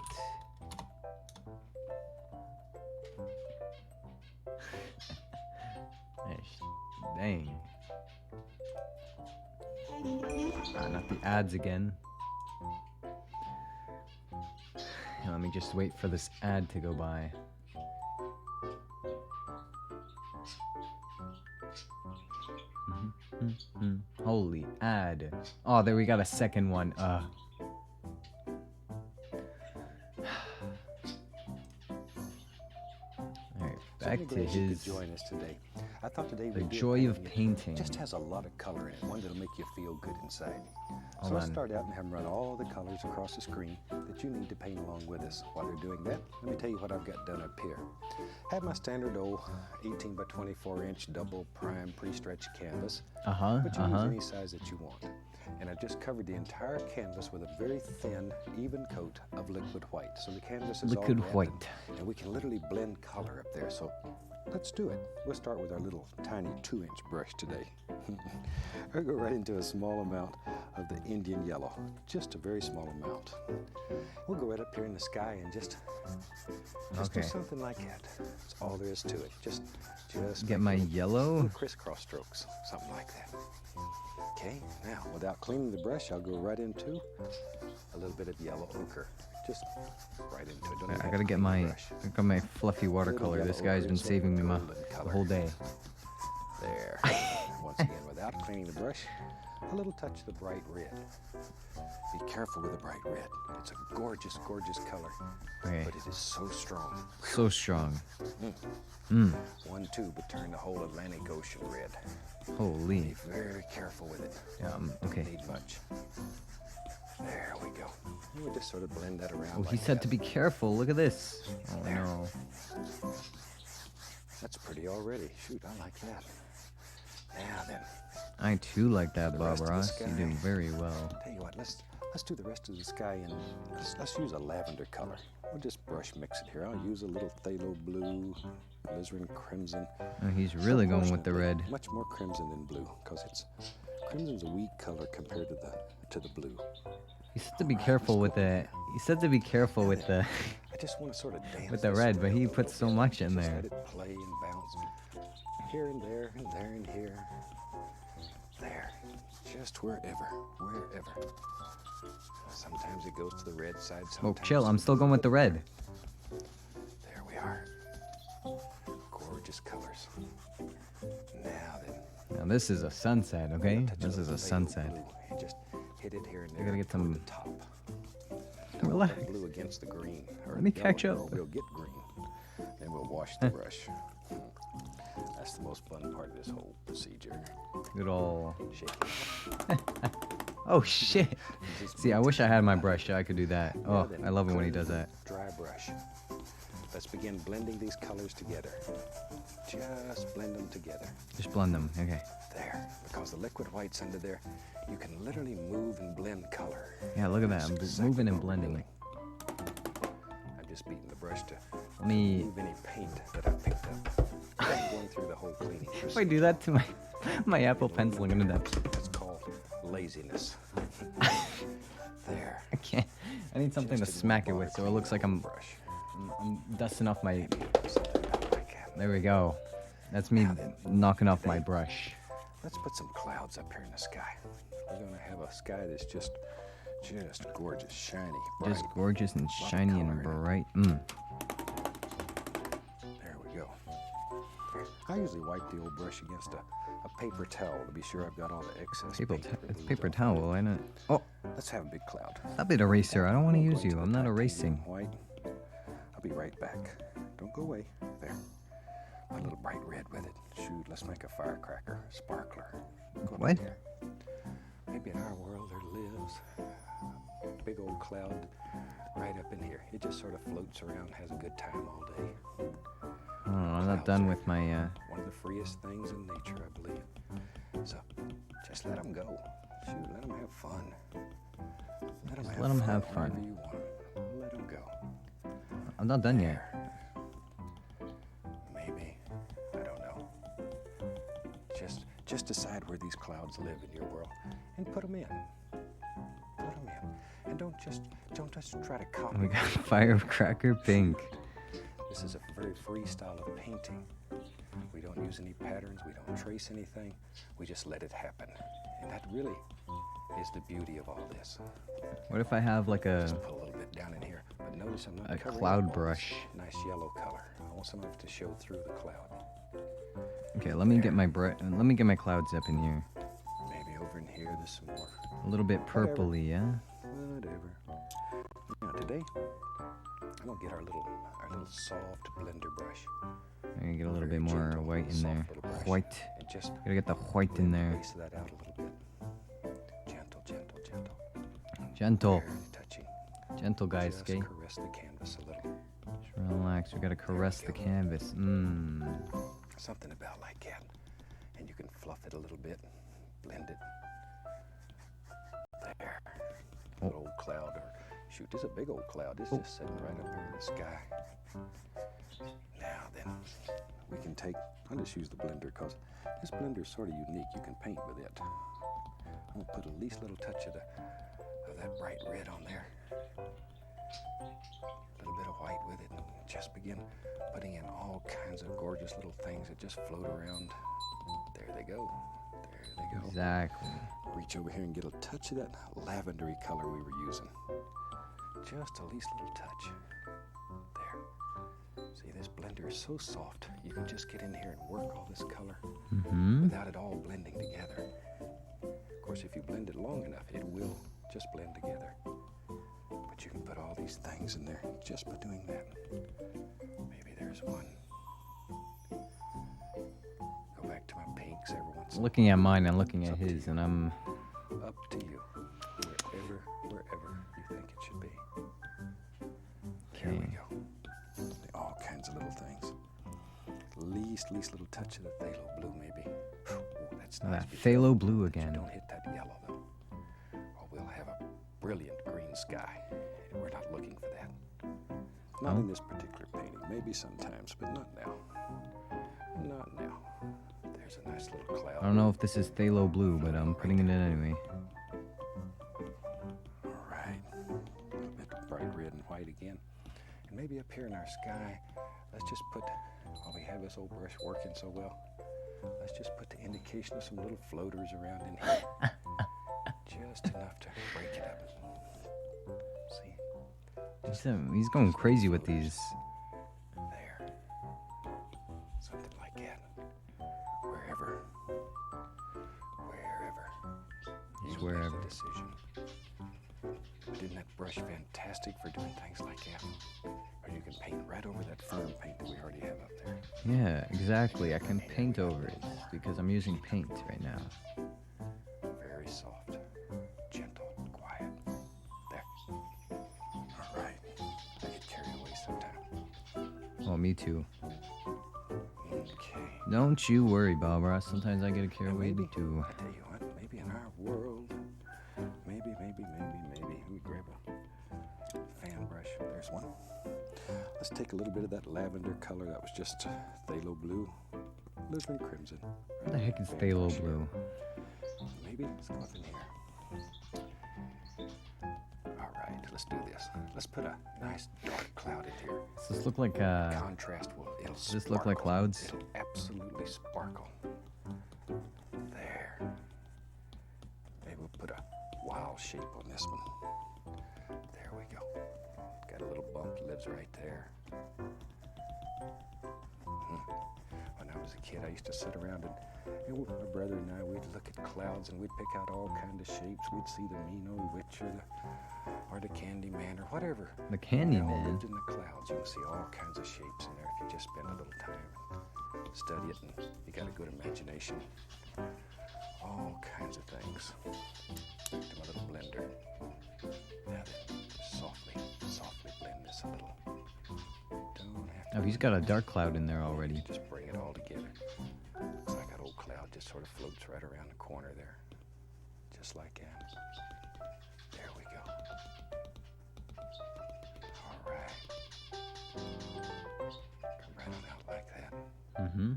Dang. Not the ads again. Let me just wait for this ad to go by. Holy ad. Oh, there we got a second one. Alright, back to his join us today. I thought today The we'd do a Joy of painting Painting. that just has a lot of color in it, one that'll make you feel good inside. Hold So let's on. start out and have them run all the colors across the screen that you need to paint along with us. While they're doing that, let me tell you what I've got done up here. I have my standard old 18 by 24 inch double prime pre-stretched canvas, but you use any size that you want. And I've just covered the entire canvas with a very thin, even coat of liquid white. So the canvas is Liquid all wet, white. and we can literally blend color up there. So let's do it. We'll start with our little tiny 2-inch brush today. We'll go right into a small amount of the Indian yellow, just a very small amount. We'll go right up here in the sky and just do something like that. That's all there is to it. Just Get my yellow. little crisscross strokes, something like that. Okay, now without cleaning the brush, I'll go right into a little bit of yellow ochre. Just right into it. Don't even I have gotta to get clean the my brush. my fluffy watercolor. This guy's been saving me the whole day. There. Once again, without cleaning the brush, a little touch of the bright red. Be careful with the bright red. It's a gorgeous, gorgeous color, Okay. but it is so strong. So strong. One tube would turn the whole Atlantic Ocean red. Holy. Be very careful with it. Okay. Don't need much. There we go. And we just sort of blend that around. Oh, he like said that. to be careful. Look at this. Oh There. no. That's pretty already. Shoot, I like that. Now then, I too like that, The Bob rest of the Ross. You sky. do very well. tell you what, let's do the rest of the sky and let's use a lavender color. We'll just brush mix it here. I'll use a little phthalo blue, alizarin crimson. Oh, he's really going with the Proportionately, red. Much more crimson than blue, because crimson's a weak color compared to the blue. He said to be careful with the. He said to be careful with the. I just want to sort of dance With the this red, but he a puts so little bit. much in Just there. let it play and bounce here and there and there and here. There, just wherever. Sometimes it goes to the red side. Oh, Sometimes chill. I'm still going with the red. There we are. Gorgeous colors. Now then. Now this is a sunset, okay? Touch This is of a phthalo sunset. blue. You just hit it here and I there. gotta get toward some- the top. Relax. That blue against the green. Or Let me yellow catch here, up. or we'll get green. Then we'll wash the brush. That's the most fun part of this whole procedure. Good ol'. Shake it. Oh shit! Just See, I wish I had my brush so I could do that. Now Oh, then, I love it when he clean, does that. Dry brush. Let's begin blending these colors together. Just blend them together. Just blend them. Okay. There. Because the liquid white's under there, you can literally move and blend color. Yeah, look at that. I'm That's just exactly moving and what we're blending. doing. I'm just beating the brush to Let me. remove any paint that I've picked up. I'm going through the whole cleaning If I procedure. do that to my Apple Pencil, I'm gonna die. That's called laziness. There. I can't. I need something to Just smack it water with so it looks like I'm brush. dusting off my. Something about like that. There we go. That's me Now then, knocking off my brush. Let's put some clouds up here in the sky. We're gonna have a sky that's just gorgeous, shiny, bright. Just gorgeous and Lot of shiny color and in it. bright. There we go. I usually wipe the old brush against a paper towel to be sure I've got all the excess paint It's removed paper off. towel, why not? Oh, Let's have a big cloud. stop it, eraser. I don't want to use Going you. the I'm not titanium erasing. White. I'll be right back. Don't go away. There. Put a little bright red with it. Shoot, let's make a firecracker, sparkler. Go up What? there. Maybe in our world there lives a big old cloud right up in here. It just sort of floats around, has a good time all day. Oh, I'm not done with my. One of the freest things in nature, I believe. So, just let them go. Shoot, let them have fun. let 'em have fun. Wherever you want 'em. Let them go. I'm not done yet. Maybe. I don't know. Just decide where these clouds live in your world and put them in. Put them in. And don't just try to copy. We got firecracker pink. This is a very free style of painting. We don't use any patterns, we don't trace anything, we just let it happen. And that really is the beauty of all this. What if I have like a Just put a little bit down in here, but notice I'm not covering cloud up all this brush? nice yellow color. I want some of it to show through the cloud. Okay, let me get my clouds up in here. Maybe over in here there's some more. A little bit Whatever. purpley, yeah? Whatever. Now today, I'm gonna get our little soft blender brush. I'm gonna get a little Very bit more gentle, white in soft there. little brush. White. And just Gotta get the white in blend the there. base of that out a little bit. Gentle, gentle, gentle. Gentle. Very touchy. Gentle, guys, Just okay? caress the canvas a little. Just relax. We gotta caress the canvas. Something about like that. And you can fluff it a little bit. Blend it. There. Oh. Little old cloud, or shoot, there's a big old cloud. It's just sitting right up here in the sky. Now then, we can take, I'll just use the blender because this blender is sort of unique. You can paint with it. I'm gonna put at least a little touch of that bright red on there. A little bit of white with it, and just begin putting in all kinds of gorgeous little things that just float around. There they go. There they go. Exactly. Reach over here and get a touch of that lavendery color we were using. Just a least little touch. There. See, this blender is so soft, you can just get in here and work all this color without it all blending together. Of course, if you blend it long enough, it will just blend together. But you can put all these things in there just by doing that. Maybe there's one. Go back to my pinks every once in a Looking at mine and looking It's at up to his, you. and I'm. Up to you. Wherever you think it should be. There we Okay. go. All kinds of little things. Least little touch of the phthalo blue, maybe. Ooh, that's nice. That Be phthalo blue careful that again. You don't hit that yellow though, or we'll have a brilliant green sky, and we're not looking for that. Not Oh. in this particular painting. Maybe sometimes, but not now. Not now. There's a nice little cloud. I don't know if this is phthalo blue, but I'm putting it in anyway. All right. A little bit of bright red and white again. And maybe up here in our sky, let's just put, while we have this old brush working so well, let's just put the indication of some little floaters around in here. Just enough to break it up. See? He's going crazy with these. There. Something like that. Wherever. decision. But isn't that brush fantastic for doing things like that? Or you can paint right over that firm paint that we already have up there. Yeah, exactly. I can paint over it because I'm using paint right now. Very soft, gentle, quiet. There. All right. I get carried away sometime. Oh, me too. Okay. Don't you worry, Bob Ross. Sometimes I get carried And away maybe, too. I tell you what, maybe in our world, maybe. Let me grab a fan brush. There's one. Let's take a little bit of that lavender color that was just phthalo blue, alizarin crimson. What the heck is phthalo blue? Maybe let's go up in here. All right, let's do this. Let's put a nice dark cloud in here. Does this look like Contrast will it'll does this look like sparkle. clouds? It'll absolutely sparkle. There. Maybe we'll put a wild shape on this one. There we go. Got a little bump, lives right there. When I was a kid, I used to sit around and my brother and I, we'd look at clouds and we'd pick out all kinds of shapes. We'd see the Mino Witch or the Candy Man or whatever. The Candy They all Man? lived in the clouds. You can see all kinds of shapes in there if you just spend a little time and study it, and you got a good imagination. All kinds of things. To my little blender. Now then, just softly blend this a little. Don't have to. Oh, he's got a dark cloud in there already. Just bring it all together. Looks like that old cloud just sort of floats right around the corner there. Just like that. There we go. All right. Come right on out like that. Mm-hmm.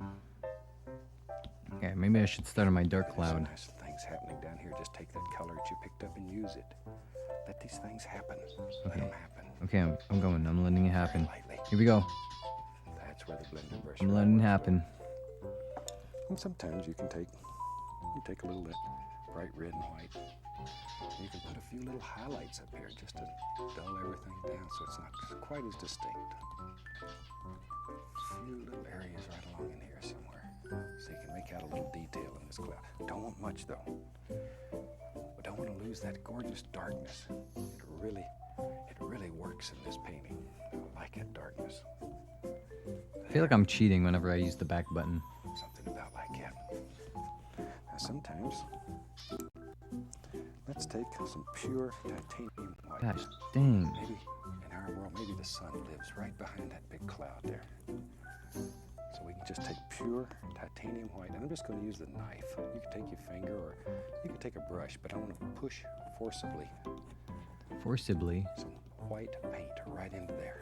Okay, maybe I should start on my dark There's cloud. some nice things happening down here. Just take that color that you picked up and use it. Let these things happen. Let them happen. Okay, I'm going. I'm letting it happen. Very lightly. Here we go. That's where the blender brush. I'm really letting it works happen. well. And sometimes you take a little of that bright red and white. You can put a few little highlights up here just to dull everything down so it's not quite as distinct. A few little areas right along in here somewhere. So you can make out a little detail in this cloud. Don't want much though. We don't want to lose that gorgeous darkness. It really works in this painting. I like that darkness. I feel like I'm cheating whenever I use the back button. Something about like that. Now sometimes, let's take some pure titanium white. Gosh, dang. Maybe in our world, maybe the sun lives right behind that big cloud there. So we can just take pure titanium white, and I'm just going to use the knife. You can take your finger or you can take a brush, but I want to push forcibly Forcibly. some white paint right into there.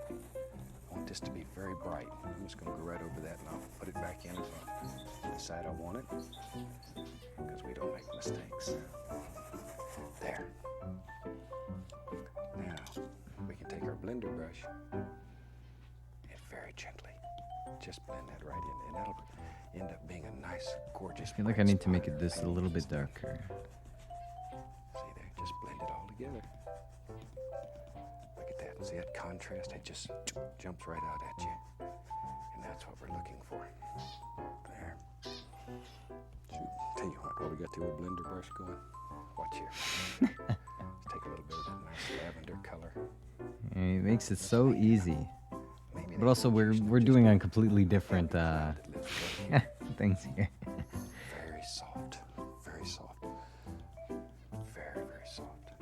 I want this to be very bright. I'm just going to go right over that and I'll put it back in if I decide I want it, because we don't make mistakes. There. Now, we can take our blender brush and very gently just blend that right in, and that'll end up being a nice, gorgeous. I feel like I need to make it this a little bit darker. See there, just blend it all together. Look at that. See that contrast? It just jumps right out at you. And that's what we're looking for. There. Shoot. Tell you what, while we got the old blender brush going, watch here. Let's take a little bit of that nice lavender color. And it makes it so easy. Maybe But also we're doing on completely different that lives right here. things here. Very soft, very soft, very soft.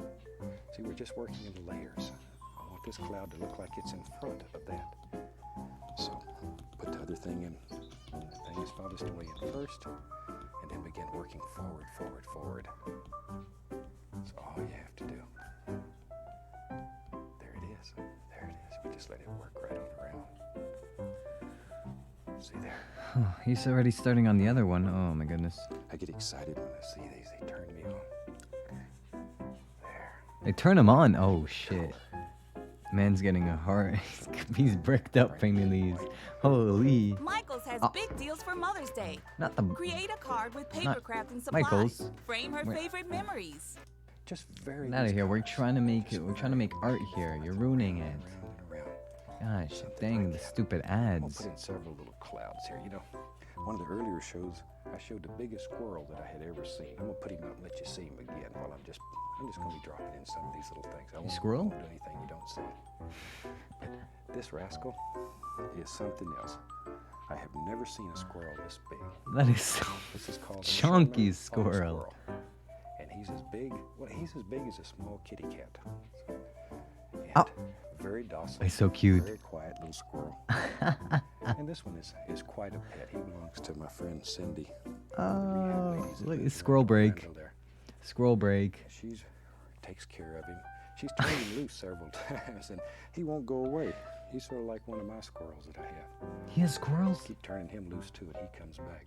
See, we're just working in layers. I want this cloud to look like it's in front of that. So put the other thing in, the thing is farthest away in first, and then begin working forward. That's all you have to do. There it is. We just let it work right on around. See there? Oh, he's already starting on the other one. Oh my goodness. I get excited when I see these. They turn me on. There. They turn him on. Oh shit. Man's getting a heart. He's bricked up painting these. Holy. Michael's has big deals for Mother's Day. Not the. Create a card with paper Not crafting supplies. Michael's. Frame her Wait. favorite memories. Just very. Get out of here. We're colors. trying to make Just it. We're trying to make art here. You're ruining it. Around and around. Gosh, dang the stupid I'll ads. put in several little clouds here. You know, one of the earlier shows, I showed the biggest squirrel that I had ever seen. I'm gonna put him up and let you see him again while I'm just gonna be dropping in some of these little things. I won't, squirrel? won't do anything you don't see. But this rascal is something else. I have never seen a squirrel this big. That is so This is called a chunky Sherman squirrel. And he's as big, well, he's as big as a small kitty cat. And Oh. very docile. He's so cute. Very quiet little squirrel. And this one is quite a pet. He belongs to my friend Cindy. Oh, look, it's squirrel break. Squirrel break. She takes care of him. She's turned him loose several times, and he won't go away. He's sort of like one of my squirrels that I have. He has squirrels? Keep turning him loose too, and he comes back.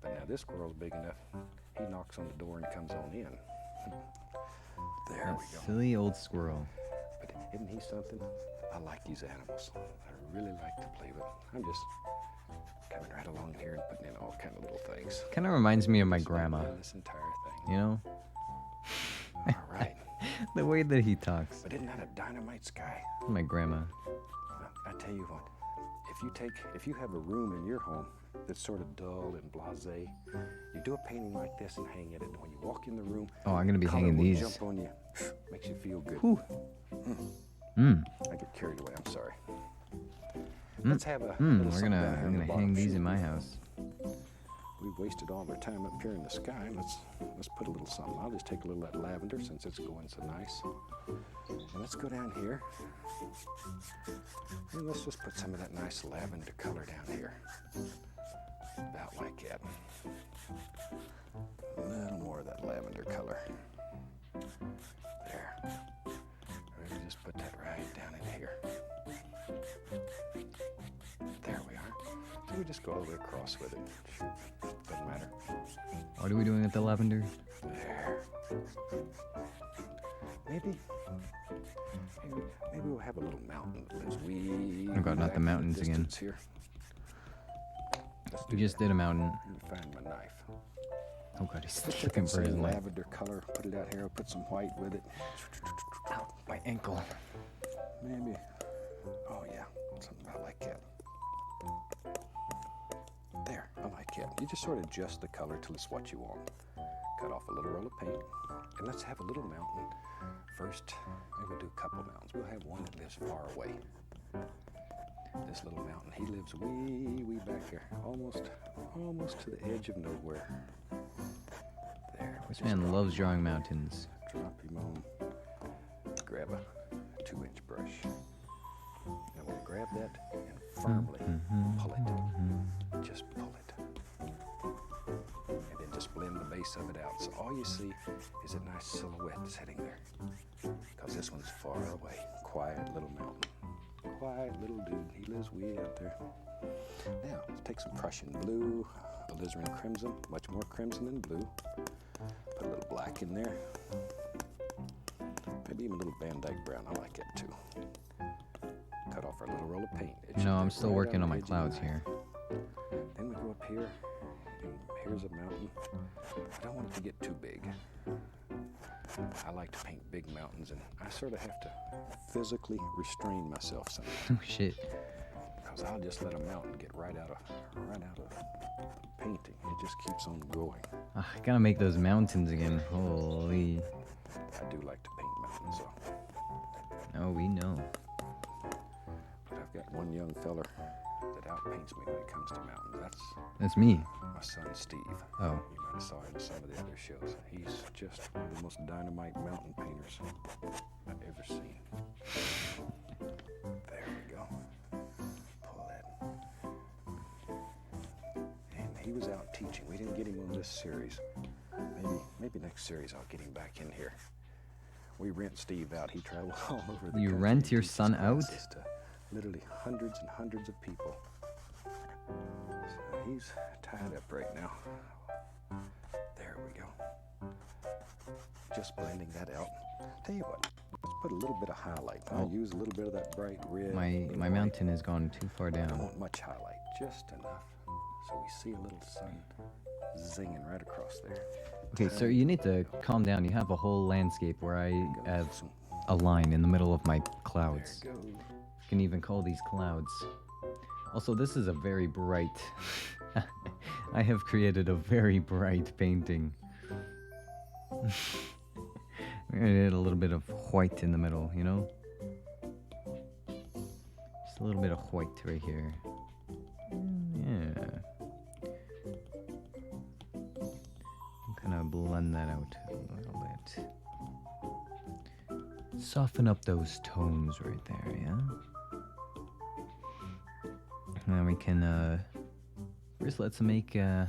But now this squirrel's big enough. He knocks on the door and comes on in. There That we go. silly old squirrel. But isn't he something? I like these animals. I really like to play with them. I'm just coming right along here and putting in all kind of little things. Kind of reminds me of my Just grandma, doing this entire thing. you know? All right. The way that he talks. But isn't that a dynamite sky? My grandma. I tell you what, if you have a room in your home that's sort of dull and blasé, you do a painting like this and hang it, and when you walk in the room, Oh, I'm gonna be color hanging will these. jump on you, makes you feel good. Whew. I get carried away. I'm sorry. Let's have a. little We're something gonna down here I'm in the gonna hang bottom. these in my house. We've wasted all our time up here in the sky. Let's put a little something. I'll just take a little of that lavender since it's going so nice. And let's go down here. And let's just put some of that nice lavender color down here. About like that. A little more of that lavender color. There. We'll just put that right down in here. There we are. So we just go all the way across with it. Doesn't matter. What are we doing with the lavender? There. Maybe we'll have a little mountain that lives way Oh God, not back the in mountains again. distance here. Let's We do just that. did a mountain. Let me find my knife. Oh God, he's Let's take looking that for his same life. lavender color, put it out here, I'll put some white with it. Ow, my ankle. Maybe. Oh yeah, something about like that. There, I like it. You just sort of adjust the color till it's what you want. Cut off a little roll of paint, and let's have a little mountain. First, maybe we'll do a couple mountains. We'll have one that lives far away. This little mountain, he lives way back there, almost to the edge of nowhere. There. This man loves drawing mountains. Drop him on. Grab a 2-inch brush. Now we'll grab that and firmly pull it. Just pull it. And then just blend the base of it out. So all you see is a nice silhouette sitting there. Because this one's far away. Quiet little mountain. Quiet little dude. He lives way out there. Now, let's take some Prussian blue, alizarin crimson, much more crimson than blue. Put a little black in there. Maybe even a little Van Dyke brown. I like that too. Cut off our little roll of paint. It should No, I'm look still right working the on my edge of clouds the here. knife. Then we go up here, and here's a mountain. I don't want it to get too big. I like to paint big mountains, and I sort of have to physically restrain myself sometimes. Oh shit. Because I'll just let a mountain get right out of painting. It just keeps on going. I gotta make those mountains again. Holy. I do like to paint mountains, so. Oh, we know. But I've got one young feller that outpaints me when it comes to mountains. That's me. My son Steve. Oh. You might have saw him in some of the other shows. He's just one of the most dynamite mountain painters I've ever seen. There we go. Pull that. And he was out teaching. We didn't get him on this series. Maybe next series I'll get him back in here. We rent Steve out. He travels all over the You country rent and your teaches son out? classes to literally hundreds and hundreds of people. So he's tied up right now. There we go. Just blending that out. Tell you what, let's put a little bit of highlight. I'll use a little bit of that bright red. My little white. mountain has gone too far I don't down. want much highlight, just enough. So we see a little sun zinging right across there. Okay, sir, you need to calm down. You have a whole landscape where I have a line in the middle of my clouds. There You can even call these clouds. Also, this is a very bright I have created a very bright painting. We're gonna add a little bit of white in the middle, you know? Just a little bit of white right here. Yeah. Kind of blend that out a little bit. Soften up those tones right there, yeah? Now we can, first let's make, yeah,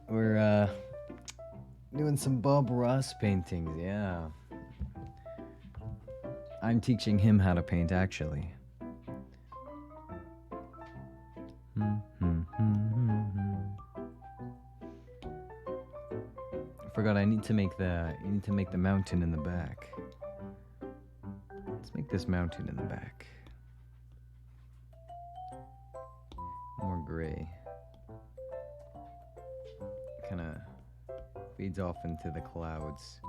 we're, doing some Bob Ross paintings, yeah. I'm teaching him how to paint, actually. Forgot I need to make the mountain in the back. Let's make this mountain in the back. More gray. Kind of fades off into the clouds.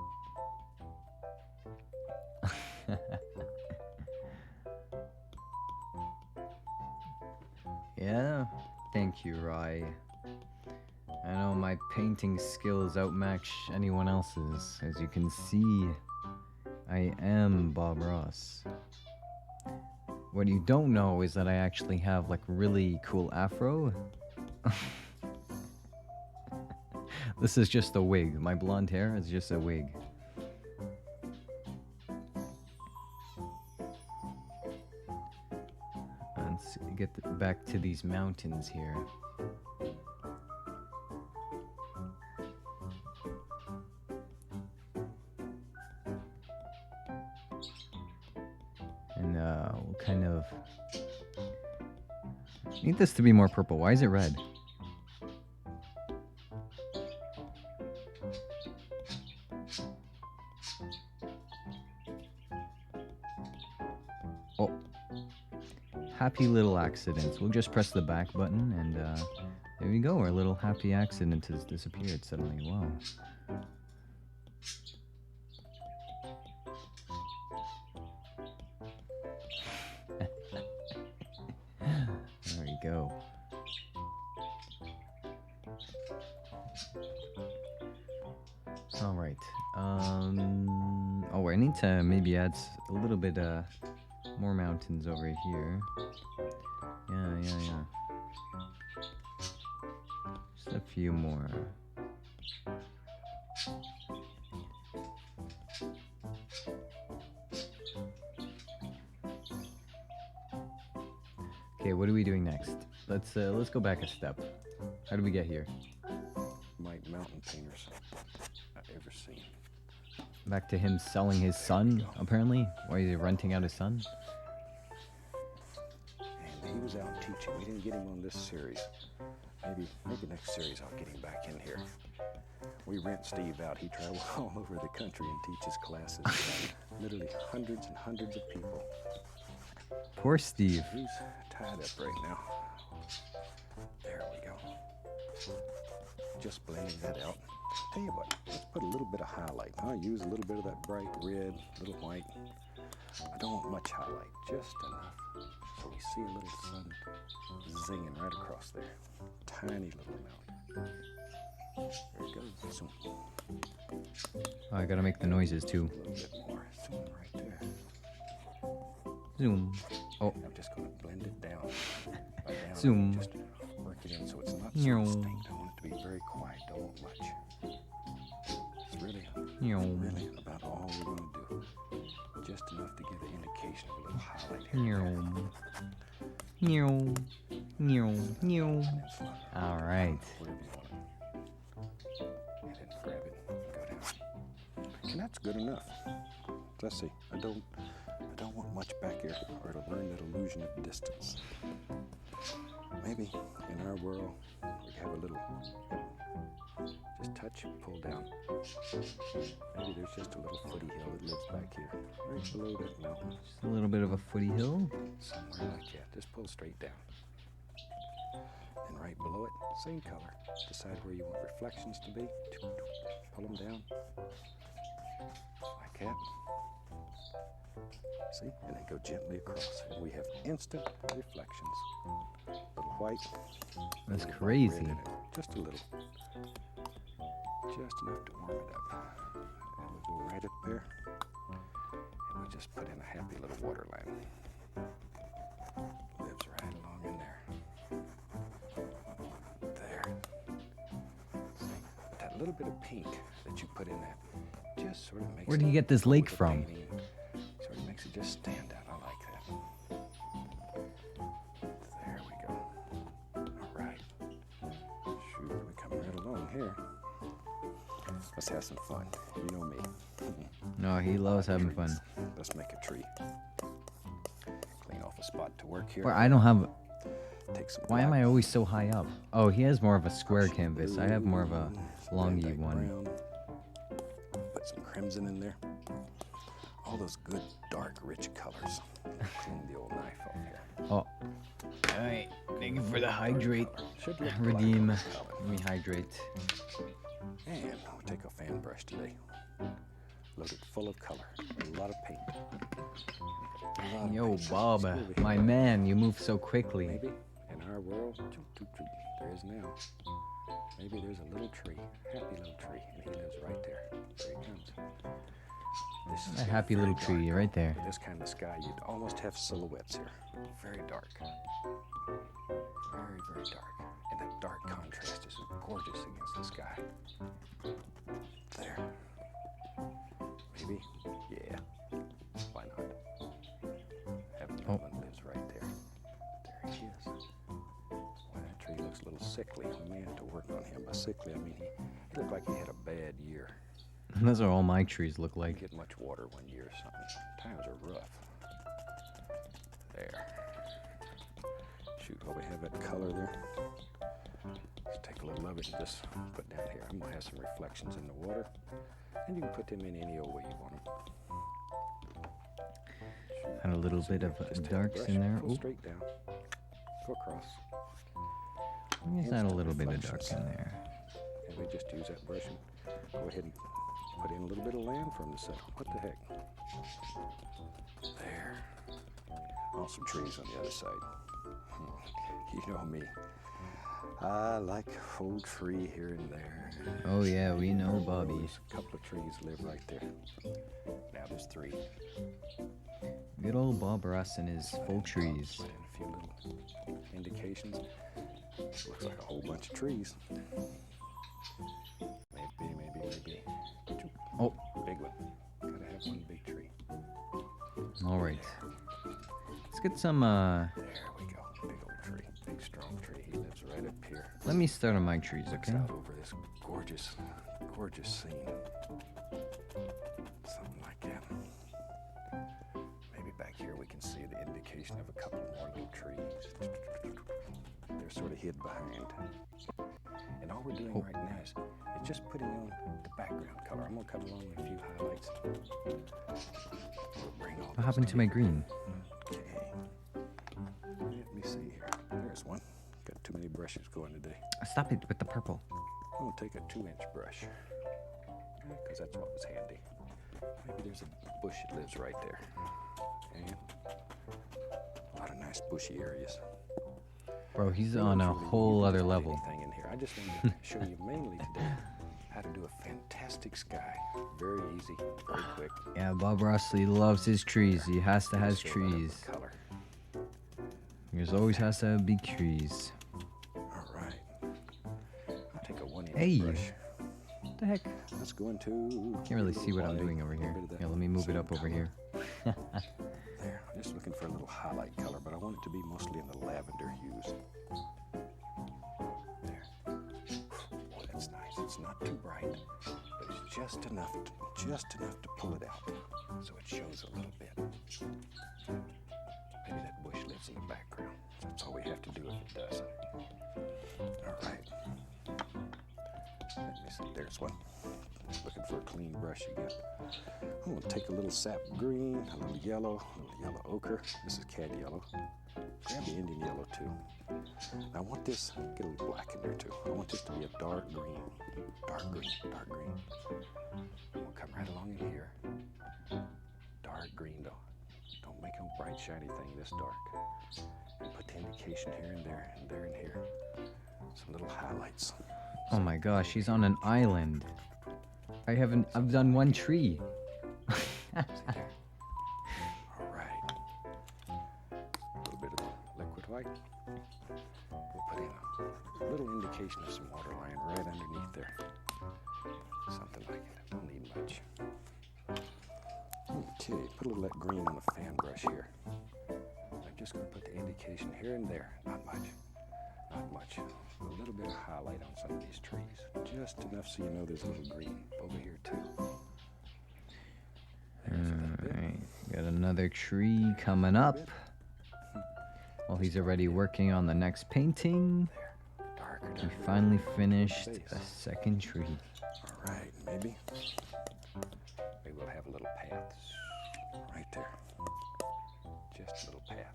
Yeah, thank you, Rai. I know my painting skills outmatch anyone else's. As you can see, I am Bob Ross. What you don't know is that I actually have like really cool afro. This is just a wig. My blonde hair is just a wig. Let's get back to these mountains here. And we'll kind of need this to be more purple. Why is it red? Oh, happy little accidents. We'll just press the back button and there we go. Our little happy accident has disappeared suddenly. Wow. There we go. All right. Oh, I need to maybe add a little bit more mountains over here. Yeah. Just a few more. Okay, what are we doing next? Let's go back a step. How did we get here? My mountain painters I've ever seen. Back to him selling his son, apparently? Why is he renting out his son? And he was out teaching. We didn't get him on this series. Maybe next series I'll get him back in here. We rent Steve out. He travels all over the country and teaches classes. Literally hundreds and hundreds of people. Poor Steve. He's tied up right now. There we go. Just blending that out. Tell you what, let's put a little bit of highlight. I'll use a little bit of that bright red, little white. I don't want much highlight, just enough. So we see a little sun zinging right across there. Tiny little amount. There it goes. Zoom. Oh, I gotta make the noises too. A little bit more. Zoom right there. Zoom. Oh. I'm just going to blend it down. By down, Zoom. Just work it in so it's not so Meow. distinct. I want it to be very quiet. Don't want much. It's really about all we're going to do. Just enough to give an indication of a little highlight here. All right. Wherever you want it. And then grab it and go down. And that's good enough. Let's see. I don't want much back here, or it'll learn that illusion of distance. Maybe in our world we have a little, just touch, pull down. Maybe there's just a little footy hill that lives back here, right below that mountain. Just a little bit of a footy hill. Somewhere like that. Just pull straight down. And right below it, same color. Decide where you want reflections to be. Pull them down. Like that. See, and then go gently across, and we have instant reflections. Little white. That's little crazy. red in it. Just a little. Just enough to warm it up. And we'll go right up there, and we just put in a happy little water line. Lives right along in there. There. See, that little bit of pink that you put in that just sort of makes Where did you it get this go lake with the from? painting. Sort of makes it just stand out. I like that. There we go. All right. Shoot, we're coming right along here. Let's have some fun. You know me. No, he loves having fun. Let's make a tree. Clean off a spot to work here. Where I don't have. Take some Why am black, I always so high up? Oh, he has more of a square some canvas. I blue, have more of a some longy Van Dyke one. brown. Put some crimson in there. All those good, dark, rich colors. Clean the old knife off here. Oh. Alright. Thank you for the hydrate. Should look black Redeem. on the palette. Let me hydrate. And we'll take a fan brush today. Loaded full of color. A lot of paint. A lot of Yo, paint. Bob, Let's go over my here. man, you move so quickly. Maybe in our world, there is now. Maybe there's a little tree, happy little tree, and he lives right there. There he comes. This is A happy very little tree dark. right there. With this kind of sky, you'd almost have silhouettes here. Very dark. Very, very dark. And that dark contrast is gorgeous against the sky. There. Maybe? Yeah. Why not? Heaven lives right there. There he is. Boy, that tree looks a little sickly. We may have to work on him. By sickly, I mean he looked like he had a bad year. Those are all my trees look like. Didn't get much water one year or something. Times are rough. There. Shoot, while we have that color there, let's take a little of it and just put down here. I'm gonna have some reflections in the water, and you can put them in any old way you want them. Had a little bit of Just take a darks brush, in there. Go Ooh, straight down, go across, let me just add a instant little bit of dark reflections. in there. and we just use that brush and go ahead and put in a little bit of land from the settle. What the heck? There. Awesome trees on the other side. You know me. I like a full tree here and there. Oh yeah, we know Bobby. A couple of trees live right there. Now there's three. Good old Bob Ross and his full trees. Put in a few little indications. Looks like a whole bunch of trees. Maybe. Oh, Big one. Gotta have one big tree. all right. Let's get some. There we go. Big old tree. Big strong tree. He lives right up here. Let me start on my trees, Looks okay? out over this gorgeous, gorgeous scene. Something like that. Maybe back here we can see the indication of a couple more little trees. They're sort of hid behind. And all we're doing right now is just putting on the background color. I'm gonna come along with a few highlights. We'll bring all What those happened to my green? Okay. Let me see here. There's one. Got too many brushes going today. Stop it with the purple. I'm gonna take a 2-inch brush, because that's what was handy. Maybe there's a bush that lives right there. And a lot of nice bushy areas. Bro, he's We on don't a really whole use other just level. anything in here. I just wanted to show you mainly today how to do a fantastic sky. Very easy, very quick. Yeah, Bob Rossley loves his trees. He has to have Just fill that up with trees. color. There's always has to have big trees. All right. I'll take a 1-inch Hey. brush. What the heck? Let's go into. Can't really see what I'm doing over here. Yeah, let me move it up over here. There, I'm just looking for a little highlight color, but I want it to be mostly in the lavender hues. There. Boy, that's nice. It's not too bright, but it's just enough to pull it out, so it shows a little bit. Maybe that bush lives in the background. That's all we have to do if it does. All right. Let me see. There's one. Looking for a clean brush again. I'm going to take a little sap green, a little yellow ochre. This is cad yellow. Grab the Indian yellow too. I want this, get a little black in there too. I want this to be a dark green. Dark green. I'm going to come right along in here. Dark green though. Don't make a bright, shiny thing this dark. And put the indication here and there, and there and here. Some little highlights. Oh my gosh, she's on an island. I've done one tree. See there? All right. A little bit of the liquid white. We'll put in a little indication of some water line right underneath there. Something like it. Don't need much. Okay, put a little of that green on the fan brush here. I'm just going to put the indication here and there. Not much. Not much. A little bit of highlight on some of these trees. Just enough so you know there's a little green over here too. Alright, got another tree coming up. Well, he's already working on the next painting. We finally finished a second tree. All right, maybe we'll have a little path right there. Just a little path.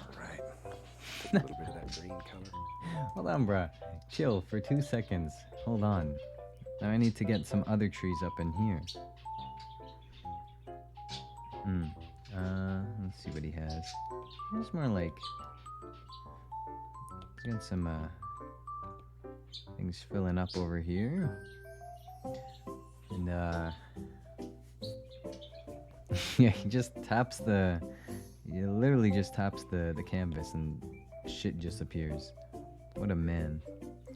All right. Take a little bit of that green color. Hold on, bruh. Chill for 2 seconds. Hold on. Now I need to get some other trees up in here. Let's see what he has. It's more like... He's got some, things filling up over here. And, yeah, he just taps the... He literally just taps the canvas and shit just appears. What a man.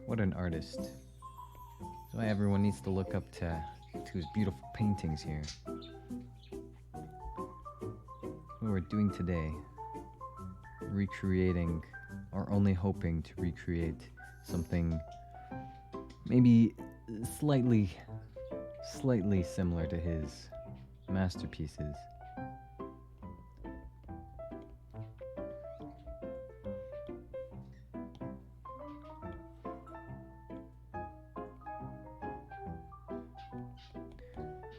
What an artist. That's why everyone needs to look up to his beautiful paintings here. What we're doing today, recreating, or only hoping to recreate something maybe slightly similar to his masterpieces.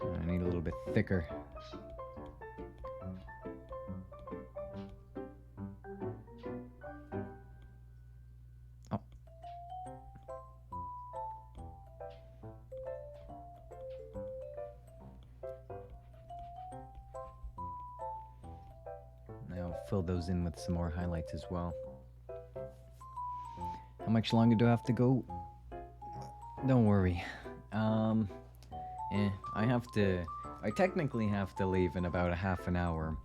I need a little bit thicker. Oh. Now fill those in with some more highlights as well. How much longer do I have to go? Don't worry. I technically have to leave in about a half an hour.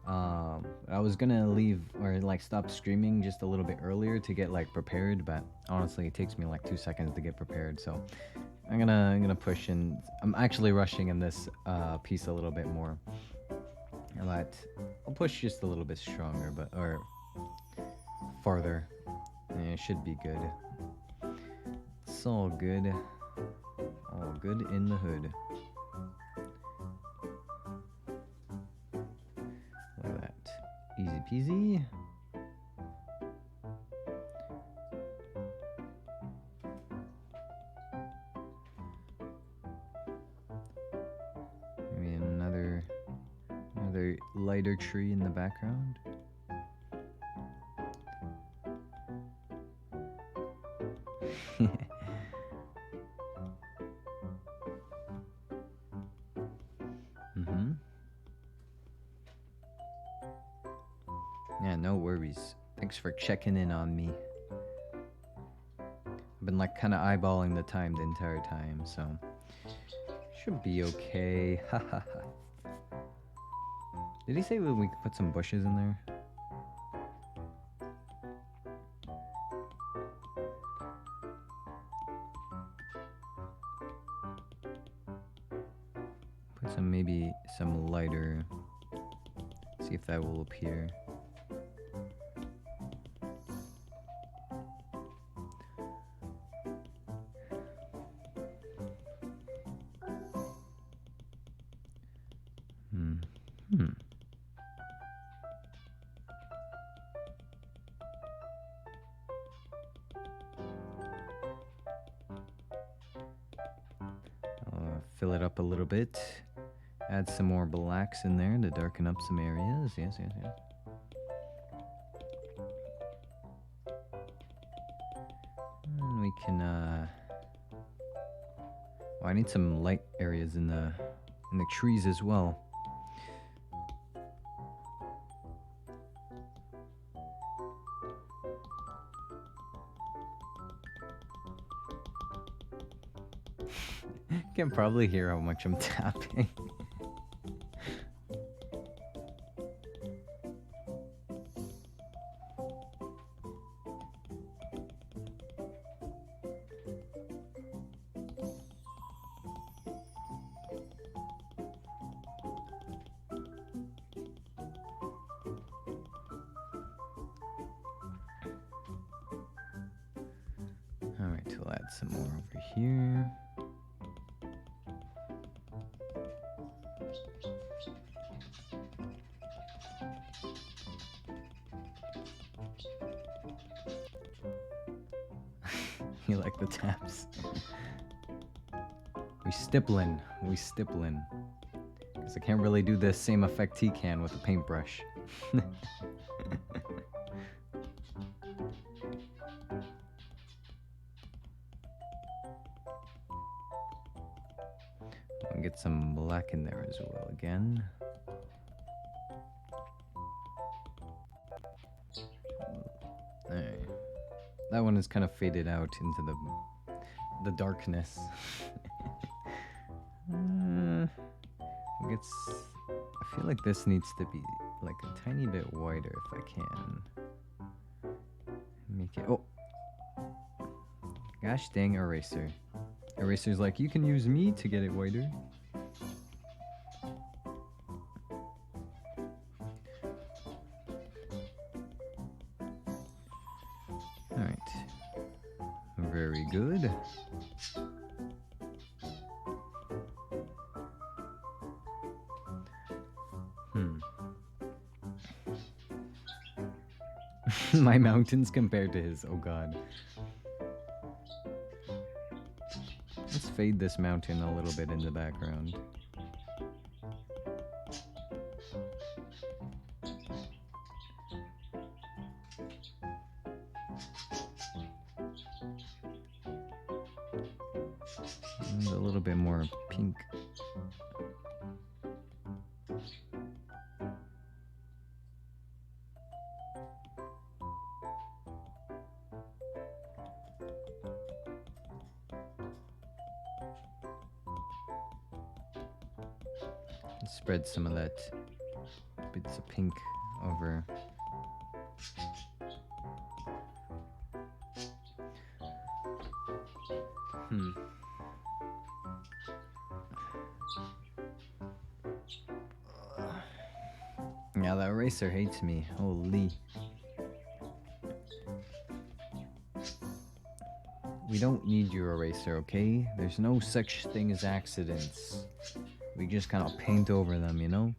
I was gonna leave or like stop streaming just a little bit earlier to get like prepared, but honestly it takes me like 2 seconds to get prepared, so I'm gonna push in. I'm actually rushing in this piece a little bit more, but I'll push just a little bit stronger, or farther. Yeah, it should be good. It's all good. All good in the hood. Look at that. Easy peasy. Maybe another lighter tree in the background. Yeah, no worries. Thanks for checking in on me. I've been like kind of eyeballing the time the entire time, so should be okay. Haha. Did he say that we could put some bushes in there? Put maybe some lighter. See if that will appear. Fill it up a little bit. Add some more blacks in there to darken up some areas. Yes. And we can I need some light areas in the trees as well. can probably hear how much I'm tapping. Alright, we'll add some more over here. You like the taps? We stippling. Because I can't really do the same effect he can with a paintbrush. I'll get some black in there as well again. Alright. That one is kind of faded out into the darkness. I feel like this needs to be like a tiny bit wider if I can. Make it. Oh! Gosh dang eraser. Eraser's like, you can use me to get it wider. Alright. Very good. My mountains compared to his, oh god. Let's fade this mountain a little bit in the background. And a little bit more pink. Spread some of that bits of pink over. Yeah, that eraser hates me. Holy. We don't need your eraser, okay? There's no such thing as accidents. We just kind of paint over them, you know?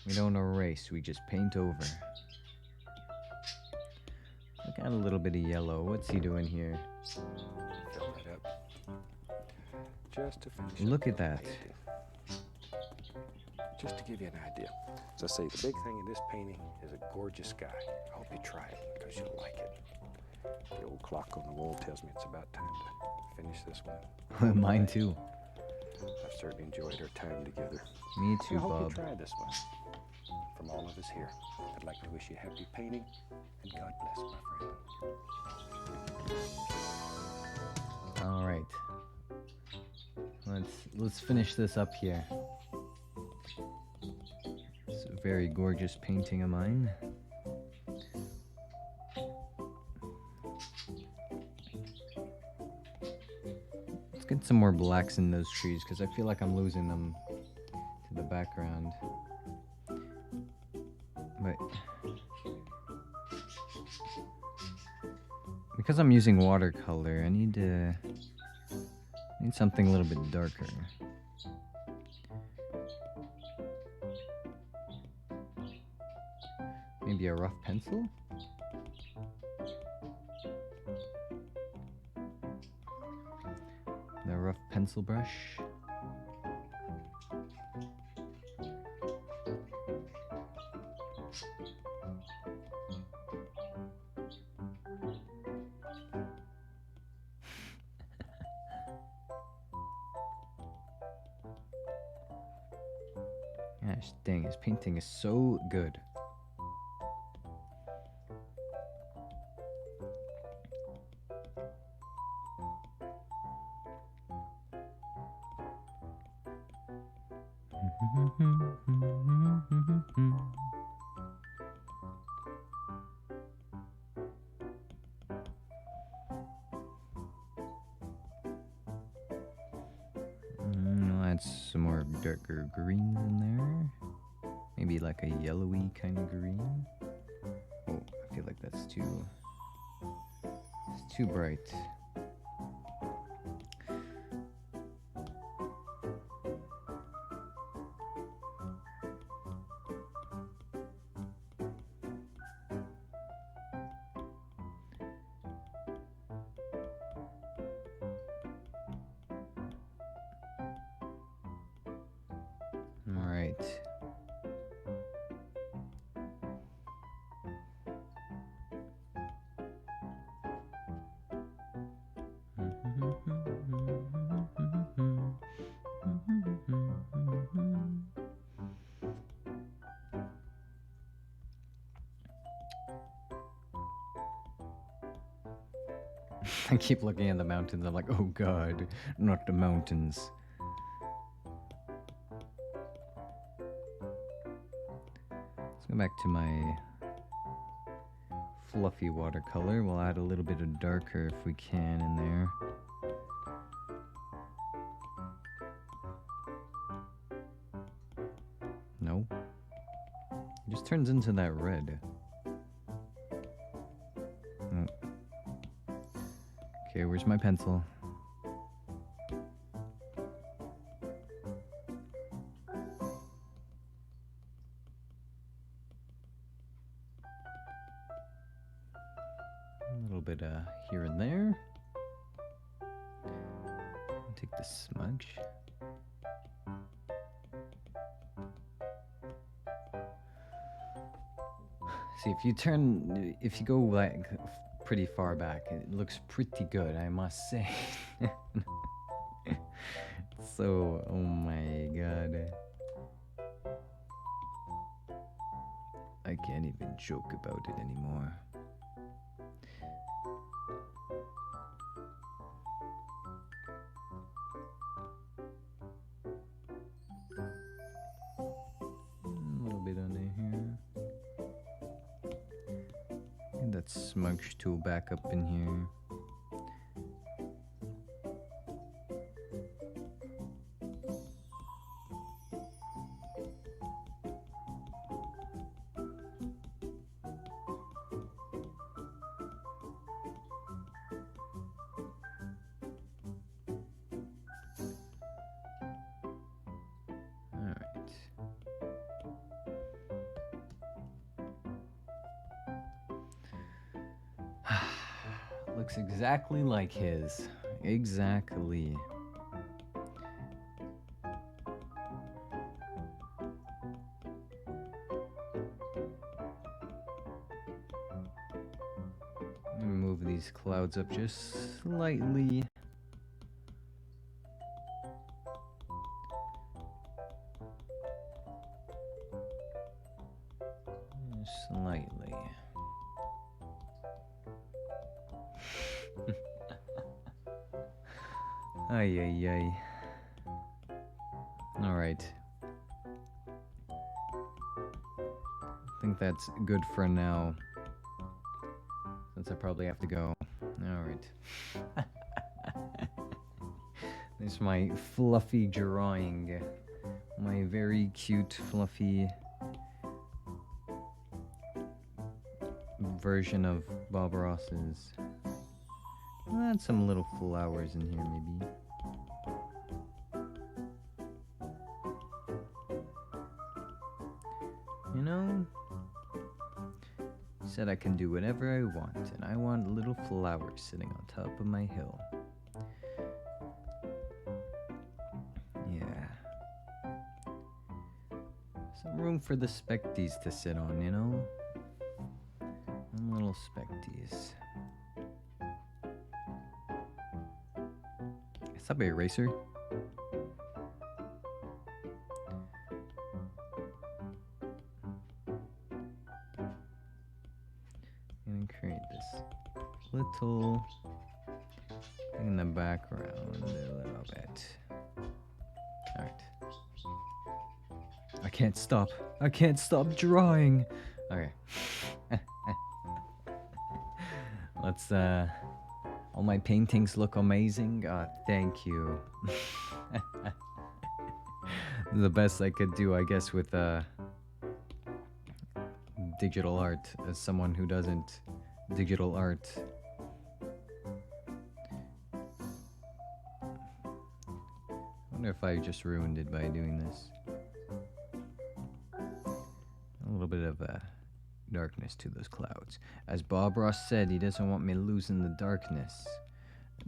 We don't erase, we just paint over. Look at a little bit of yellow. What's he doing here? Fill that up. Just to finish. Look at that. Painting. Just to give you an idea. As I say, the big thing in this painting is a gorgeous sky. I hope you try it because you'll like it. The old clock on the wall tells me it's about time to finish this one. Mine too. I've certainly enjoyed our time together. Me too, I hope Bob. you try this one. From all of us here, I'd like to wish you happy painting, and God bless, my friend. All right. Let's finish this up here. It's a very gorgeous painting of mine. Let's get some more blacks in those trees because I feel like I'm losing them to the background. But because I'm using watercolor, I need something a little bit darker. Maybe a rough pencil? The rough pencil brush. Gosh dang, his painting is so good. I'll add some more darker greens in there. Maybe like a yellowy kind of green. Oh, I feel like that's too... It's too bright. All right. I keep looking at the mountains. I'm like, oh god, not the mountains. Let's go back to my fluffy watercolor. We'll add a little bit of darker if we can in there. No. It just turns into that red. Oh. Okay, where's my pencil? A little bit here and there. Take the smudge. See, if you go like pretty far back, it looks pretty good, I must say. So, oh my god. I can't even joke about it anymore. A little bit under here. And that smudge tool back up in here. Looks exactly like his. Exactly. Move these clouds up just slightly. Slightly. Ay, ay, ay. All right. I think that's good for now. Since I probably have to go. All right. There's my fluffy drawing. My very cute, fluffy version of Bob Ross's. I'll add some little flowers in here, maybe. You know, said I can do whatever I want, and I want little flowers sitting on top of my hill. Yeah. Some room for the specties to sit on, you know? Some little specties. Stop, eraser. And create this little thing in the background a little bit. All right. I can't stop. I can't stop drawing. Okay. Let's, all my paintings look amazing. Thank you. The best I could do, I guess, with, digital art, as someone who doesn't digital art. I wonder if I just ruined it by doing this. A little bit of darkness to those clouds. As Bob Ross said, he doesn't want me losing the darkness.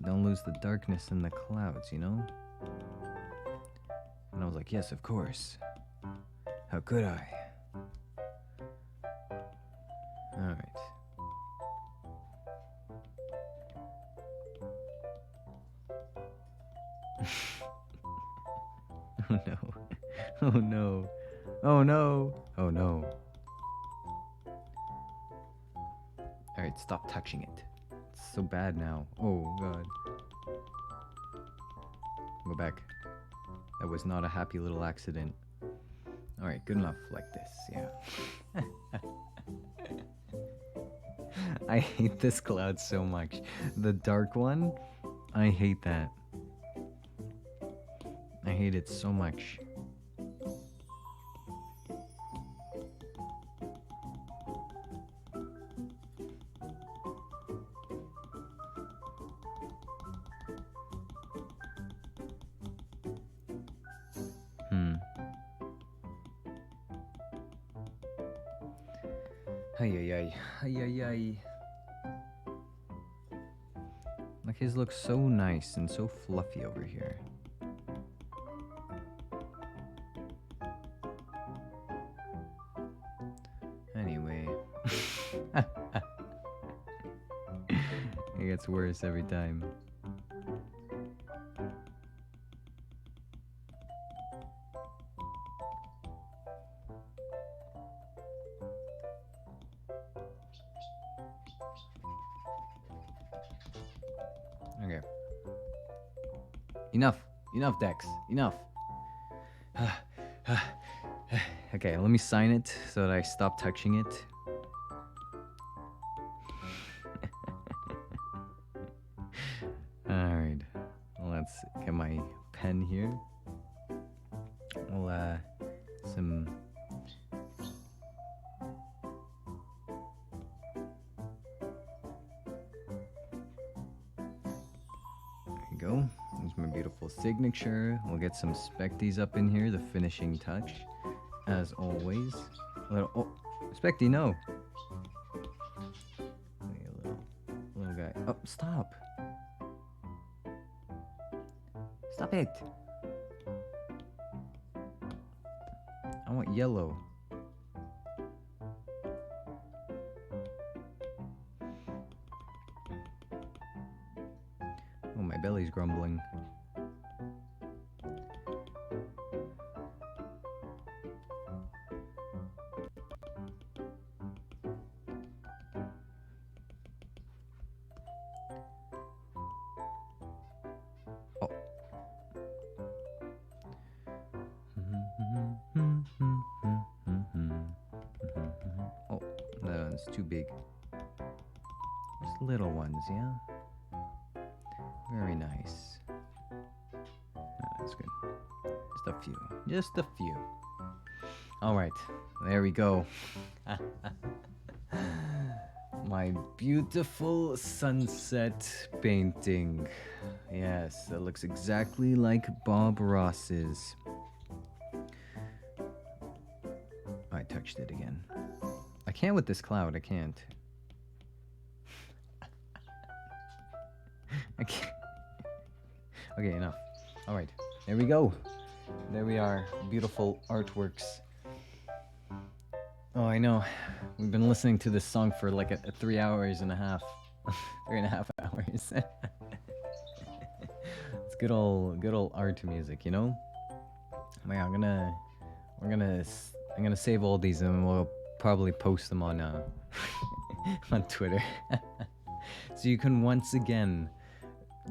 Don't lose the darkness in the clouds, you know? And I was like, yes, of course. How could I? Alright. Oh no. Oh no. Oh no. Oh no. Alright, stop touching it. It's so bad now. Oh god. Go back. That was not a happy little accident. Alright, good enough like this, yeah. I hate this cloud so much. The dark one, I hate that. I hate it so much. Ay. Like his looks so nice and so fluffy over here. Anyway. It gets worse every time. Okay. Enough, Dex. Enough. Okay, let me sign it so that I stop touching it. Alright. Let's get my pen here. We'll, some... go. There's my beautiful signature. We'll get some specties up in here, the finishing touch, as always. Oh, Specty, no. Little guy. Oh, stop. Stop it. I want yellow. Oh, my belly's grumbling. Oh. Oh, that one's too big. Just little ones, yeah? Very nice. That's good. Just a few. Just a few. Alright, there we go. My beautiful sunset painting. Yes, that looks exactly like Bob Ross's. I touched it again. I can't with this cloud, I can't. I can't. Okay, enough. Alright, there we go. There we are. Beautiful artworks. Oh, I know. We've been listening to this song for like 3 hours and a half. 3.5 hours. It's good old art music, you know? Yeah, I'm gonna save all these and we'll probably post them on on Twitter. So you can once again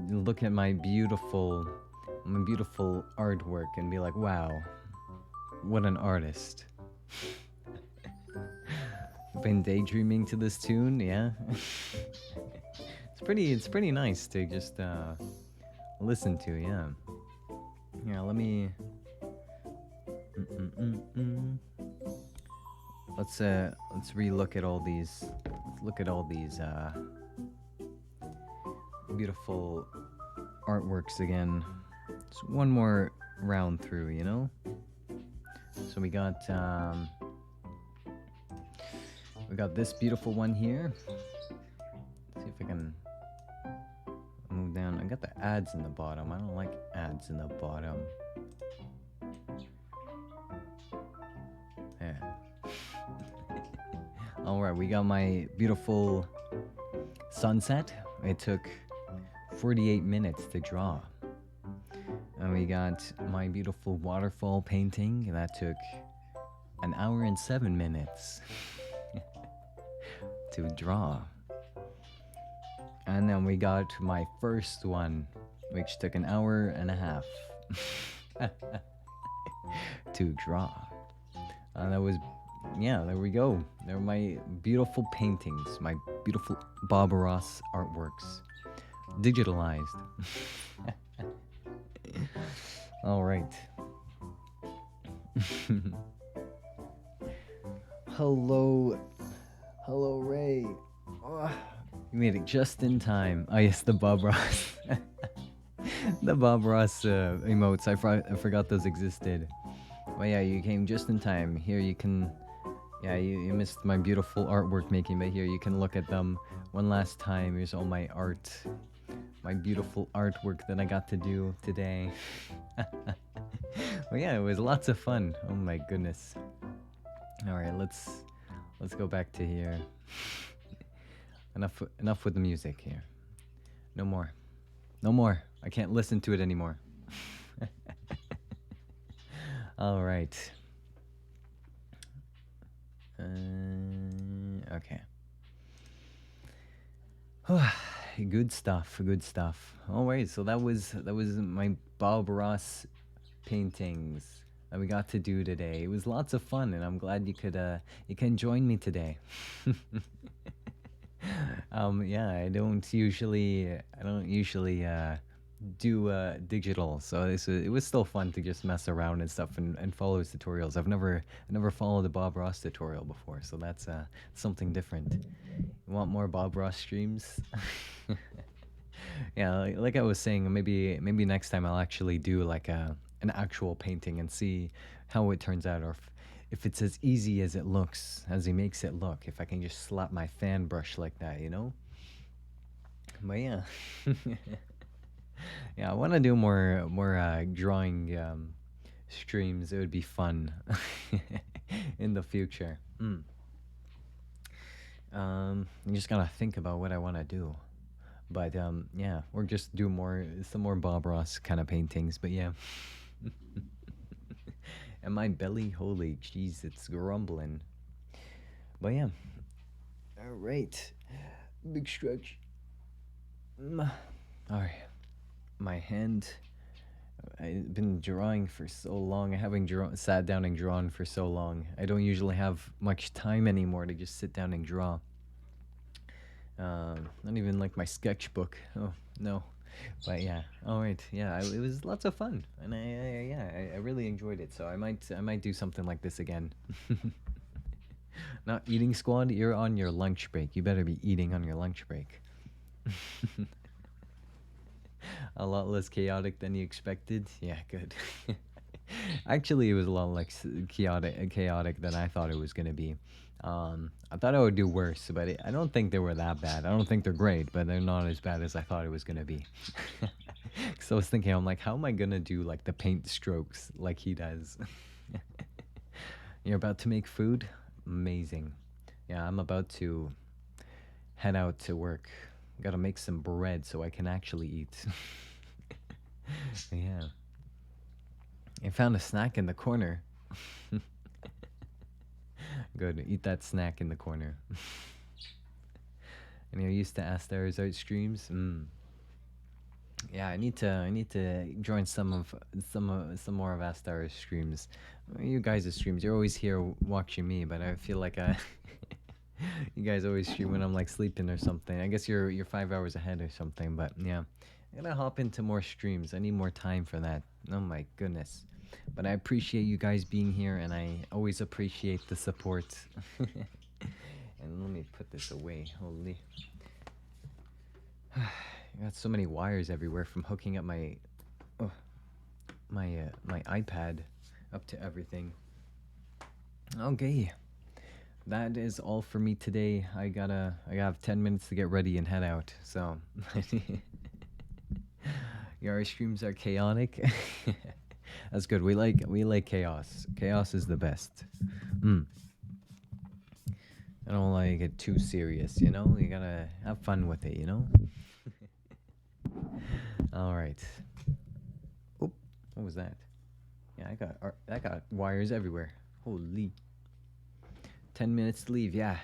look at my beautiful artwork and be like, wow, What an artist. Been daydreaming to this tune, yeah. It's pretty nice to just listen to, yeah. Yeah, let me let's relook at all these. Let's look at all these beautiful artworks again. Just one more round through, you know. So we got this beautiful one here. Let's see if I can move down. I got the ads in the bottom. I don't like ads in the bottom. Yeah. Alright, we got my beautiful sunset. It took 48 minutes to draw. And we got my beautiful waterfall painting. That took 1 hour and 7 minutes to draw. And then we got my first one, which took 1 hour and a half to draw. And that was, yeah, there we go. They're my beautiful paintings, my beautiful Bob Ross artworks, digitalized. All right. Hello, Ray. Oh, you made it just in time. Oh yes, the Bob Ross, the Bob Ross emotes. I forgot those existed. Well, yeah, you came just in time. Here you can, yeah, you missed my beautiful artwork making, but here you can look at them one last time. Here's all my art, my beautiful artwork that I got to do today. Well, yeah, it was lots of fun. Oh my goodness. All right, let's go back to here. Enough with the music here. No more. I can't listen to it anymore. All right. Okay. Good stuff. All right, so that was my Bob Ross paintings that we got to do today. It was lots of fun, and I'm glad you can join me today. Yeah, I don't usually do digital, so it was still fun to just mess around and stuff and follow his tutorials. I've never followed a Bob Ross tutorial before, so that's something different. You want more Bob Ross streams? Yeah, like I was saying, maybe next time I'll actually do like an actual painting and see how it turns out, or if it's as easy as it looks, as he makes it look. If I can just slap my fan brush like that, you know. But yeah. Yeah, I want to do more drawing streams. It would be fun in the future. You just gotta think about what I want to do. But yeah, or just do some more Bob Ross kind of paintings. But yeah. And my belly, holy jeez, it's grumbling. But yeah. All right, big stretch. All right. My hand, I've been drawing for so long. I haven't sat down and drawn for so long. I don't usually have much time anymore to just sit down and draw. Not even like my sketchbook. Oh no. But yeah, all right, yeah, it was lots of fun, and I really enjoyed it. So I might do something like this again. Not eating squad. You're on your lunch break. You better be eating on your lunch break. A lot less chaotic than you expected. Yeah, good. Actually, it was a lot less chaotic than I thought it was gonna be. I thought I would do worse, but I don't think they were that bad. I don't think they're great, but they're not as bad as I thought it was gonna be. So I was thinking, I'm like, how am I gonna do like the paint strokes like he does? You're about to make food? Amazing. Yeah, I'm about to head out to work. Gotta make some bread so I can actually eat. Yeah. I found a snack in the corner. Good, eat that snack in the corner. And you're used to Astair's art streams? Yeah, I need to join some more of Astar's streams. You guys' streams, you're always here watching me, but I feel like you guys always stream when I'm like sleeping or something. I guess you're 5 hours ahead or something, but yeah. I gotta hop into more streams. I need more time for that. Oh my goodness. But I appreciate you guys being here, and I always appreciate the support. And let me put this away. Holy. I got so many wires everywhere from hooking up oh, my iPad up to everything. Okay. That is all for me today. I have 10 minutes to get ready and head out. So your streams are chaotic. That's good. We like chaos. Chaos is the best. I don't like it too serious, you know? You gotta have fun with it, you know? Alright. Oop, what was that? Yeah, I got wires everywhere. Holy. 10 minutes to leave, yeah.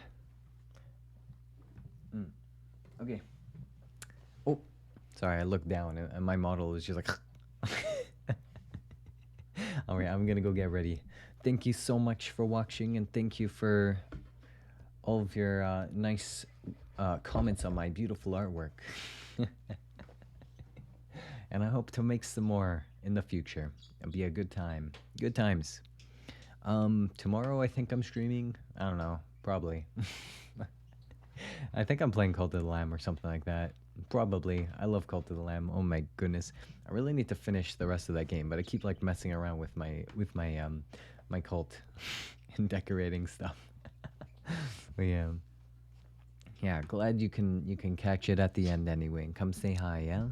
Okay. Oh, sorry, I looked down and my model is just like... Alright, I'm gonna go get ready. Thank you so much for watching, and thank you for all of your nice comments on my beautiful artwork. And I hope to make some more in the future. It'll be a good time. Good times. Tomorrow I think I'm streaming. I don't know. Probably. I think I'm playing Cult of the Lamb or something like that. Probably. I love Cult of the Lamb. Oh my goodness. I really need to finish the rest of that game, but I keep like messing around with my cult and decorating stuff. But yeah, glad you can catch it at the end anyway and come say hi, yeah?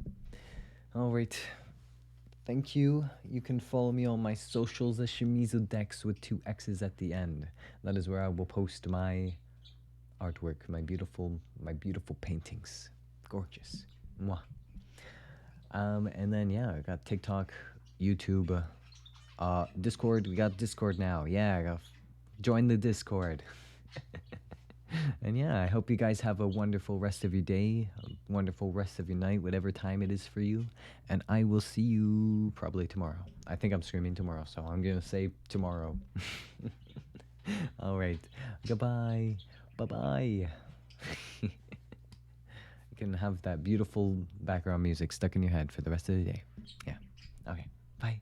Alright. Thank you. You can follow me on my socials as ShimizuDexx with 2 X's at the end. That is where I will post my artwork, my beautiful paintings. Gorgeous. Mwah. And then yeah, I got TikTok, YouTube, Discord. We got Discord now. Yeah, join the Discord. And yeah, I hope you guys have a wonderful rest of your day, a wonderful rest of your night, whatever time it is for you. And I will see you probably tomorrow. I think I'm streaming tomorrow, so I'm going to say tomorrow. All right. Goodbye. Bye-bye. You can have that beautiful background music stuck in your head for the rest of the day. Yeah. Okay. Bye.